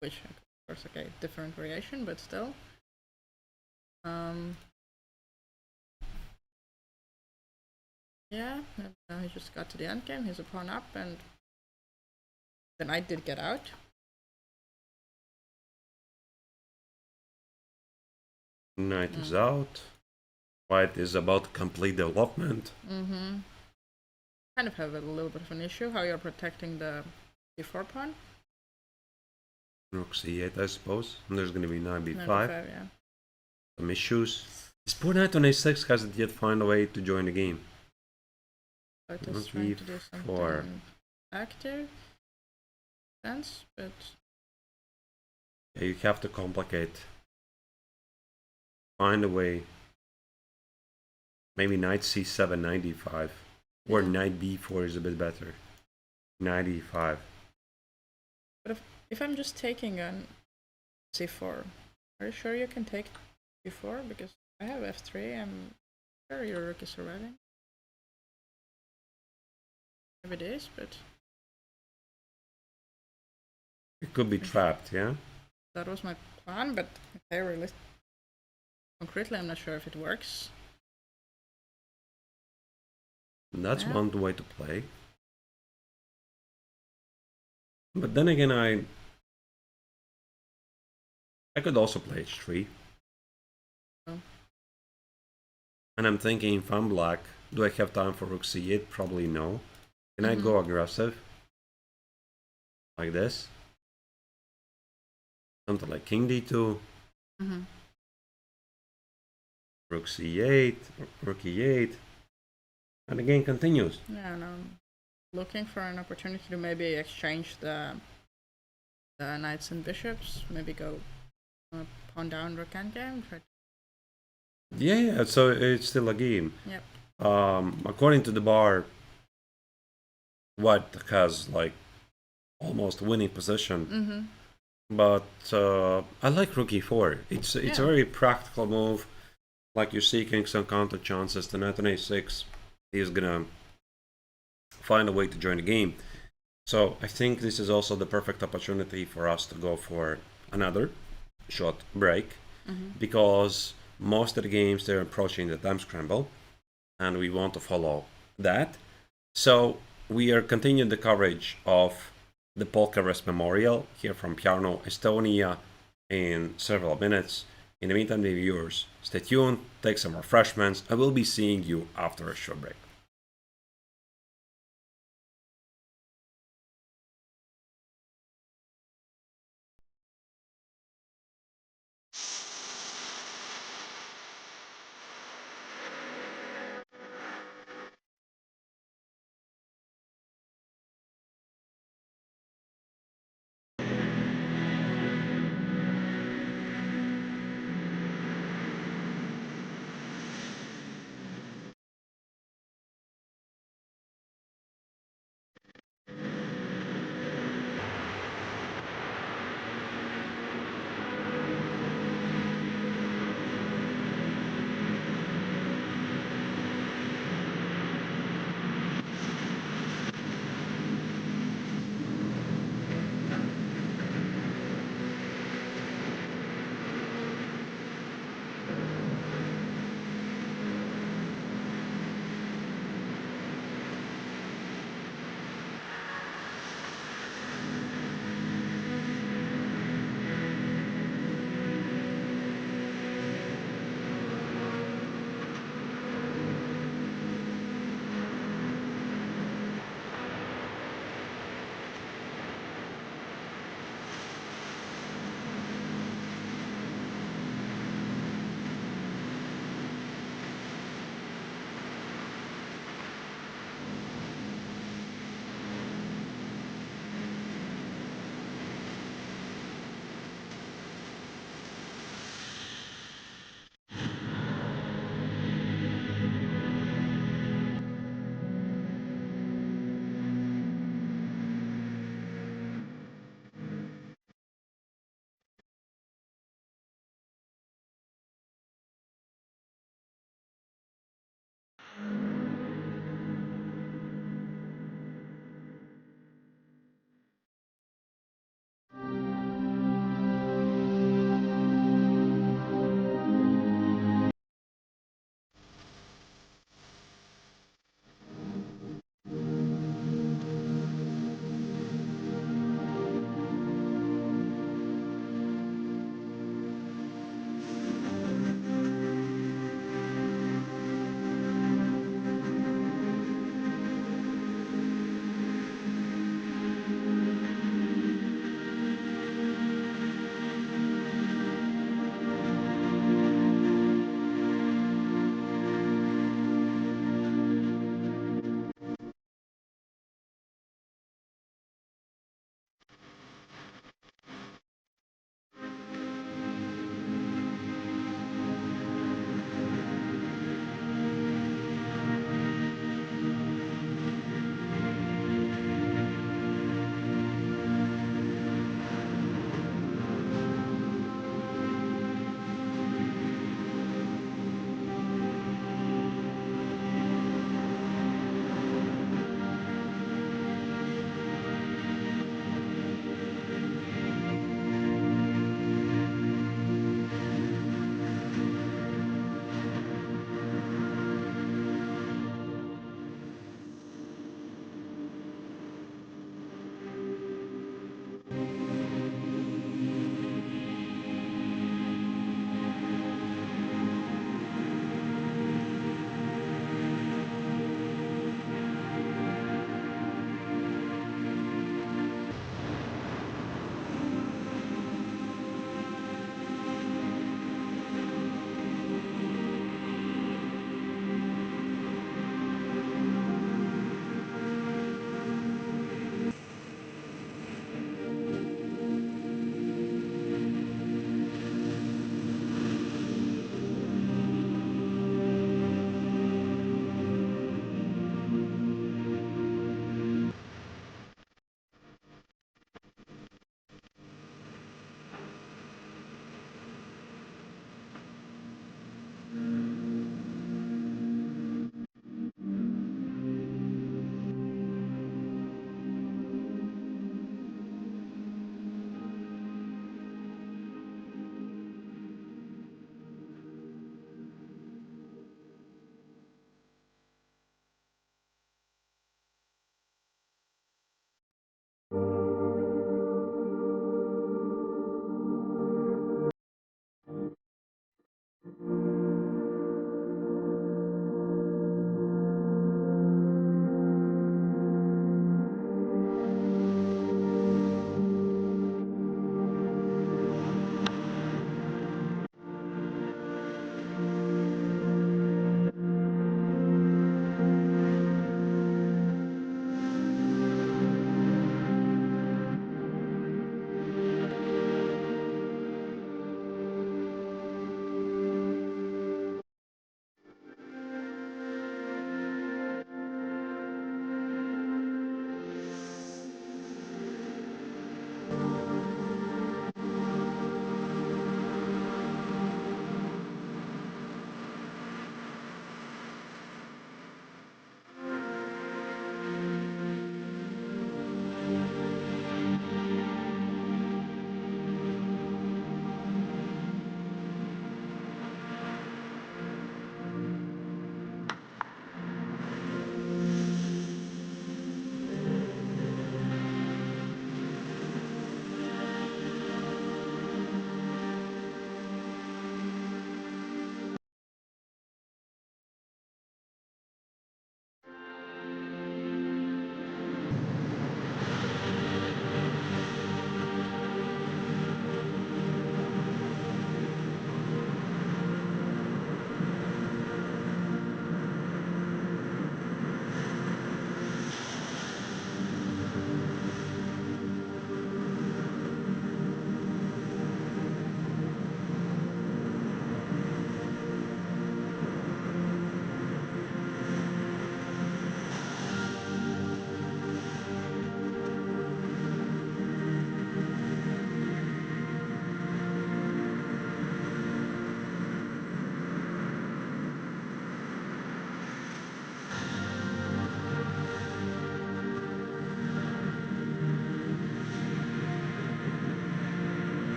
which, of course, okay, different variation, but still. Yeah, and now he just got to the endgame. He's a pawn up, and the knight did get out. Knight is out. White is about to complete development. Kind of have a little bit of an issue how you're protecting the d4 pawn. Rook c8, I suppose. And there's going to be knight b5. Yeah. Some issues. This poor knight on a6 hasn't yet found a way to join the game. But it's trying to do something active. Sense, but yeah, you have to complicate. Find a way. Maybe knight c7, knight d5. Or knight b4 is a bit better. Knight e5. But if I'm just taking on c4, are you sure you can take d4? Because I have f3, I'm sure your rook is surviving. Maybe it is, but It could be trapped, yeah? that was my plan, but okay, really, concretely, I'm not sure if it works. And that's one way to play. But then again, I could also play h3. Oh. And I'm thinking, if I'm black, do I have time for rook c8? Probably no. Can I go aggressive? Like this? Something like king d2. Rook c8, rook e8. And the game continues. Yeah, and I'm looking for an opportunity to maybe exchange the knights and bishops. Maybe go pawn down, rook endgame. Yeah, so it's still a game. Yep. According to the bar, White has like almost winning position. But I like rook e4. It's a very practical move. Like you're seeking some counter chances. The knight on a6 is gonna find a way to join the game. So I think this is also the perfect opportunity for us to go for another short break, because most of the games they're approaching the time scramble, and we want to follow that. So we are continuing the coverage of the Paul Keres Memorial here from Pärnu, Estonia, in several minutes. In the meantime, the viewers, stay tuned, take some refreshments, and we'll be seeing you after a short break.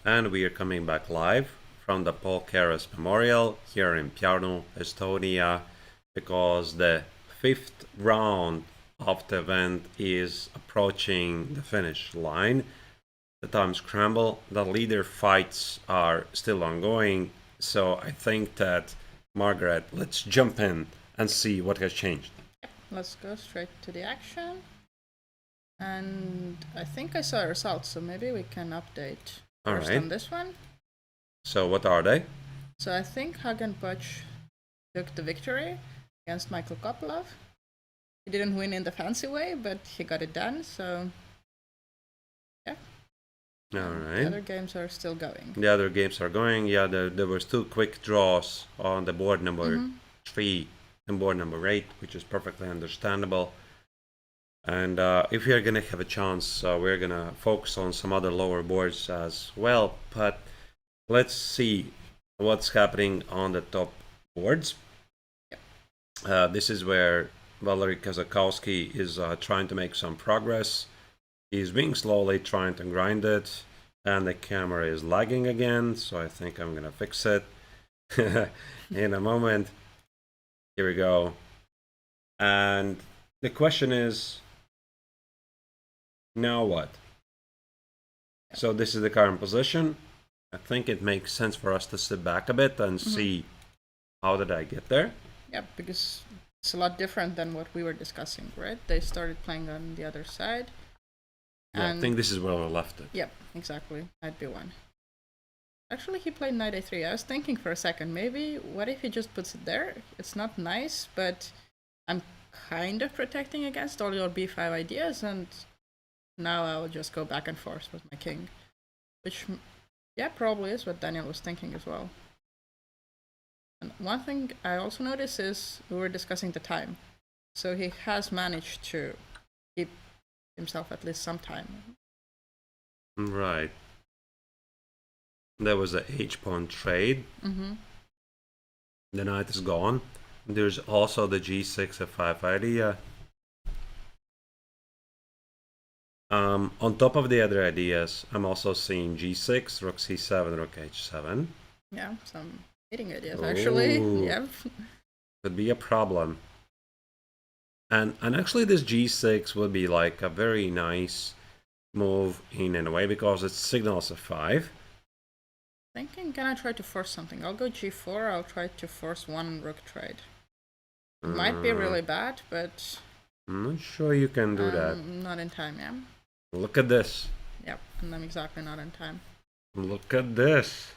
And we are coming back live from the Paul Keres Memorial here in Pärnu, Estonia, because the 5th round of the event is approaching the finish line. The time scramble, the leader fights are still ongoing, so I think that, Margaret, let's jump in and see what has changed. Let's go straight to the action. And I think I saw results, so maybe we can update first on this one. So what are they? So I think Hagen Pudge took the victory against Michael Copilov. He didn't win in the fancy way, but he got it done, so yeah. All right. The other games are still going. The other games are going. Yeah, there was 2 quick draws on the board number 3 and board number 8, which is perfectly understandable. And if we are going to have a chance, we're going to focus on some other lower boards as well. But let's see what's happening on the top boards. Yep. This is where Valery Kazakowski is trying to make some progress. He's being slowly trying to grind it, and the camera is lagging again, so I think I'm going to fix it in a moment. Here we go. And the question is, now what? So this is the current position. I think it makes sense for us to sit back a bit and see how did I get there. Yeah, because it's a lot different than what we were discussing, right? They started playing on the other side. Yeah, I think this is where we left it. Yep, exactly. Knight b1. Actually, he played knight a3. I was thinking for a second, maybe what if he just puts it there? It's not nice, but I'm kind of protecting against all your b5 ideas, and now I'll just go back and forth with my king. Which, yeah, probably is what Daniel was thinking as well. And one thing I also noticed is we were discussing the time. So he has managed to keep himself at least some time. Right. There was a h-pawn trade. The knight is gone. There's also the g6 f5 idea. On top of the other ideas, I'm also seeing g6, rook c7, rook h7. Yeah, some hitting ideas actually. Yeah. Could be a problem. And actually this g6 would be like a very nice move in a way because it signals a 5. Thinking, can I try to force something? I'll go g4, I'll try to force one rook trade. It might be really bad, but I'm not sure you can do that. Not in time, yeah. Look at this. Yep, and I'm exactly not in time. Look at this.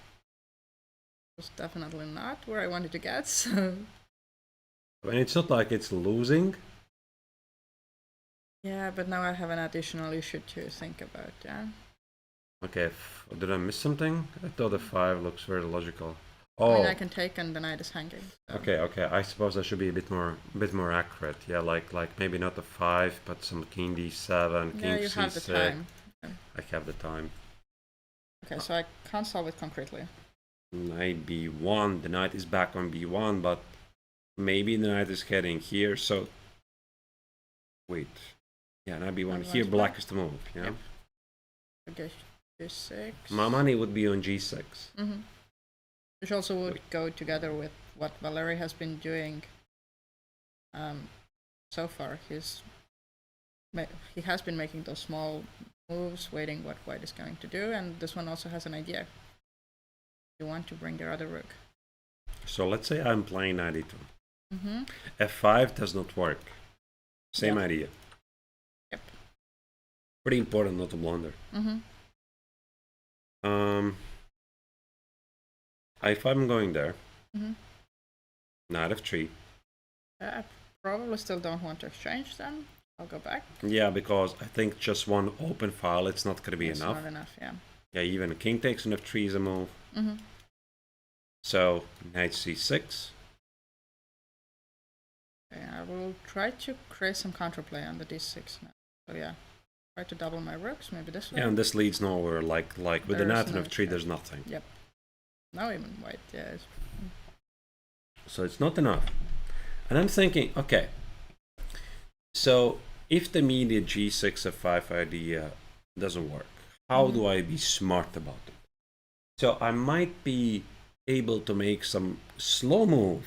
It's definitely not where I wanted to get, so... I mean, it's not like it's losing. Yeah, but now I have an additional issue to think about, yeah. Okay, did I miss something? I thought the 5 looks very logical. I mean, I can take and the knight is hanging. So. Okay. I suppose I should be a bit more accurate. Yeah, like maybe not the 5, but some king d7, king yeah, you c6. have the time. I have the time. Okay, so I can't solve it concretely. Knight b1. The knight is back on b1, but maybe the knight is heading here. So wait, yeah, knight b1 here. Black is the move. Yeah. Yep. Okay, g6. My money would be on g6. Which also would go together with what Valery has been doing so far. He has been making those small moves, waiting what white is going to do, and this one also has an idea. You want to bring their other rook. So let's say I'm playing knight e2. f5 does not work. Same idea. Yep. Pretty important not to blunder. If I'm going there, knight f3. I probably still don't want to exchange then. I'll go back. Yeah, because I think just one open file, it's not going to be enough. It's not enough, yeah. Yeah, even king takes on f3 is a move. So, knight c6. Okay, I will try to create some counterplay on the d6 now. So yeah, try to double my rooks, maybe this way. Yeah, and this leads nowhere, like with the knight on f3, there's nothing. Yep. Now even white, yeah. So it's not enough. And I'm thinking, okay, so if the immediate g6 f5 idea doesn't work, how do I be smart about it? So I might be able to make some slow move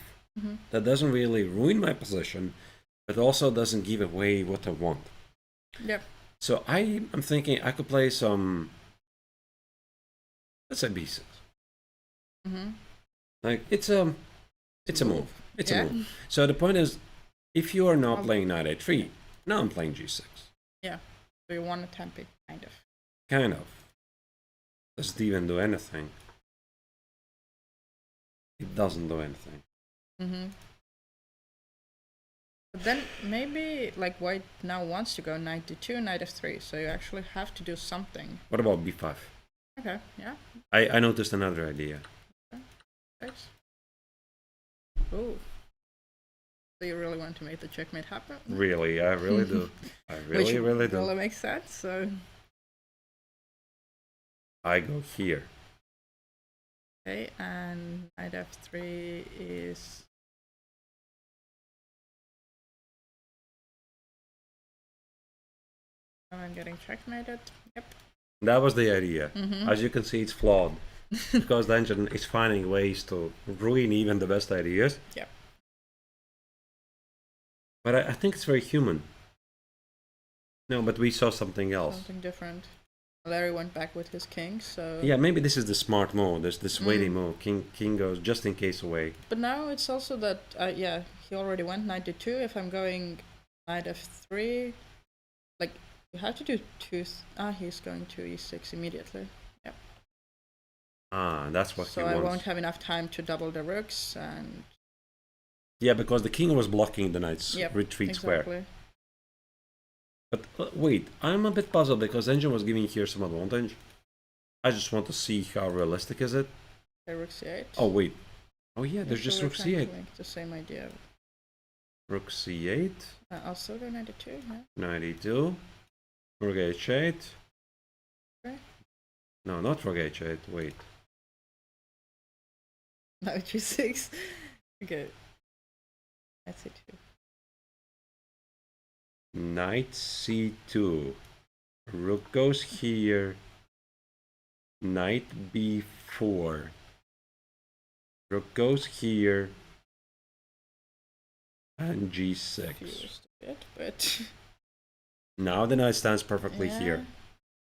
that doesn't really ruin my position, but also doesn't give away what I want. Yep. So I'm thinking I could play some, let's say b6. Like it's a move. It's a move. So the point is, if you are not playing knight a3, now I'm playing g6. Yeah. So you want to tempt it, kind of. Kind of. Doesn't even do anything. It doesn't do anything. But then maybe like white now wants to go knight d2, knight f3, so you actually have to do something. What about b5? Okay, yeah. I noticed another idea. Okay. Thanks. Oh. So you really want to make the checkmate happen? Really, I really do. I really do. Really makes sense, so... I go here. Okay, and knight f3 is... I'm getting checkmated. Yep. That was the idea. As you can see, it's flawed. Because the engine is finding ways to ruin even the best ideas. Yep. But I think it's very human. No, but we saw something else. Something different. Larry went back with his king, so... Yeah, maybe this is the smart move. There's this waiting move. King goes just in case away. But now it's also that, yeah, he already went knight d2. If I'm going knight f3, like, you have to do two... he's going to e6 immediately. Yep. That's what he wants. So I won't have enough time to double the rooks, and... Yeah, because the king was blocking the knight's retreat exactly. square. But wait, I'm a bit puzzled because engine was giving here some advantage. I just want to see how realistic is it. Okay, rook c8. Oh wait. Oh yeah, there's just rook c8. The same idea. Rook c8. Also go knight d2, yeah. Knight e2. Rook h8. Okay. No, not rook h8, wait. Knight g6. Okay. Knight c2. Knight c2. Rook goes here. Knight b4. Rook goes here. And g6. Confused a bit, but... Now the knight stands perfectly here.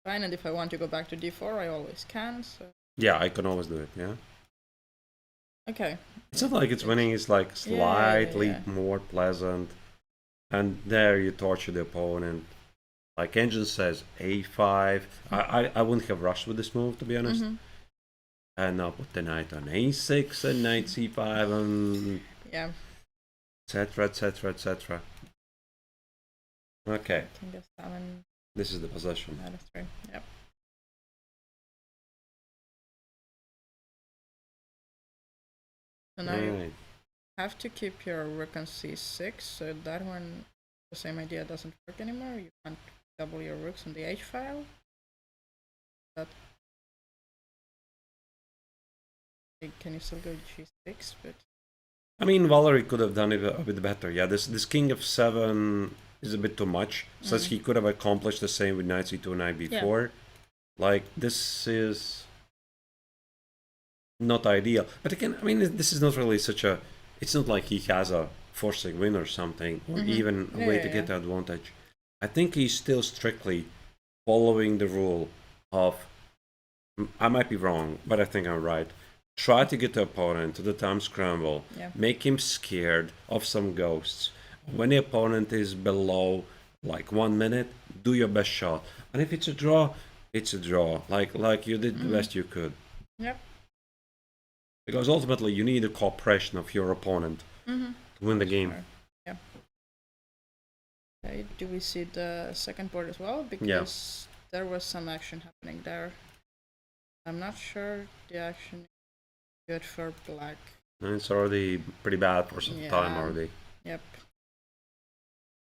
Fine, and if I want to go back to d4, I always can, so... Yeah, I can always do it, yeah. Okay. It's not like it's winning, it's like slightly more pleasant. And there you torture the opponent. Like engine says a5. I wouldn't have rushed with this move, to be honest. And now put the knight on a6 and knight c5 and... Yeah. Etc, etc, etc. Okay. King f7. This is the position. Knight f3, yep. So now you have to keep your rook on c6, so that one, the same idea doesn't work anymore. You can't double your rooks on the h file. That can you still go g6? But I mean, Valerie could have done it a bit better. Yeah, this king of 7 is a bit too much. Says he could have accomplished the same with knight c2 and knight b4. Like this is not ideal. But again, I mean, this is not really such a... It's not like he has a forcing win or something, or even a way to get the advantage. I think he's still strictly following the rule of... I might be wrong, but I think I'm right. Try to get the opponent to the time scramble. Make him scared of some ghosts. When the opponent is below like 1 minute, do your best shot. And if it's a draw, it's a draw. Like you did the best you could. Yep. Because ultimately you need the cooperation of your opponent to win the game. Sure. Yeah. Okay, do we see the second board as well? Because there was some action happening there. I'm not sure the action is good for black. It's already pretty bad for some time already. Yep.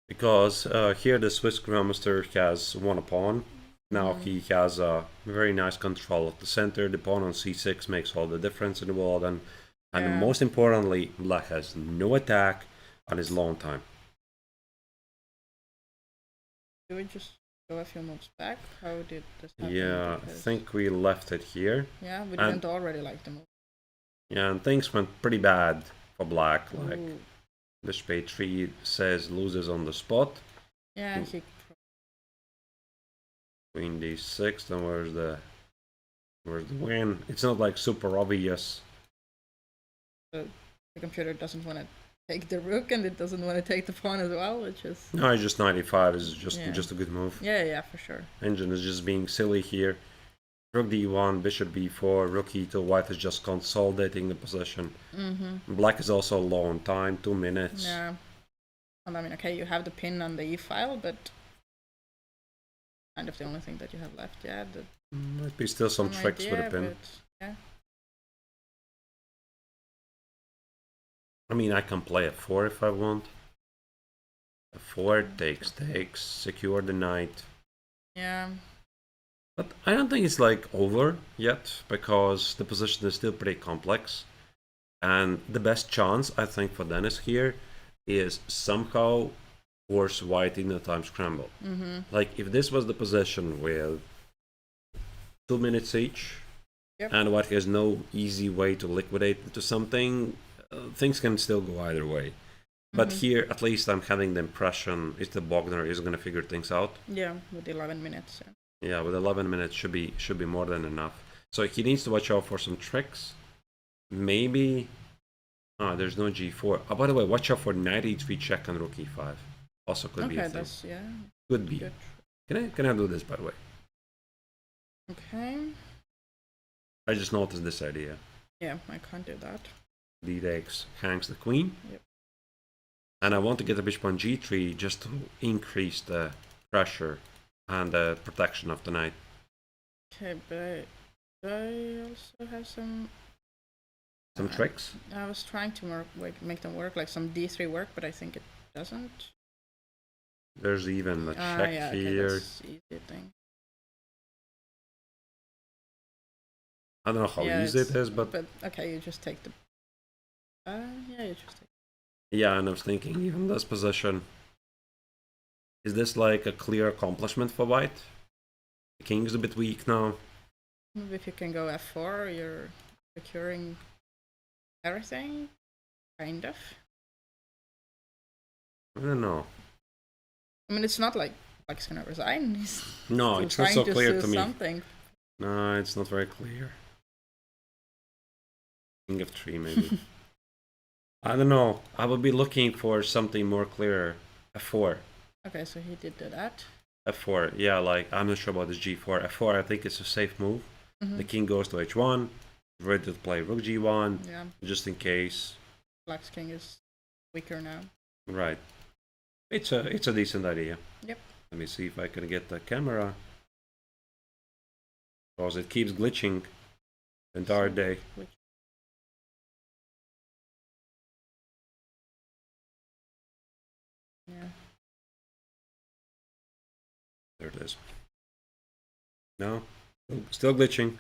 Because here the Swiss Grandmaster has won a pawn. Now he has a very nice control of the center. The pawn on c6 makes all the difference in the world. And most importantly, black has no attack on his long time. Do we just go a few moves back? How did this happen? Yeah, I Because, think we left it here. yeah, we And- didn't already like the move. Yeah, and things went pretty bad for black. Like Ooh. bishop a3 says loses on the spot. Yeah, Ooh. Queen d6, then where's the win? It's not like super obvious. the computer doesn't want to take the rook and it doesn't want to take the pawn as well, which is... No, it's just 95 is Yeah. just a good move. Yeah, for sure. Engine is just being silly here. Rook d1, bishop b4, rook e2, white is just consolidating the position. Mm-hmm. Black is also low on time, 2 minutes. Yeah. And I mean, okay, you have the pin on the e-file, but kind of the only thing that you have left. Yeah, Might be still some tricks with a pin. But, yeah. I mean, I can play f4 if I want. f4 takes, secure the knight. Yeah. But I don't think it's like over yet, because the position is still pretty complex. And the best chance, I think, for Dennis here is somehow force white in a time scramble. Mm-hmm. Like, if this was the position with 2 minutes each, Yep. and white has no easy way to liquidate into something, things can still go either way. But here, at least I'm having the impression is the Bogner is going to figure things out. Yeah, with 11 minutes. Yeah, with 11 minutes should be more than enough. So he needs to watch out for some tricks. Maybe... there's no g4. Oh, by the way, watch out for knight e3 check and rook e5. Also could be a thing. That's, yeah. Could be. Good. Can I do this, by the way? Okay. I just noticed this idea. Yeah, I can't do that. D takes, hangs the queen. Yep. And I want to get the bishop on g3 just to increase the pressure and the protection of the knight. Okay, but I also have some Tricks? I was trying to make them work, like some d3 work, but I think it doesn't. There's even a check yeah, here. Okay, that's easy thing. I don't know how easy it is, but okay, you just take the... yeah, you just take... Yeah, and I was thinking, even this position, is this like a clear accomplishment for white? The king's a bit weak now. Maybe if you can go f4, you're securing everything, kind of. I don't know. I mean, it's not like Black's gonna resign. He's No, still it's not so trying clear to me. Something. No, it's not very clear. King of 3, maybe. I don't know. I would be looking for something more clear. f4. Okay, so he did that. f4, yeah, like, I'm not sure about this g4. f4, I think it's a safe move. Mm-hmm. The king goes to h1. Ready to play rook g1, Yeah, just in case. Black's king is weaker now. Right. It's a decent idea. Yep. Let me see if I can get the camera. Because it keeps glitching the entire day. Yeah. There it is. No, still glitching.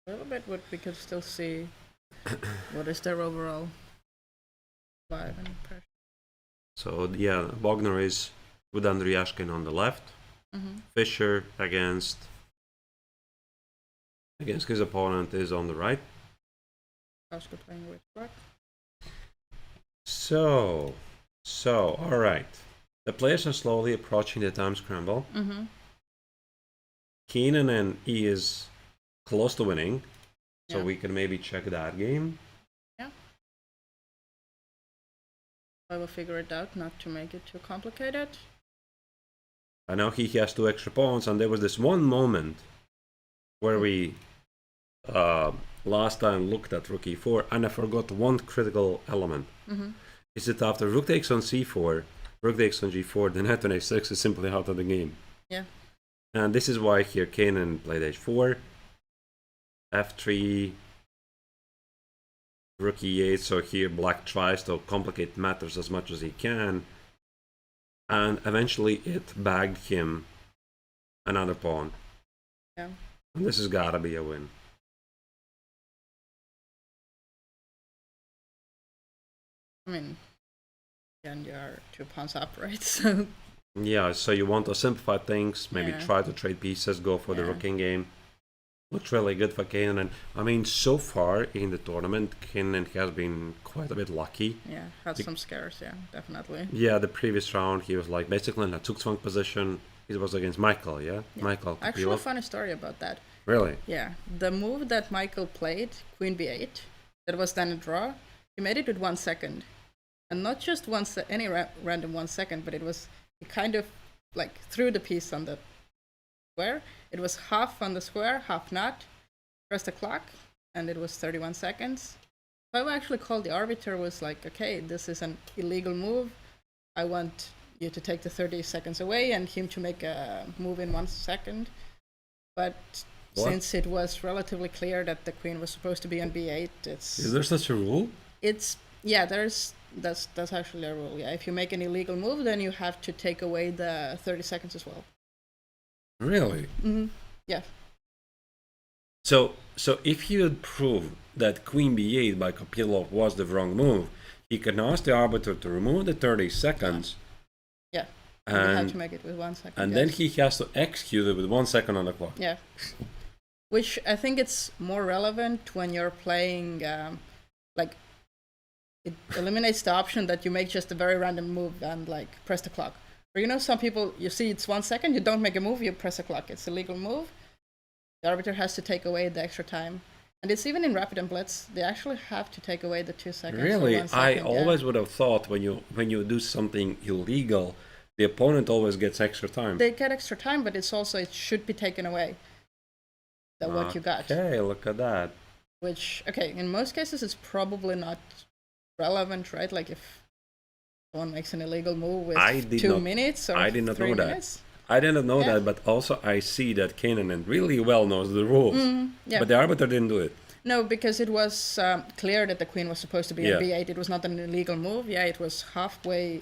A little bit, but we could still see what is their overall vibe and impression. So yeah, Bogner is with Andreashkin on the left. Mm-hmm. Fischer against his opponent is on the right. Kazakowski playing with Black. So all right. The players are slowly approaching the time scramble. Mm-hmm. Kanan and he is close to winning, so Yeah. we can maybe check that game. Yeah. I will figure it out, not to make it too complicated. I know he has 2 extra pawns, and there was this one moment where we last time looked at rook e4, and I forgot one critical element. Mm-hmm. Is that after rook takes on c4, rook takes on g4, the knight on h6 is simply out of the game. Yeah. And this is why here Kanan played h4, f3, rook e8, so here black tries to complicate matters as much as he can. And eventually it bagged him another pawn. Yeah. And this has gotta be a win. I mean, again, you are 2 pawns up, right? So Yeah, so you want to simplify things, maybe Yeah. try to trade pieces, go for the Yeah. rook game. Looks really good for Kanan. And I mean, so far in the tournament, Kanan has been quite a bit lucky. Yeah, had some scares, yeah, definitely. Yeah, the previous round, he was like basically in a Zugzwang position. It was against Michael, yeah? Michael Actually, a Copilov. funny story about that. Really? Yeah, the move that Michael played, Queen B8, that was then a draw, he made it with 1 second. And not just any random 1 second, but he kind of like threw the piece on the square. It was half on the square, half not. Pressed the clock, and it was 31 seconds. So I actually called the arbiter, was like, okay, this is an illegal move. I want you to take the 30 seconds away and him to make a move in 1 second. But since it was relatively clear that the queen was supposed to be on b8, Is there such a rule? that's actually a rule. Yeah, if you make an illegal move, then you have to take away the 30 seconds as well. Really? Mm-hmm. Yeah. So if he would prove that Queen B8 by Copilov was the wrong move, he can ask the arbiter to remove the 30 seconds. Yeah. You have to make it with 1 second. And then he has to execute it with 1 second on the clock. Yeah. Which I think it's more relevant when you're playing, like, it eliminates the option that you make just a very random move and, like, press the clock. Or, some people, you see it's 1 second, you don't make a move, you press the clock. It's a legal move. The arbiter has to take away the extra time. And it's even in Rapid and Blitz, they actually have to take away the 2 seconds. Really? 1 second, I always would have thought when you do something illegal, the opponent always gets extra time. They get extra time, but it should be taken away. What you got. Okay, look at that. Which, in most cases it's probably not relevant, right? Like if someone makes an illegal move with 2 minutes or 3 minutes. I didn't know that, but also I see that Kanan really well knows the rules. But the arbiter didn't do it. No, because it was clear that the queen was supposed to be on b8. It was not an illegal move. Yeah, it was halfway,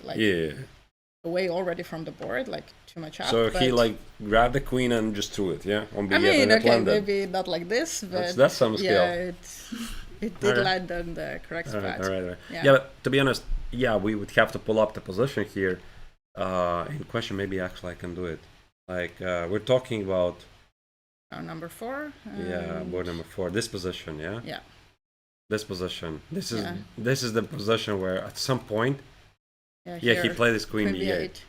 away already from the board, like too much up. So he grabbed the queen and just threw it, on b8. I mean, maybe not like this, but that's some skill. Yeah, it did land on the correct spot. All right. Yeah, but to be honest, we would have to pull up the position here. In question, maybe actually I can do it. Like we're talking about number 4. Board number 4. This position, Yeah. This position. This is the position where at some point, he played his queen b8.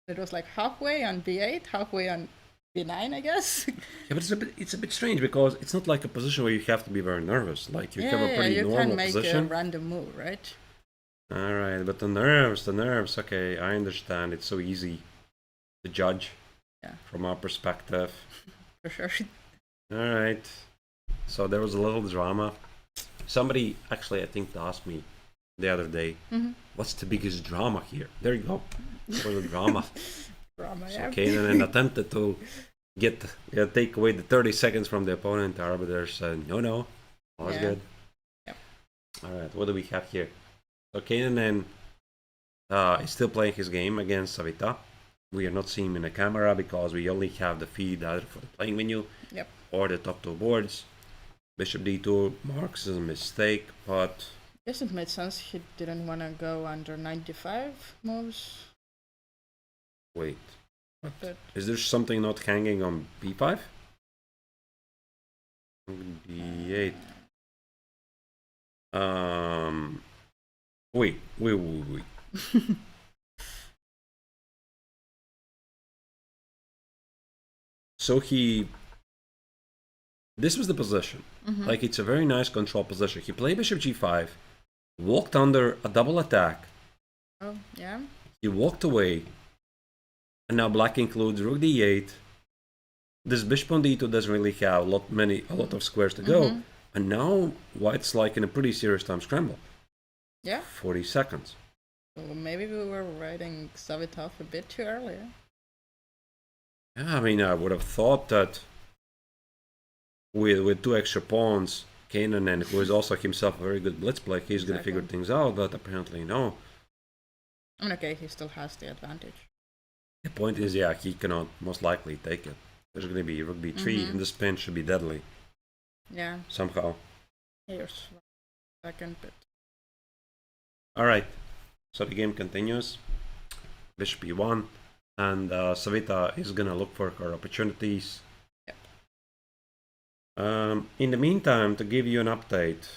It was like halfway on b8, halfway on b9, I guess. But it's a bit strange because it's not like a position where you have to be very nervous. Like you have a pretty normal position. You can make a random move, right? All right, but the nerves. Okay, I understand. It's so easy to judge from our perspective. For sure. All right. So there was a little drama. Somebody actually, I think, asked me the other day, what's the biggest drama here? There you go. For the drama. So Kanan attempted to take away the 30 seconds from the opponent. The arbiter said, no, all is good. Yep. All right, what do we have here? So Kanan is still playing his game against Savita. We are not seeing him in the camera because we only have the feed either for the playing menu or the top 2 boards. Bishop d2 marks as a mistake, but I guess it made sense. He didn't want to go under 95 moves. Wait, is there something not hanging on b5? b8. Wait. So this was the position. Like it's a very nice control position. He played bishop g5, walked under a double attack. Oh, yeah. He walked away, and now black includes rook d8. This bishop on d2 doesn't really have a lot of squares to go, and now white's like in a pretty serious time scramble. Yeah. 40 seconds. Well, maybe we were writing Savita off a bit too early. Yeah, I mean, I would have thought that with 2 extra pawns, Kanan, who is also himself a very good blitz player, he's going to figure things out, but apparently no. I mean, okay, he still has the advantage. The point is, he cannot most likely take it. There's going to be rook b3, and the spin should be deadly. Yeah. Somehow. Here's second bit. Alright, so the game continues. Bishop e1. and Savita is gonna look for her opportunities. Yep. In the meantime, to give you an update,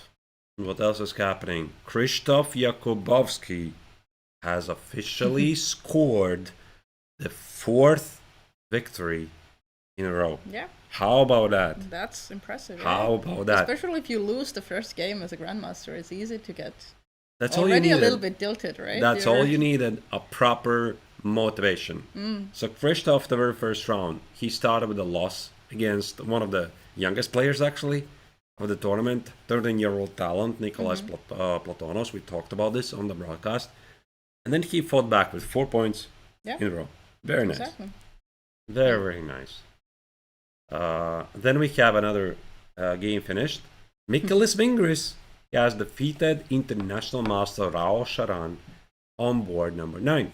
what else is happening? Krzysztof Jakubowski has officially scored the 4th victory in a row. Yeah. How about that? That's impressive. How about that? Especially if you lose the first game as a grandmaster, it's easy to get That's all you already needed. a little bit tilted, right? That's all you needed, a proper motivation. So Krzysztof, the very first round, he started with a loss against one of the youngest players, actually, of the tournament, 13-year-old talent, Nikolais Platonos. We talked about this on the broadcast. And then he fought back with 4 points in a row. Very nice. Exactly. Very, very nice. Then we have another game finished. Mikolas Vingris has defeated international master Rao Sharan on board number 9.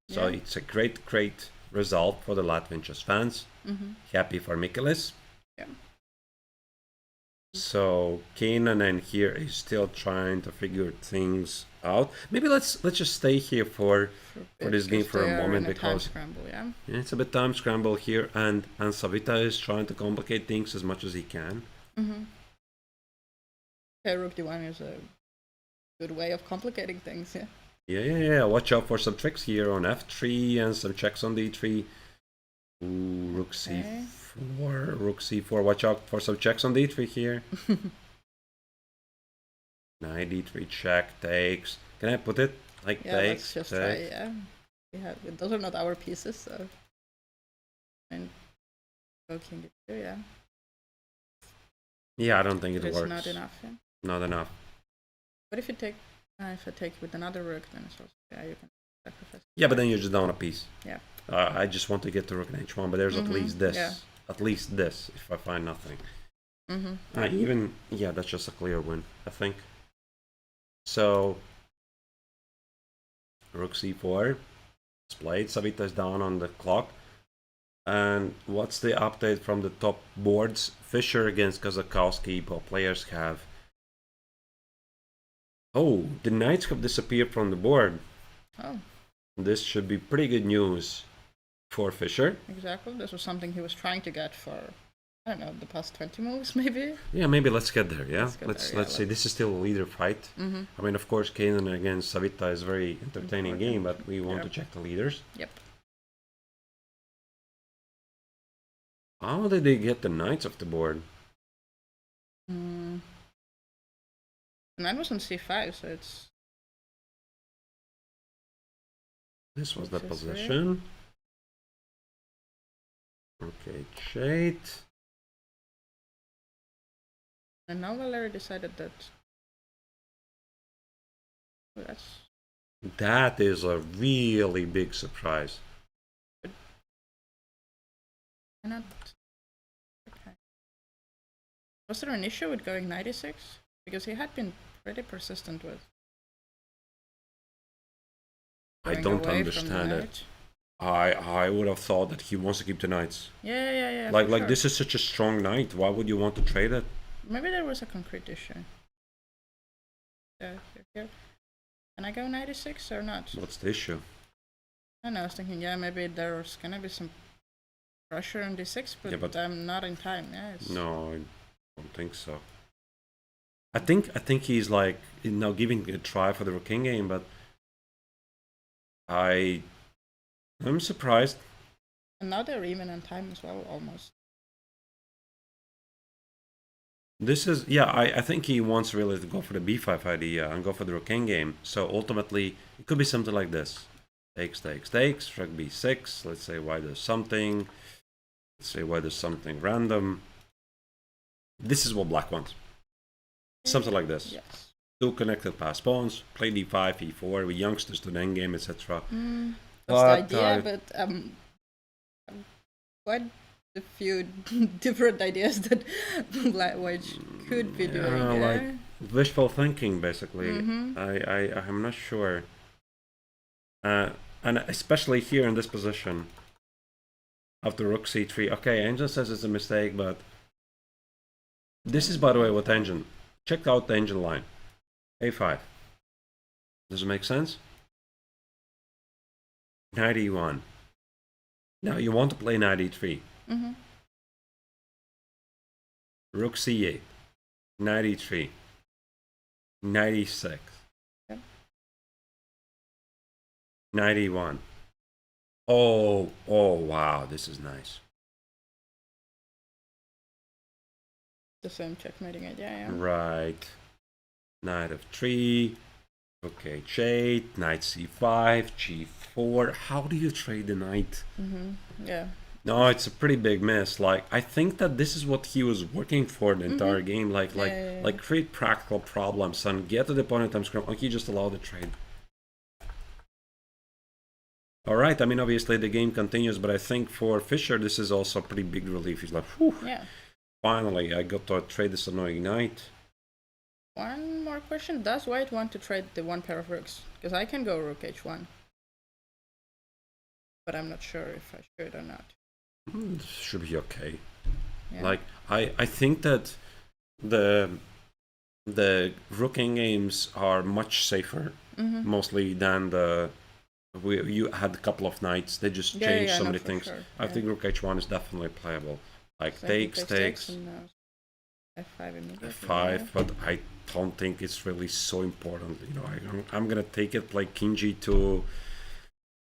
So it's a great, great result for the Latvian chess fans. Happy for Mikolas. Yeah. So Kanan here is still trying to figure things out. Maybe let's just stay here for this game for a moment, because it's a bit time scramble here, and Savita is trying to complicate things as much as he can. Okay, rook d1 is a good way of complicating things. Yeah. Watch out for some tricks here on f3 and some checks on d3. Ooh, rook c4, rook c4. Watch out for some checks on d3 here. Knight d3 check, takes. Can I put it like takes? Let's just try, those are not our pieces, so. And go king d2, Yeah, I don't think it works. It's not enough. Not enough. But if you take, if I take with another rook, then it's also, you can sacrifice. Yeah, but then you're just down a piece. Yeah. I just want to get to rook and h1, but there's at least this. Yeah. At least this, if I find nothing. Mm-hmm. That's just a clear win, I think. So, rook c4, it's played. Savita is down on the clock. And what's the update from the top boards? Fischer against Kazakowski, both players have. Oh, the knights have disappeared from the board. Oh. This should be pretty good news for Fischer. Exactly. This was something he was trying to get for, I don't know, the past 20 moves, maybe? Yeah, maybe let's get there, yeah? Let's say let's this is still a leader fight. I mean, of course, Kanan against Savita is a very entertaining game, but we want to check the leaders. Yep. How did they get the knights off the board? The knight was on c5, so it's... This was the position. Okay, H8. And now Valery decided that... Well, that is a really big surprise. Not... Okay. Was there an issue with going 96? Because he had been pretty persistent with... I don't understand it. I would have thought that he wants to keep the knights. Yeah. Like this is such a strong knight. Why would you want to trade it? Maybe there was a concrete issue. Here. Can I go 96 or not? What's the issue? I don't know, I was thinking, maybe there's gonna be some pressure on d6, but I'm not in time. No, I don't think so. I think he's like now giving it a try for the king game, but I'm surprised. And now they're even on time as well, almost. This is, I think he wants really to go for the b5 idea and go for the king game. So ultimately, it could be something like this. Takes, rook b6. Let's say why there's something. Let's say why there's something random. This is what black wants. Something like this. Yes. Two connected pass pawns, play d5, e4, with youngsters to the endgame, etc. That's the idea, but quite a few different ideas that white could be doing. Like wishful thinking, basically. I'm not sure. And especially here in this position, after rook c3. Okay, Engine says it's a mistake, but this is, by the way, what Engine. Check out the Engine line. a5. Does it make sense? Knight e1. Now you want to play knight e3. Mm-hmm. Rook c8. Knight e3. Knight e6. Yep. Knight e1. Oh, wow, this is nice. The same checkmating idea, yeah. Right. Knight f3. Okay, h8. Knight c5. g4. How do you trade the knight? Mm-hmm. Yeah. No, it's a pretty big miss. Like, I think that this is what he was working for the entire game. Like create practical problems and get to the opponent time scrum. He just allowed the trade. All right. I mean, obviously the game continues, but I think for Fischer this is also a pretty big relief. He's like, whew. Yeah. Finally, I got to trade this annoying knight. One more question. Does white want to trade the one pair of rooks? Because I can go rook h1. But I'm not sure if I should or not. Should be okay. Yeah. Like, I think that the rook games are much safer, mostly than you had a couple of knights. They just changed so many things. Sure. I think rook h1 is definitely playable. Like So takes. and, f5 immediately. f5, but I don't think it's really so important. You know, I'm gonna take it, play king g2,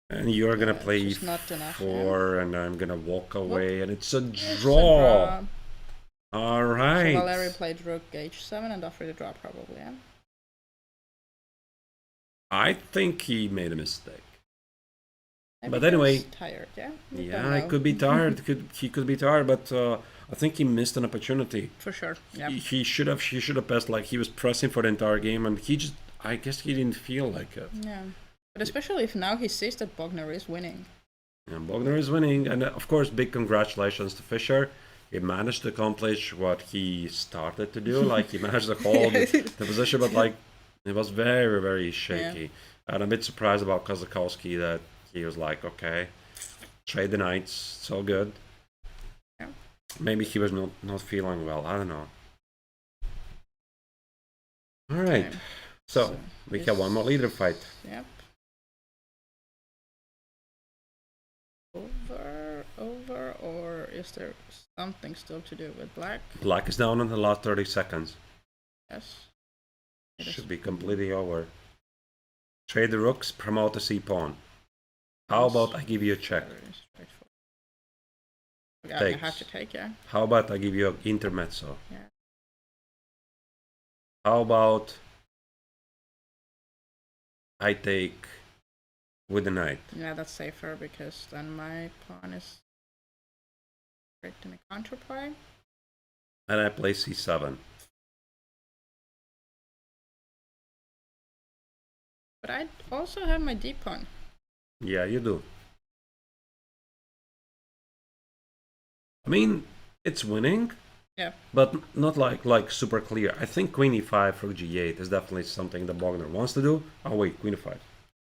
and you're gonna play e4, and I'm gonna walk away, and it's a draw. All right. So Valery played rook h7 and offered a draw, probably. Yeah. I think he made a mistake. Maybe But anyway, he's tired. Yeah. Yeah, he could be tired. He could be tired, but I think he missed an opportunity. For sure. Yeah. He should have passed. Like, he was pressing for the entire game, and I guess he didn't feel like it. Yeah. But especially if now he sees that Bogner is winning. And Bogner is winning, and of course, big congratulations to Fischer. He managed to accomplish what he started to do. Like, he managed to hold the position, but like, it was very, very shaky. Yeah. And I'm a bit surprised about Kazakowski that he was like, okay, trade the knights, so good. Yeah. Maybe he was not feeling well. I don't know. All right, okay. So we have one more leader fight. Yep. Over, or is there something still to do with black? Black is down in the last 30 seconds. Yes. Should be completely over. Trade the rooks, promote the c-pawn. How about I give you a check? Yeah, I have to take, yeah. How about I give you an intermezzo? Yeah. How about I take with the knight? Yeah, that's safer because then my pawn is in a counterplay. And I play c7. But I also have my d pawn. Yeah, you do. I mean, it's winning. Yeah. But not like super clear. I think queen e5 rook g8 is definitely something that Bogner wants to do. Oh wait, queen e5.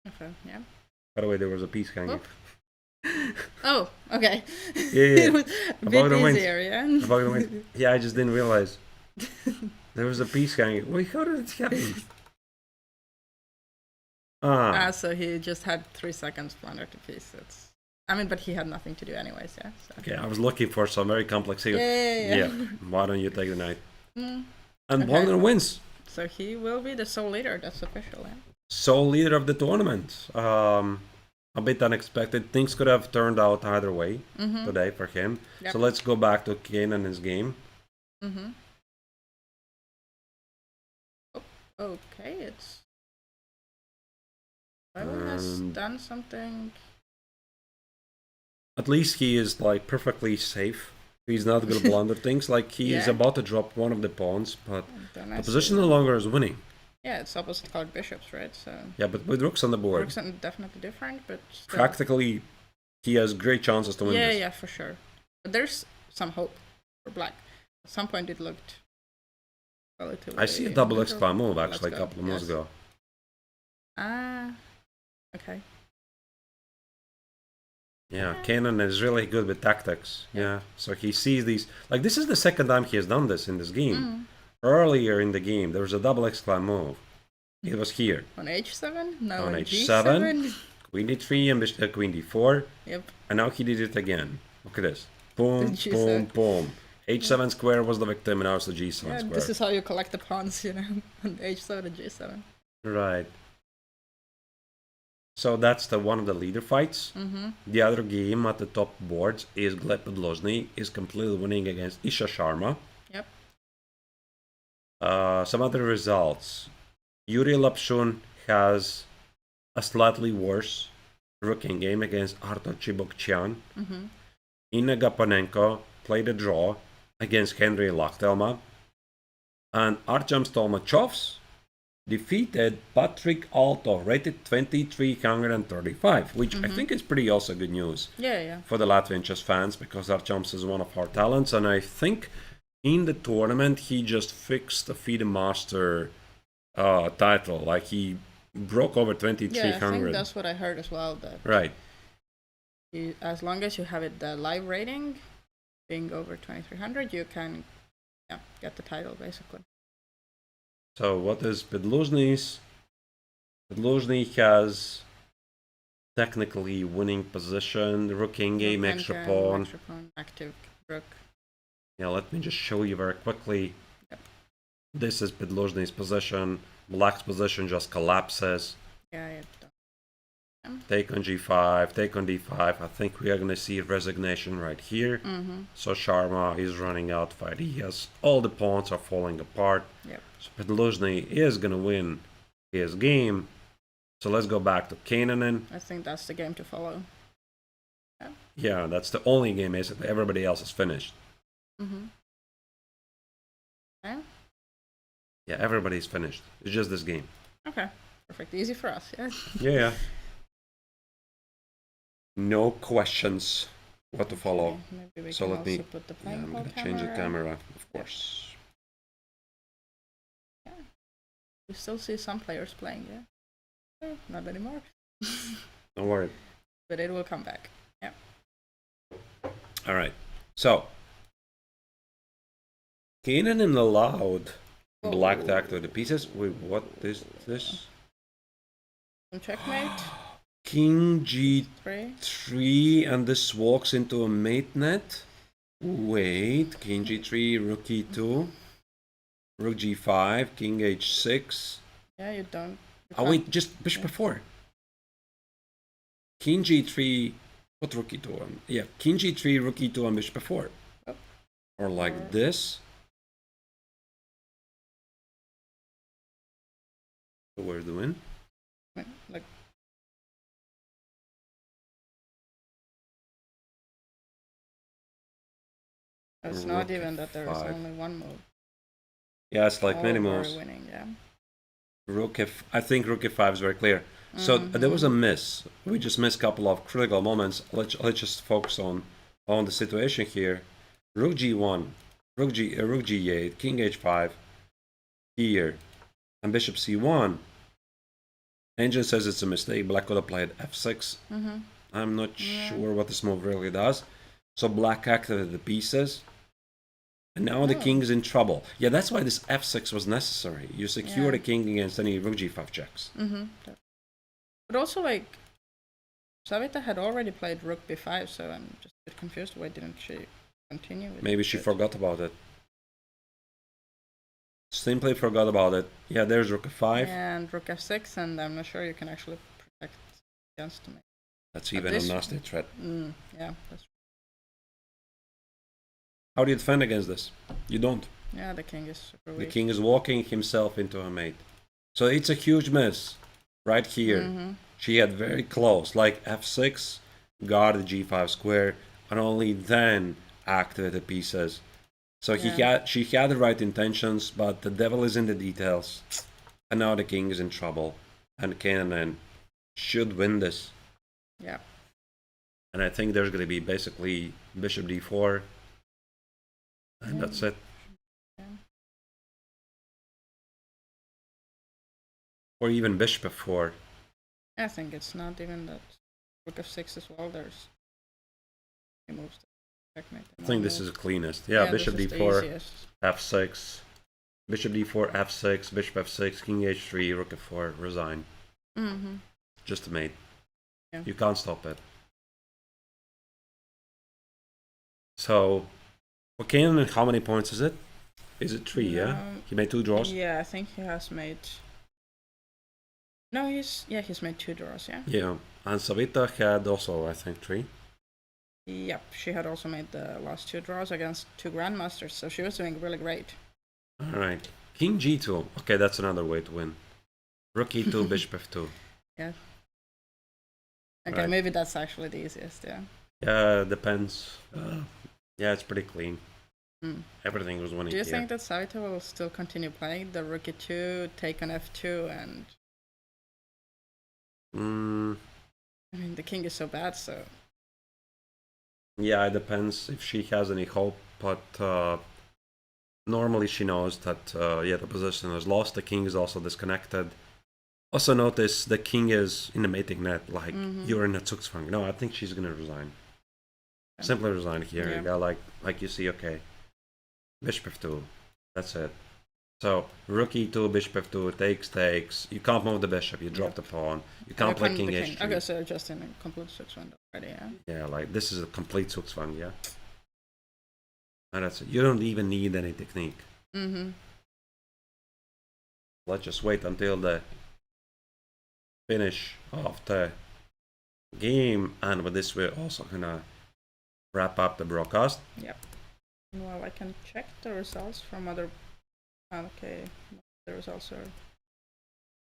Okay, yeah. By the way, there was a piece hanging. Oh, okay. Yeah. It was a bit easier, yeah. Bogner wins. Yeah, I just didn't realize. There was a piece hanging. Wait, how did it happen? So he just had 3 seconds to wander to piece. I mean, but he had nothing to do anyways, yeah. So. Okay, I was looking for some very complex here. Yeah. Why don't you take the knight? And Bogner wins. So he will be the sole leader, that's official, yeah. Sole leader of the tournament. A bit unexpected. Things could have turned out either way today for him. Yep. So let's go back to Kanan's game. Okay, it's... Everyone has done something. At least he is like perfectly safe. He's not going to blunder things. Like he is about to drop one of the pawns, but the position no longer is winning. Yeah, it's opposite colored bishops, right? So yeah, but with rooks on the board, rooks are definitely different, but still. Practically, he has great chances to win this. Yeah, for sure. But there's some hope for black. At some point, it looked relatively. I see a double exclam move actually a couple of moves ago. Okay. Yeah, Kanan is really good with tactics. Yeah, so he sees these. Like, this is the second time he has done this in this game. Earlier in the game, there was a double exclam move. It was here. On h7? No, on on h7. g7? queen d3 and bishop queen d4. Yep. And now he did it again. Look at this. Boom, The boom, G7. boom. h7 square was the victim, and now it's the g7 Yeah, square. this is how you collect the pawns, you know, on h7 and g7. Right. So that's the one of the leader fights. The other game at the top boards is Gleb Podlozny is completely winning against Isha Sharma. Yep. Some other results. Yuri Lapshun has a slightly worse rookie game against Artur Chibokchian. Inna Gapanenko played a draw against Henry Lachtelma. And Artyom Stolmachovs defeated Patrick Alto, rated 2335, which I think is pretty also good news Yeah. for the Latvian chess fans, because Artyom's is one of our talents, and I think in the tournament he just fixed the FIDE Master title. Like he broke over 2300. Yeah, I think that's what I heard as well. That Right. as long as you have it the live rating being over 2300, you can get the title basically. So what is Podlozny's? Podlozny has technically winning position, rook game, extra pawn. Active rook. Yeah, let me just show you very quickly. Yep. This is Podlozny's position. Black's position just collapses. Yeah. Take on g5, take on d5. I think we are going to see resignation right here. So Sharma is running out of ideas. All the pawns are falling apart. Yep. So Podlozny is going to win his game. So let's go back to Kanan. I think that's the game to follow. Yeah, that's the only game, basically. Everybody else is finished. Yeah. Yeah, everybody's finished. It's just this game. Okay. Perfect. Easy for us. Yeah. Yeah. No questions what to follow. Maybe we So can let me. also put the Yeah, I'm playing going to card change the camera. camera, of course. Yeah. We still see some players playing, yeah. Not anymore. Don't worry. But it will come back. Yeah. All right. So, Kanan allowed black to activate the pieces. Wait, what is this? Some checkmate. King g3, 3. and this walks into a mate net. Wait, king g3, rook e2, rook g5, king h6. Yeah, you don't. Oh wait, just bishop f4. King g3, what rook e2? Yeah, king g3, rook e2, and bishop f4. Yep. Or like this. So where's the win? Like. It's not Rook even that there is f5. only one move. Yeah, it's like All many were moves. Winning, yeah. Rook f. I think rook f5 is very clear. So there was a miss. We just missed a couple of critical moments. Let's just focus on the situation here. Rook g1, rook g8, king h5 here, and bishop c1. Engine says it's a mistake. Black could have played f6. I'm not sure what this move really does. So black activated the pieces. And now the king is in trouble. Yeah, that's why this f6 was necessary. You secure the king against any rook g5 checks. But also, like, Savita had already played rook b5, so I'm just a bit confused. Why didn't she continue with Maybe she forgot about it. Simply forgot about it. Yeah, there's rook f5. And rook f6, and I'm not sure you can actually protect against me. That's even a nasty threat. Yeah, that's How do you defend against this? You don't. Yeah, the king is super The weak. king is walking himself into a mate. So it's a huge miss. Right here. She had very close, like f6, guard the g5 square, and only then activate the pieces. So she had the right intentions, but the devil is in the details. And now the king is in trouble. And Kanan should win this. Yeah. And I think there's going to be basically bishop d4. And that's it. Yeah. Or even bishop f4. I think it's not even that. Rook f6 as well, there's moves to checkmate. I think this is the cleanest. Yeah, bishop d4, f6, bishop d4, f6, bishop f6, king h3, rook f4, resign. Just a mate. Yeah. You can't stop it. So, for Kanan, how many points is it? Is it 3, yeah? He made 2 draws? Yeah, I think he has made... No, he's made 2 draws, yeah? Yeah, and Savita had also, I think, 3. Yep, she had also made the last 2 draws against 2 grandmasters, so she was doing really great. Alright, King G2. Okay, that's another way to win. Rook E2, Bishop F2. Yeah. Okay, right. Maybe that's actually the easiest, yeah. Yeah, depends. Yeah, it's pretty clean. Mm. Everything was winning Do you here. think that Savita will still continue playing the Rook E2, take on F2, and... I mean, the king is so bad, so... Yeah, it depends if she has any hope, but normally she knows that the position is lost, the king is also disconnected. Also notice the king is in the mating net, like you're in a Zugzwang. No, I think she's gonna resign. Yeah. Simply resign here. Yeah. You got like you see, okay. Bishop F2, that's it. So Rook E2, Bishop F2, takes. You can't move the bishop, you drop the pawn. You can't play King H3. Okay, so just in a complete Zugzwang already, yeah? Yeah, like this is a complete Zugzwang, yeah? And that's it. You don't even need any technique. Let's just wait until the finish of the game, and with this we're also gonna wrap up the broadcast. Yep. Well, I can check the results from other... Okay, the results are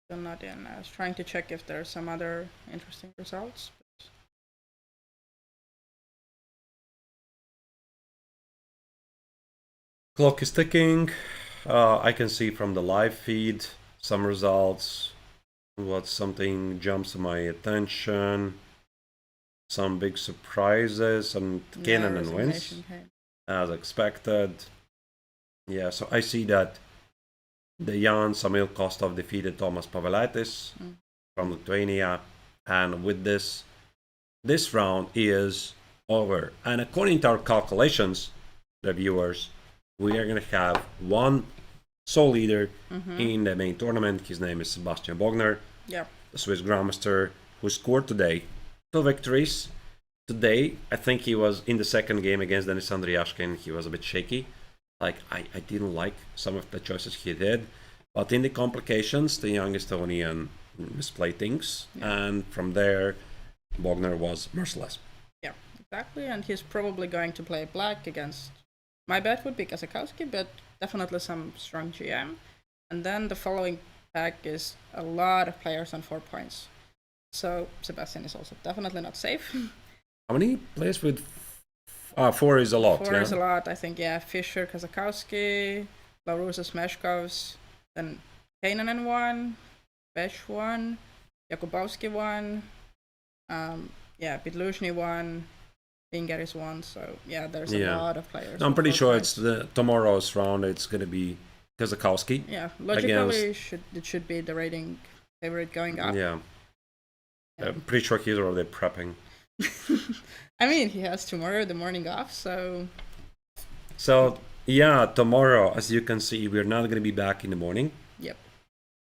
still not in. I was trying to check if there are some other interesting results. But... Clock is ticking. I can see from the live feed some results. What something jumps to my attention. Some big surprises, and Kanan wins as expected. Yeah, so I see that the Jan Samuel Kostov defeated Thomas Pavelaitis from Lithuania, and with this round is over. And according to our calculations, the viewers, we are going to have one sole leader in the main tournament. His name is Sebastian Bogner, the Swiss Grandmaster, who scored today 2 victories. Today, I think he was in the second game against Denis Andreashkin. He was a bit shaky. Like, I didn't like some of the choices he did. But in the complications, the young Estonian misplayed things. And from there, Bogner was merciless. Yeah, exactly. And he's probably going to play black against... My bet would be Kazakowski, but definitely some strong GM. And then the following pack is a lot of players on 4 points. So Sebastian is also definitely not safe. How many players with 4 is a lot? 4 is a lot, I think, yeah. Fischer, Kazakowski, Laurusas, Meshkovs, then Kanan 1, Besh 1, Jakubowski 1, Pidlushny 1, Finger is 1, so yeah, there's a lot of players. I'm pretty sure it's tomorrow's round, it's going to be Kazakowski. Yeah, logically it should be the rating favorite going up. Yeah. I'm pretty sure he's already prepping. I mean, he has tomorrow the morning off, so... So, yeah, tomorrow, as you can see, we're not going to be back in the morning. Yep.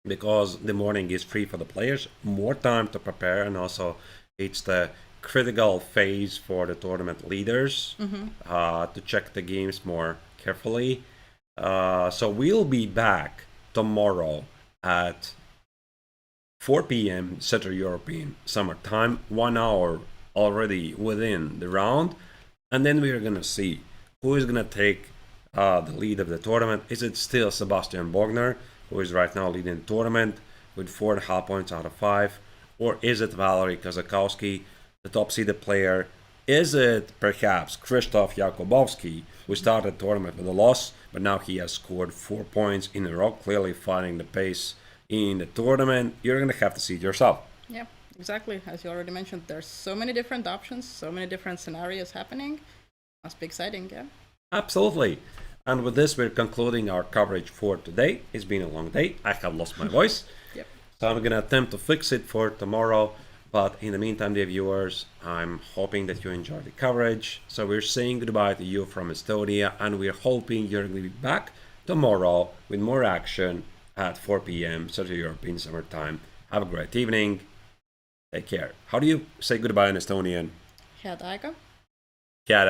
Because the morning is free for the players. More time to prepare, and also it's the critical phase for the tournament leaders to check the games more carefully. So we'll be back tomorrow at 4 p.m. Central European Summer Time, 1 hour already within the round, and then we're gonna see who is gonna take the lead of the tournament. Is it still Sebastian Bogner, who is right now leading the tournament with 4.5 points out of 5, or is it Valery Kazakowski, the top seeded player? Is it perhaps Krzysztof Jakubowski, who started the tournament with a loss, but now he has scored 4 points in a row, clearly finding the pace in the tournament? You're gonna have to see it yourself. Yeah. Exactly, as you already mentioned, there's so many different options, so many different scenarios happening. Must be exciting, yeah? Absolutely. And with this, we're concluding our coverage for today. It's been a long day. I have lost my voice. Yep. So I'm going to attempt to fix it for tomorrow. But in the meantime, dear viewers, I'm hoping that you enjoy the coverage. So we're saying goodbye to you from Estonia, and we're hoping you're going to be back tomorrow with more action at 4 p.m. Central European Summer Time. Have a great evening. Take care. How do you say goodbye in Estonian? Head aega.